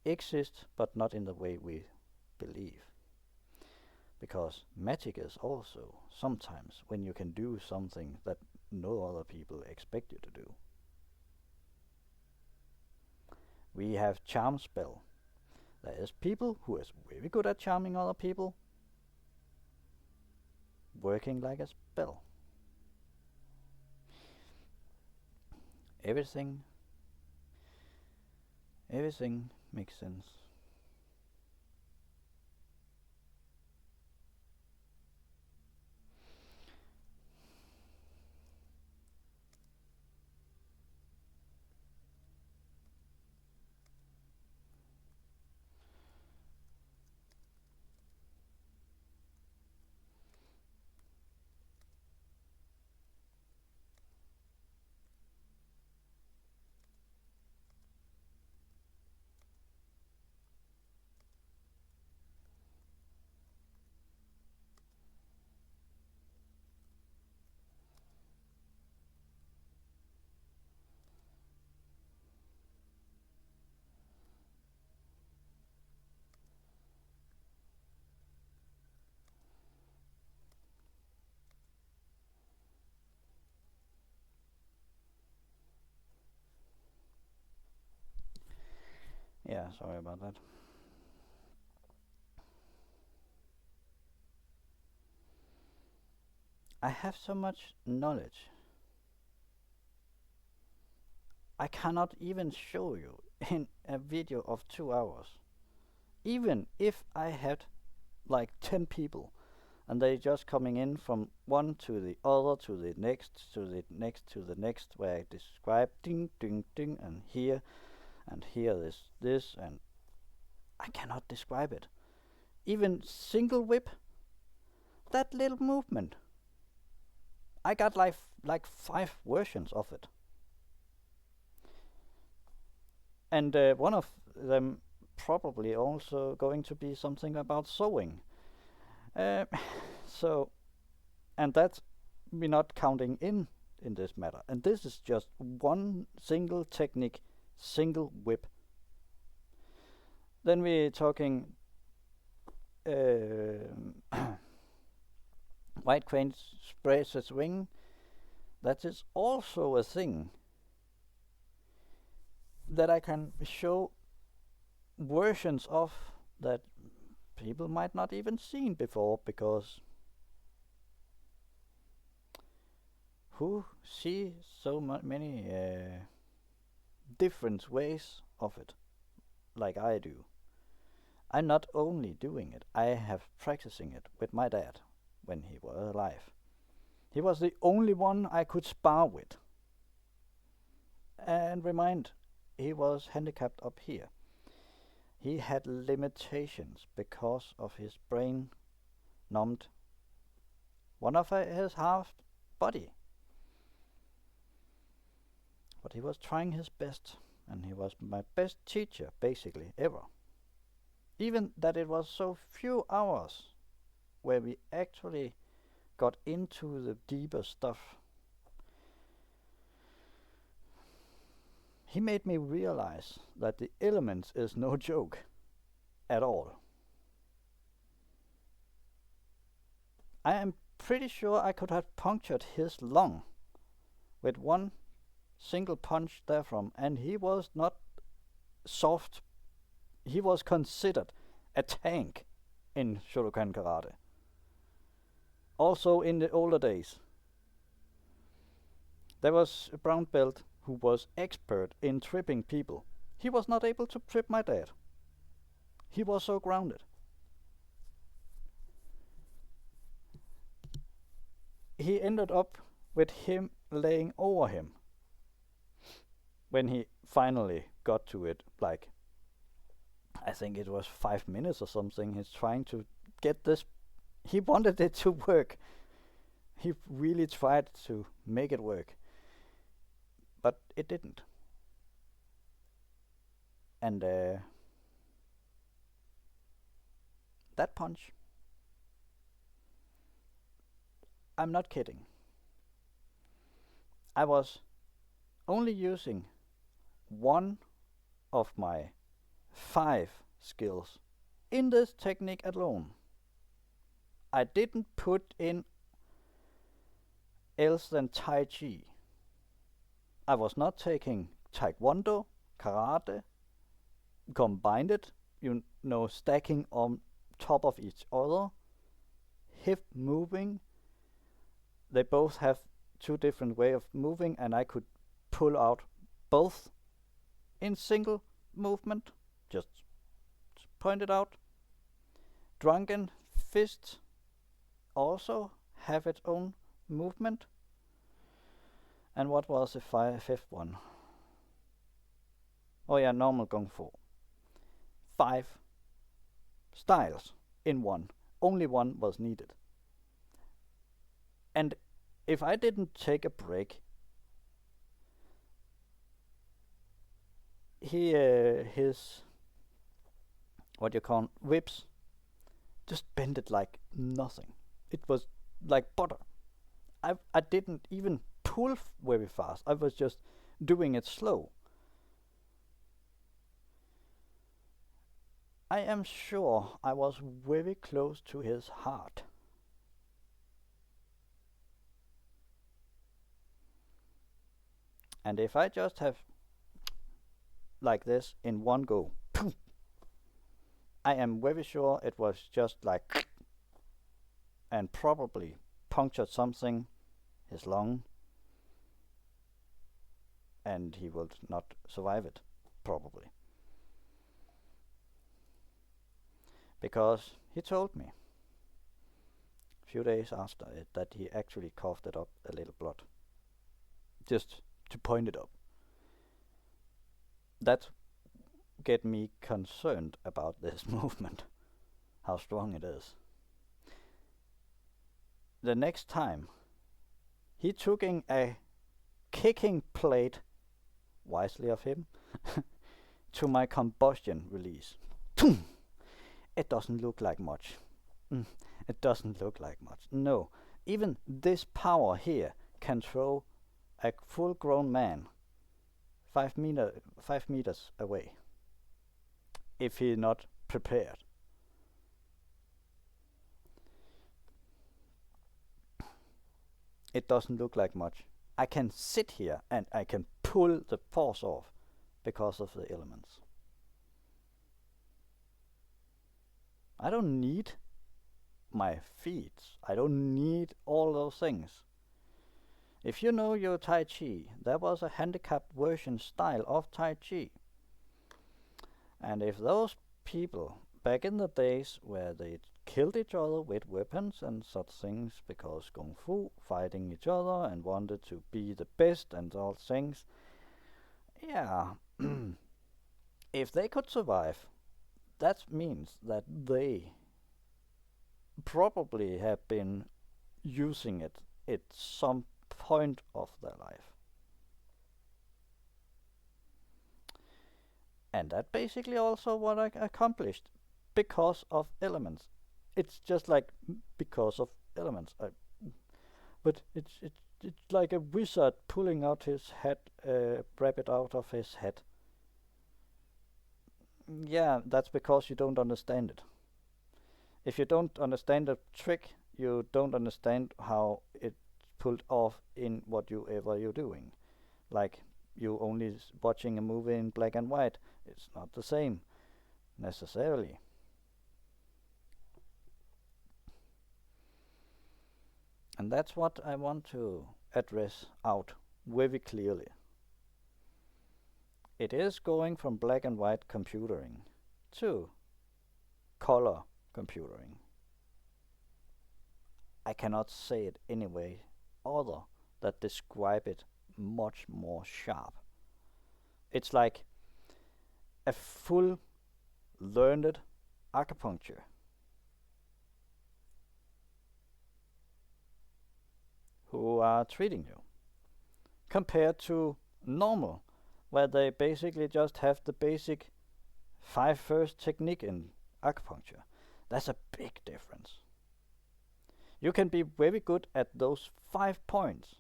A: exists, but not in the way we believe. Because magic is also sometimes when you can do something that no other people expect you to do. We have charm spell. There is people who is very good at charming other people, working like a spell. Everything makes sense. Yeah, sorry about that. I have so much knowledge. I cannot even show you in a video of 2 hours. Even if I had like 10 people and they just coming in from one to the other to the next to the next to the next, where I describe ding ding ding and here this, and I cannot describe it. Even single whip, that little movement, I got like 5 versions of it, and one of them probably also going to be something about sewing. Uh, so, and that's me not counting in this matter. And this is just one single technique, single whip. Then we're talking white crane sprays a swing. That is also a thing that I can show versions of that people might not even seen before, because who see so many different ways of it like I do. I'm not only doing it, I have practicing it with my dad when he was alive. He was the only one I could spar with. And remind, he was handicapped up here. He had limitations because of his brain numbed one of his half body. But he was trying his best, and he was my best teacher, basically, ever. Even that it was so few hours where we actually got into the deeper stuff. He made me realize that the elements is no joke at all. I am pretty sure I could have punctured his lung with one single punch therefrom, and he was not soft. He was considered a tank in Shotokan Karate. Also in the older days, there was a brown belt who was expert in tripping people. He was not able to trip my dad. He was so grounded. He ended up with him laying over him when he finally got to it, like, I think it was 5 minutes or something. He's trying to get this. He wanted it to work. He really tried to make it work. But it didn't. And that punch, I'm not kidding. I was only using one of my 5 skills in this technique alone. I didn't put in else than Tai Chi. I was not taking Taekwondo, Karate, combined it, stacking on top of each other, hip moving. They both have 2 different way of moving, and I could pull out both in single movement, just point it out. Drunken fist also have its own movement. And what was the 5th one? Oh yeah, normal Kung Fu. 5 styles in one. Only one was needed. And if I didn't take a break, his what you call whips just bended like nothing. It was like butter. I didn't even pull very fast. I was just doing it slow. I am sure I was very close to his heart. And if I just have like this in one go, I am very sure it was just like, and probably punctured something, his lung, and he will not survive it, probably. Because he told me a few days after it that he actually coughed it up a little blood, just to point it up. That get me concerned about this movement, how strong it is. The next time he took in a kicking plate, wisely of him, to my combustion release. It doesn't look like much. It doesn't look like much. No, even this power here can throw a full-grown man 5 meters away if he's not prepared. It doesn't look like much. I can sit here and I can pull the force off because of the elements. I don't need my feet. I don't need all those things. If you know your Tai Chi, there was a handicapped version style of Tai Chi. And if those people back in the days where they killed each other with weapons and such things because Kung Fu, fighting each other and wanted to be the best and all things, yeah, if they could survive, that means that they probably have been using it at some point of their life. And that basically also what I accomplished because of elements. It's just like because of elements. But it's like a wizard pulling out his head, rabbit out of his head. Yeah, that's because you don't understand it. If you don't understand the trick, you don't understand how it's pulled off in whatever you're doing. Like you only watching a movie in black and white, it's not the same necessarily. And that's what I want to address out very clearly. It is going from black and white computing to color computing. I cannot say it anyway other that describe it much more sharp. It's like a full learned acupuncture who are treating you compared to normal where they basically just have the basic 5 first technique in acupuncture. That's a big difference. You can be very good at those 5 points.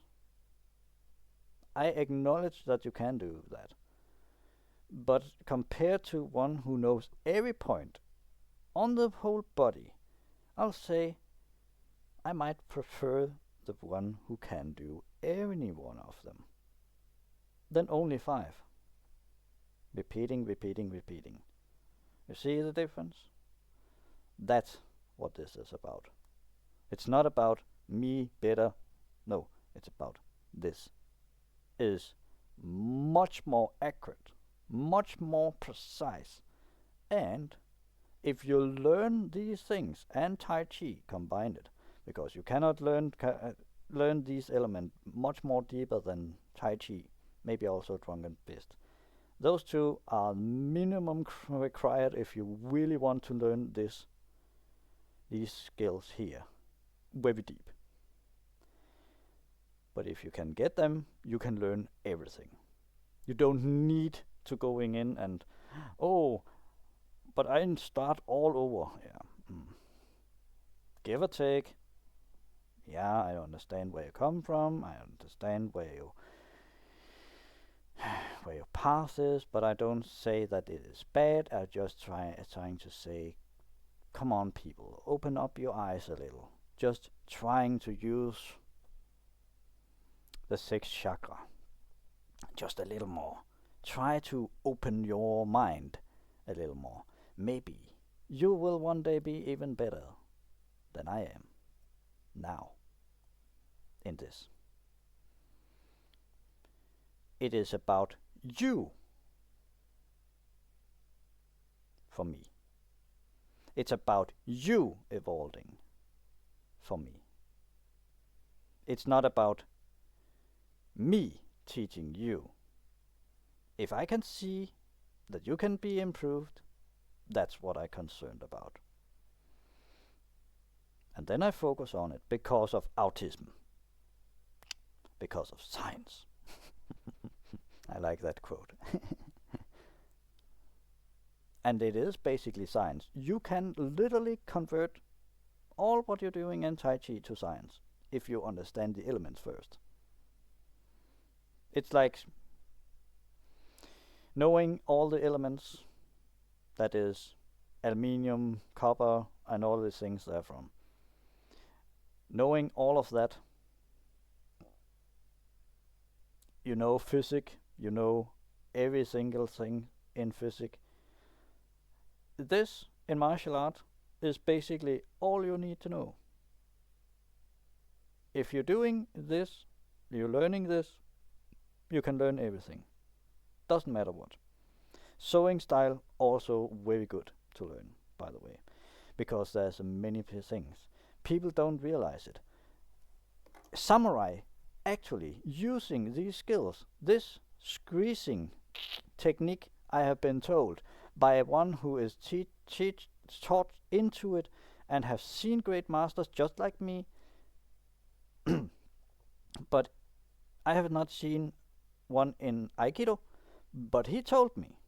A: I acknowledge that you can do that. But compared to one who knows every point on the whole body, I'll say I might prefer the one who can do any one of them than only 5. Repeating, repeating, repeating. You see the difference? That's what this is about. It's not about me better. No, it's about this is much more accurate, much more precise. And if you learn these things and Tai Chi combined, because you cannot learn these elements much more deeper than Tai Chi, maybe also Drunken Fist. Those two are minimum required if you really want to learn these skills here very deep. But if you can get them, you can learn everything. You don't need to going in and but I start all over. Yeah. Give or take. Yeah, I understand where you come from. I understand where your path is, but I don't say that it is bad. I just trying to say, come on, people, open up your eyes a little. Just trying to use the 6th chakra just a little more. Try to open your mind a little more. Maybe you will one day be even better than I am now in this. It is about you for me. It's about you evolving for me. It's not about me teaching you. If I can see that you can be improved, that's what I'm concerned about. And then I focus on it because of autism, because of science. I like that quote. And it is basically science. You can literally convert all what you're doing in Tai Chi to science if you understand the elements first. It's like knowing all the elements, that is aluminium, copper, and all these things therefrom. Knowing all of that, you know physics, you know every single thing in physics. This, in martial art, is basically all you need to know. If you're doing this, you're learning this, you can learn everything. Doesn't matter what. Sewing style also very good to learn. by the way, because there's many things. People don't realize it. Samurai actually using these skills, this squeezing technique, I have been told by one who is taught into it and have seen great masters just like me, but I have not seen one in Aikido, but he told me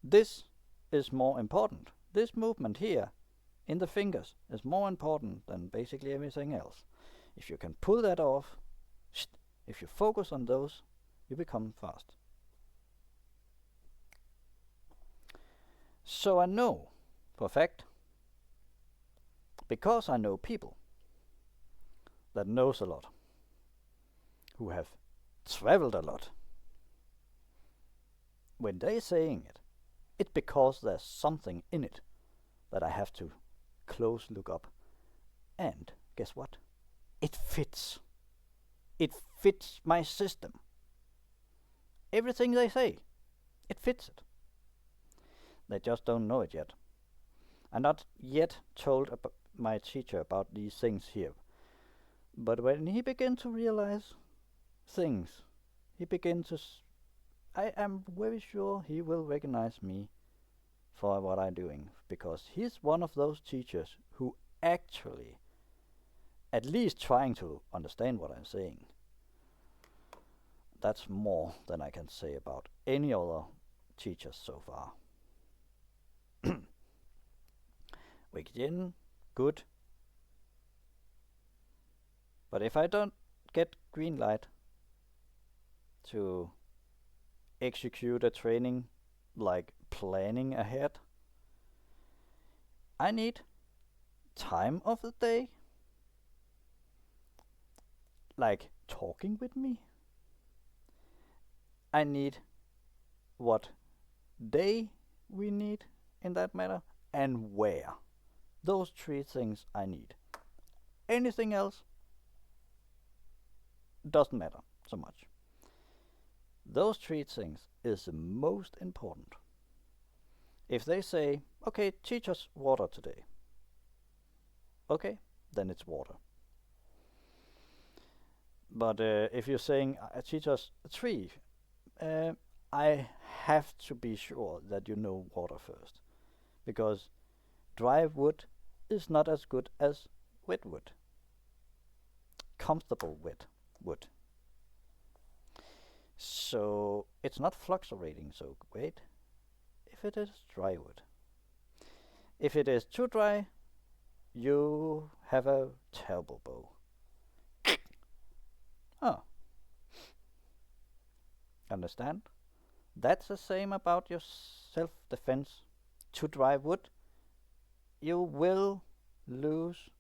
A: this is more important. This movement here in the fingers is more important than basically everything else. If you can pull that off, if you focus on those, you become fast. So I know for a fact, because I know people that knows a lot, who have traveled a lot, when they're saying it, it's because there's something in it that I have to close look up. And guess what? It fits. It fits my system. Everything they say, it fits it. They just don't know it yet. I'm not yet told my teacher about these things here. But when he began to realize things, he began to I am very sure he will recognize me for what I'm doing, because he's one of those teachers who actually at least trying to understand what I'm saying. That's more than I can say about any other teachers so far. Wikijin, good. But if I don't get green light to execute a training like planning ahead, I need time of the day, like talking with me. I need what day we need in that matter and where. Those three things I need. Anything else doesn't matter so much. Those three things is the most important. If they say, okay, teach us water today. Okay, then it's water. But if you're saying, teach us a tree, I have to be sure that you know water first. Because dry wood is not as good as wet wood. Comfortable wet wood. So it's not fluctuating so great if it is dry wood. If it is too dry, you have a terrible bow. Oh. Understand? That's the same about your self-defense. Too dry wood, you will lose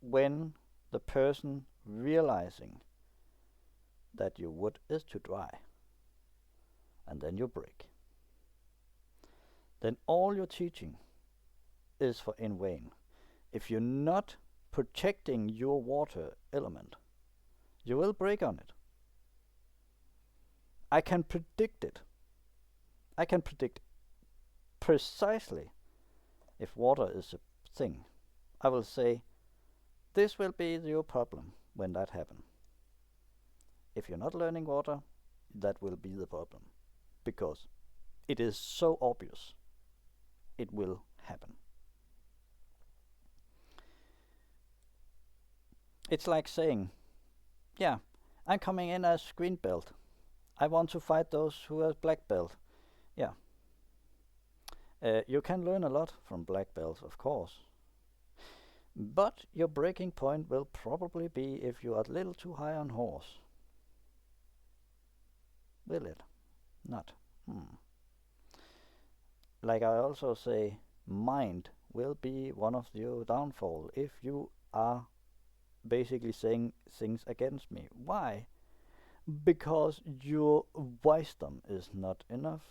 A: when the person realizing that your wood is too dry, and then you break. Then all your teaching is for in vain. If you're not protecting your water element, you will break on it. I can predict it. I can predict precisely if water is a thing. I will say, this will be your problem when that happens. If you're not learning water, that will be the problem, because it is so obvious it will happen. It's like saying, yeah, I'm coming in as green belt. I want to fight those who are black belt. Yeah. You can learn a lot from black belts, of course. But your breaking point will probably be if you are a little too high on horse. Will it? Not. Like I also say, mind will be one of your downfall if you are basically saying things against me. Why? Because your wisdom is not enough.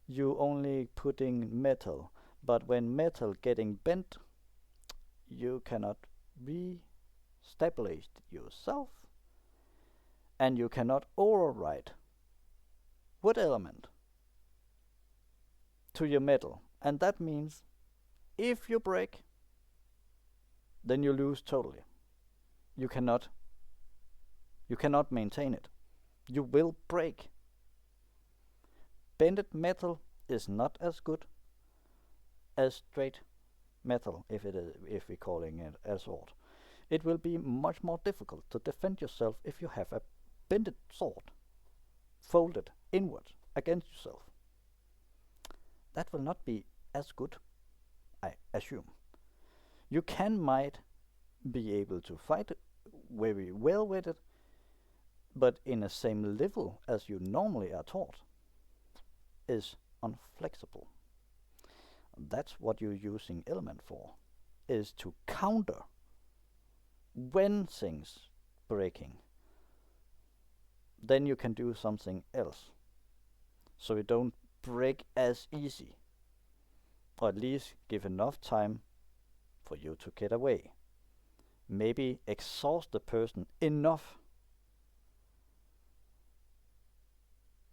A: You only putting metal, but when metal getting bent, you cannot re-stabilize yourself, and you cannot override wood element to your metal And that means if you break, then you lose totally. You cannot maintain it. You will break. Bended metal is not as good as straight metal, if we're calling it a sword. It will be much more difficult to defend yourself if you have a bended sword folded inward against yourself. That will not be as good, I assume. You might be able to fight very well with it, but in the same level as you normally are taught is unflexible. That's what you're using element for, is to counter when things breaking. Then you can do something else, so you don't break as easy, or at least give enough time for you to get away. Maybe exhaust the person enough,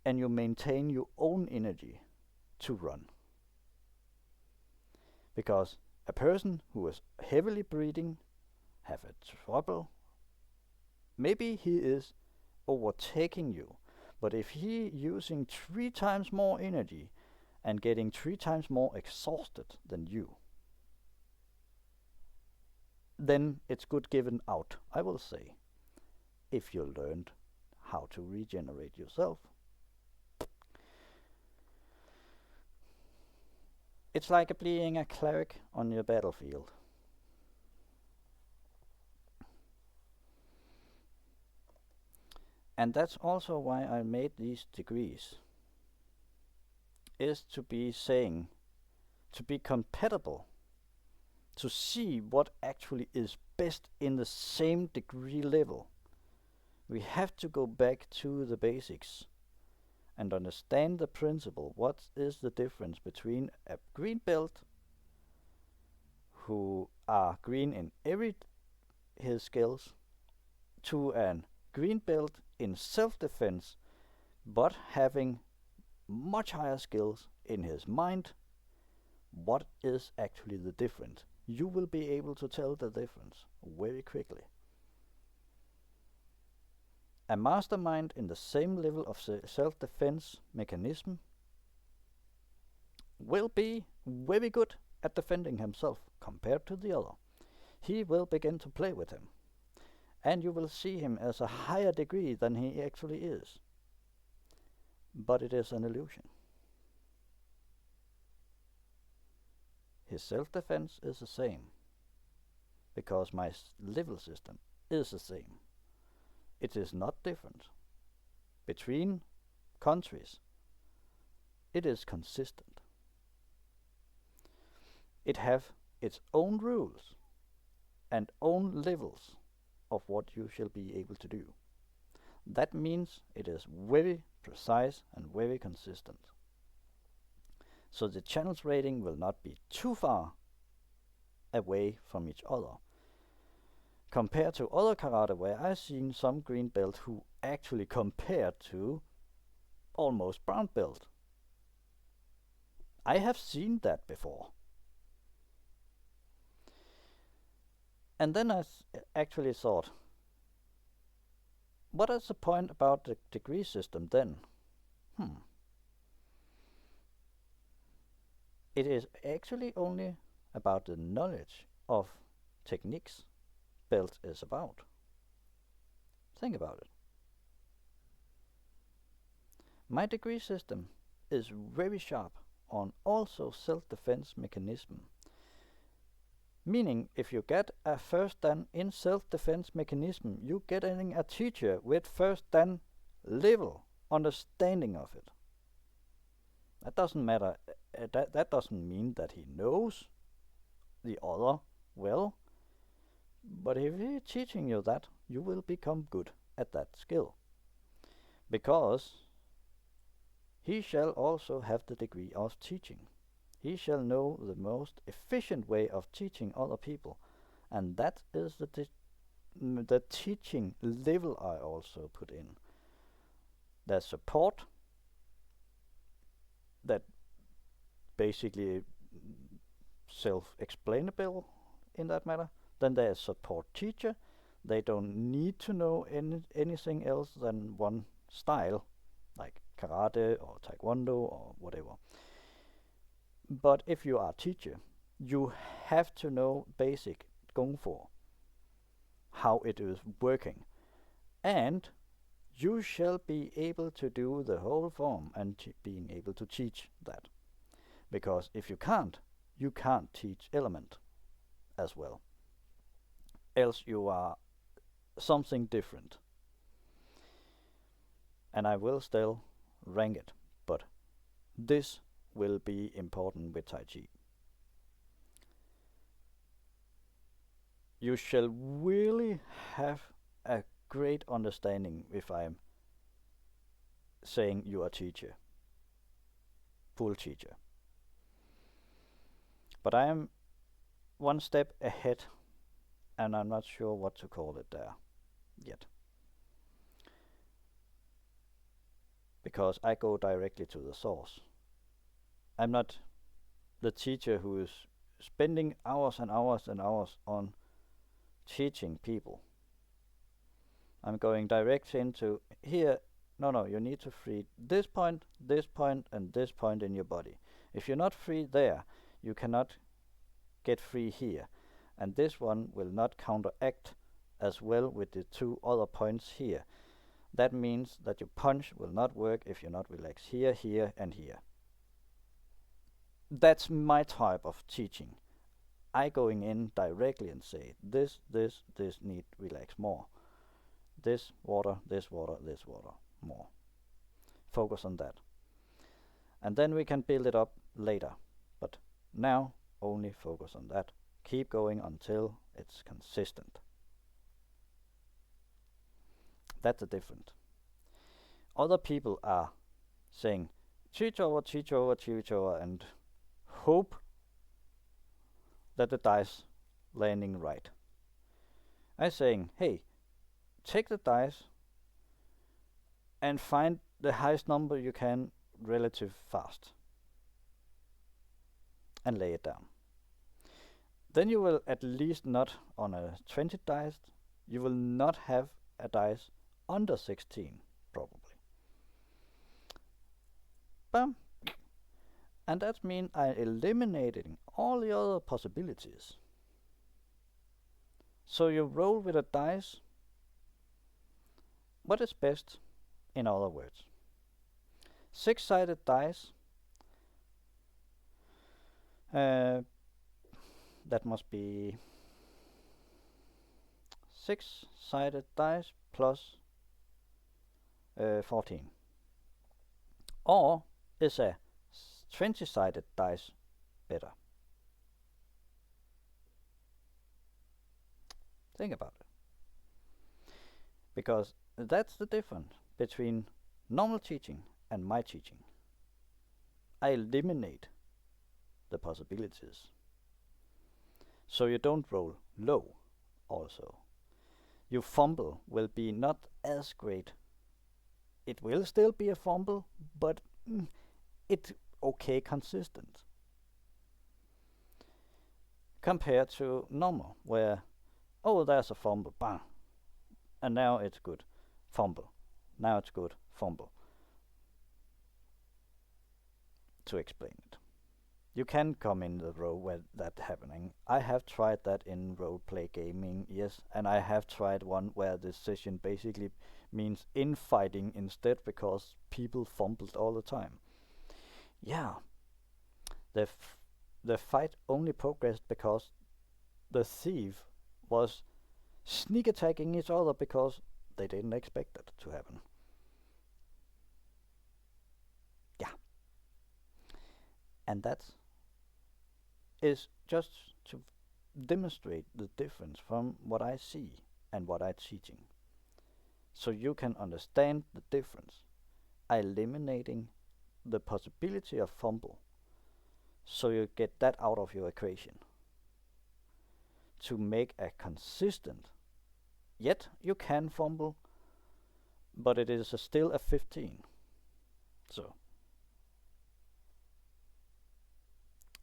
A: and you maintain your own energy to run. Because a person who is heavily breathing have a trouble. Maybe he is overtaking you, but if he using 3 times more energy and getting 3 times more exhausted than you, then it's good given out, I will say, if you learned how to regenerate yourself. It's like being a cleric on your battlefield. And that's also why I made these degrees, is to be saying, to be compatible, to see what actually is best in the same degree level. We have to go back to the basics and understand the principle. What is the difference between a green belt who are green in his skills to an green belt in self-defense, but having much higher skills in his mind? What is actually the difference? You will be able to tell the difference very quickly. A mastermind in the same level of self-defense mechanism will be very good at defending himself compared to the other. He will begin to play with him, and you will see him as a higher degree than he actually is. But it is an illusion. His self-defense is the same, because my level system is the same. It is not different. Between countries, it is consistent. It have its own rules and own levels of what you shall be able to do. That means it is very precise and very consistent. So the channels rating will not be too far away from each other. Compared to other karate where I've seen some green belt who actually compared to almost brown belt. I have seen that before. And then I actually thought, what is the point about the degree system then? It is actually only about the knowledge of techniques belt is about. Think about it. My degree system is very sharp on also self-defense mechanism. Meaning, if you get a first dan in self-defense mechanism, you getting a teacher with first dan level understanding of it. That doesn't matter. That doesn't mean that he knows the other well. But if he's teaching you that, you will become good at that skill. Because he shall also have the degree of teaching. He shall know the most efficient way of teaching other people. And that is the teaching level I also put in. The support that basically self-explainable in that matter. Then there's support teacher. They don't need to know anything else than one style, like karate or taekwondo or whatever. But if you are a teacher, you have to know basic Kung Fu, how it is working, and you shall be able to do the whole form and being able to teach that. Because if you can't teach element as well. Else you are something different. And I will still rank it, but this will be important with Tai Chi. You shall really have a great understanding if I'm saying you are a teacher, full teacher. But I am one step ahead, and I'm not sure what to call it there yet. Because I go directly to the source. I'm not the teacher who is spending hours and hours and hours on teaching people. I'm going direct into here. No, you need to free this point, and this point in your body. If you're not free there, you cannot get free here. And this one will not counteract as well with the two other points here. That means that your punch will not work if you're not relaxed here, here, and here. That's my type of teaching. I going in directly and say, this need relax more. This water, more. Focus on that. And then we can build it up later. But now, only focus on that. Keep going until it's consistent. That's the difference. Other people are saying, teach over, and hope that the dice landing right. I'm saying, hey, take the dice and find the highest number you can relative fast and lay it down. Then you will at least not on a 20 dice, you will not have a dice under 16 probably. Bam. And that means I'm eliminating all the other possibilities. So you roll with a dice. What is best, in other words? 6-sided dice. That must be 6-sided dice plus 14. Or is a 20-sided dice better? Think about it. Because that's the difference between normal teaching and my teaching. I eliminate the possibilities. So you don't roll low also. Your fumble will be not as great. It will still be a fumble, but it's okay consistent. Compared to normal, where, oh, there's a fumble, bang, and now it's good, fumble. Now it's good, fumble. To explain it. You can come in the row where that's happening. I have tried that in role-play gaming, yes, and I have tried one where the session basically means infighting instead because people fumbled all the time. Yeah, the fight only progressed because the thief was sneak attacking each other because they didn't expect it to happen. Yeah. And that is just to demonstrate the difference from what I see and what I'm teaching. So you can understand the difference. Eliminating the possibility of fumble. So you get that out of your equation. To make a consistent, yet you can fumble, but it is still a 15. So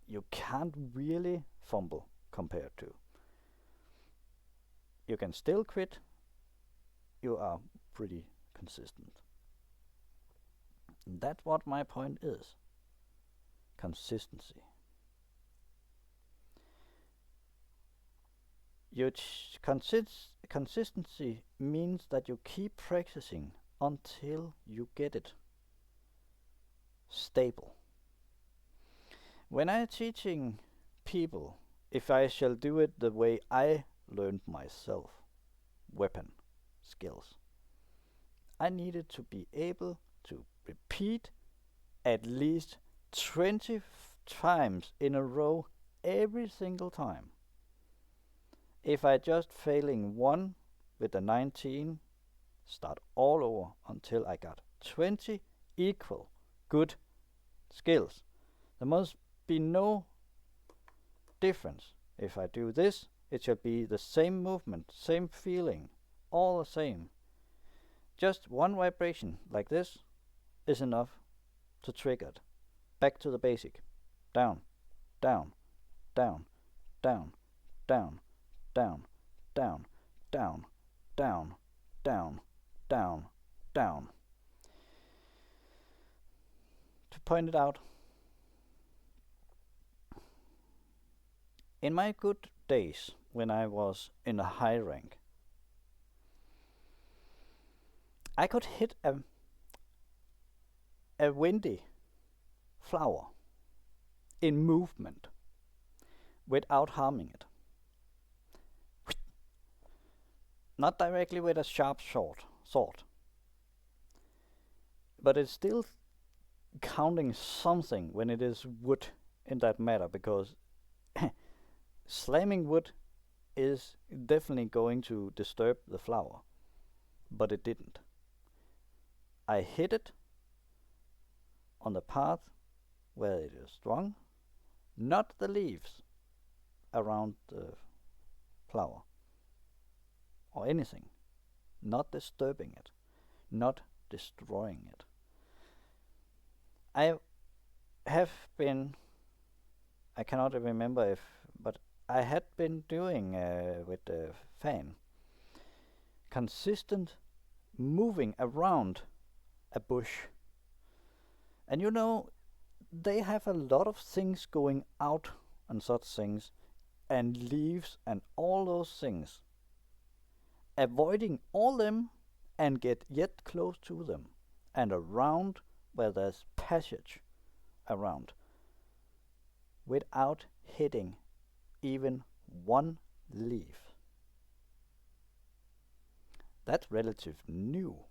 A: you can't really fumble compared to. You can still quit. You are pretty consistent. And that's what my point is. Consistency. Consistency means that you keep practicing until you get it stable. When I'm teaching people, if I shall do it the way I learned myself, weapon skills, I needed to be able to repeat at least 20 times in a row every single time. If I just failing one with the 19, start all over until I got 20 equal good skills. There must be no difference. If I do this, it shall be the same movement, same feeling, all the same. Just one vibration like this is enough to trigger it. Back to the basic. Down, down, down, down, down, down, down, down, down, down, down, down. To point it out, in my good days when I was in a high rank, I could hit a windy flower in movement without harming it. Not directly with a sharp sword, but it's still counting something when it is wood in that matter, because slamming wood is definitely going to disturb the flower, but it didn't. I hit it on the path where it is strong, not the leaves around the flower or anything, not disturbing it, not destroying it. I cannot remember but I had been doing with the fan, consistent moving around a bush. And you know, they have a lot of things going out and such things, and leaves and all those things. Avoiding all them and get yet close to them and around where there's passage around without hitting even one leaf. That's relative new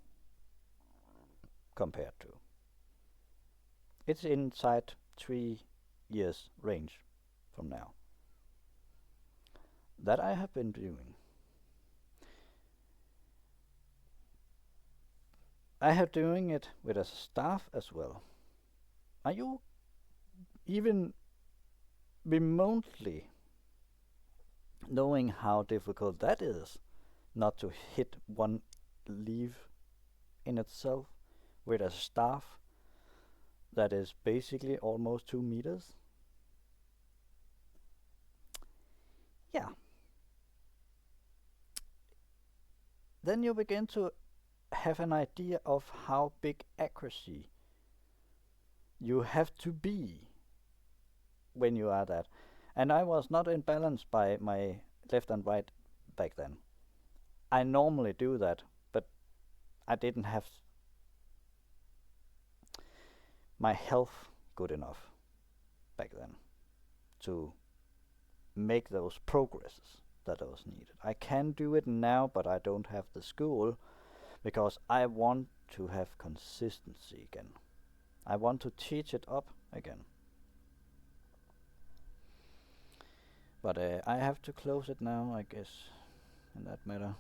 A: compared to. It's inside 3 years range from now. That I have been doing. I have doing it with a staff as well. Are you even remotely knowing how difficult that is, not to hit one leaf in itself with a staff that is basically almost 2 meters? Yeah. Then you begin to have an idea of how big accuracy you have to be when you are that. And I was not in balance by my left and right back then. I normally do that, but I didn't have my health good enough back then to make those progresses that was needed. I can do it now, but I don't have the school because I want to have consistency again. I want to teach it up again. But I have to close it now, I guess, in that matter.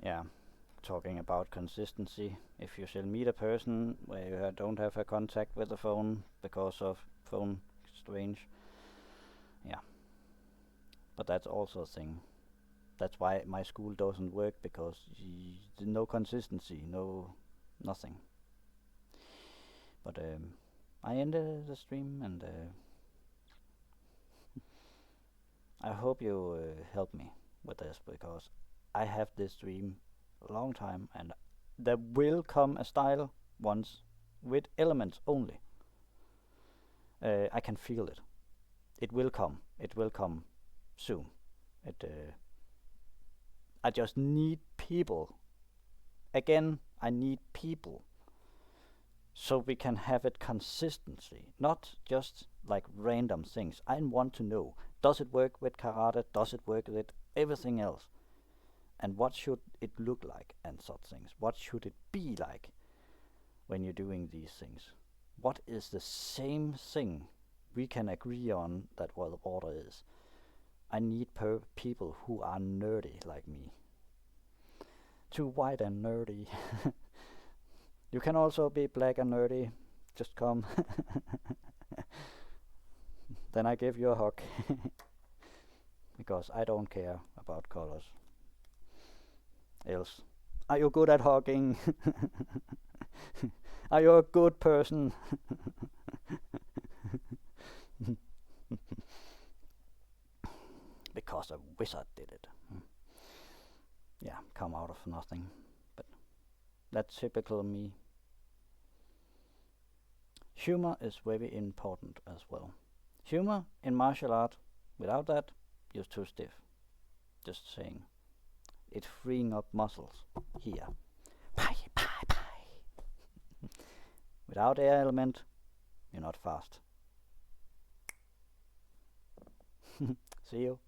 A: yeah, talking about consistency. If you shall meet a person where you don't have a contact with the phone because of phone exchange, yeah, but that's also a thing. That's why my school doesn't work, because no consistency, no nothing. But I ended the stream, and I hope you help me with this, because I have this dream a long time, and there will come a style once with elements only. I can feel it. It will come. It will come soon. It. I just need people. Again, I need people, so we can have it consistently, not just like random things. I want to know, does it work with karate? Does it work with everything else? And what should it look like, and such things? What should it be like when you're doing these things? What is the same thing we can agree on that what the order is? I need people who are nerdy like me. Too white and nerdy. You can also be black and nerdy. Just come. Then I give you a hug. Because I don't care about colors. Else, are you good at hugging? Are you a good person? Because a wizard did it. Yeah, come out of nothing. But that's typical me. Humor is very important as well. Humor in martial art, without that, you're too stiff. Just saying. It's freeing up muscles here. Pie, pie, pie. Without air element, you're not fast. See you.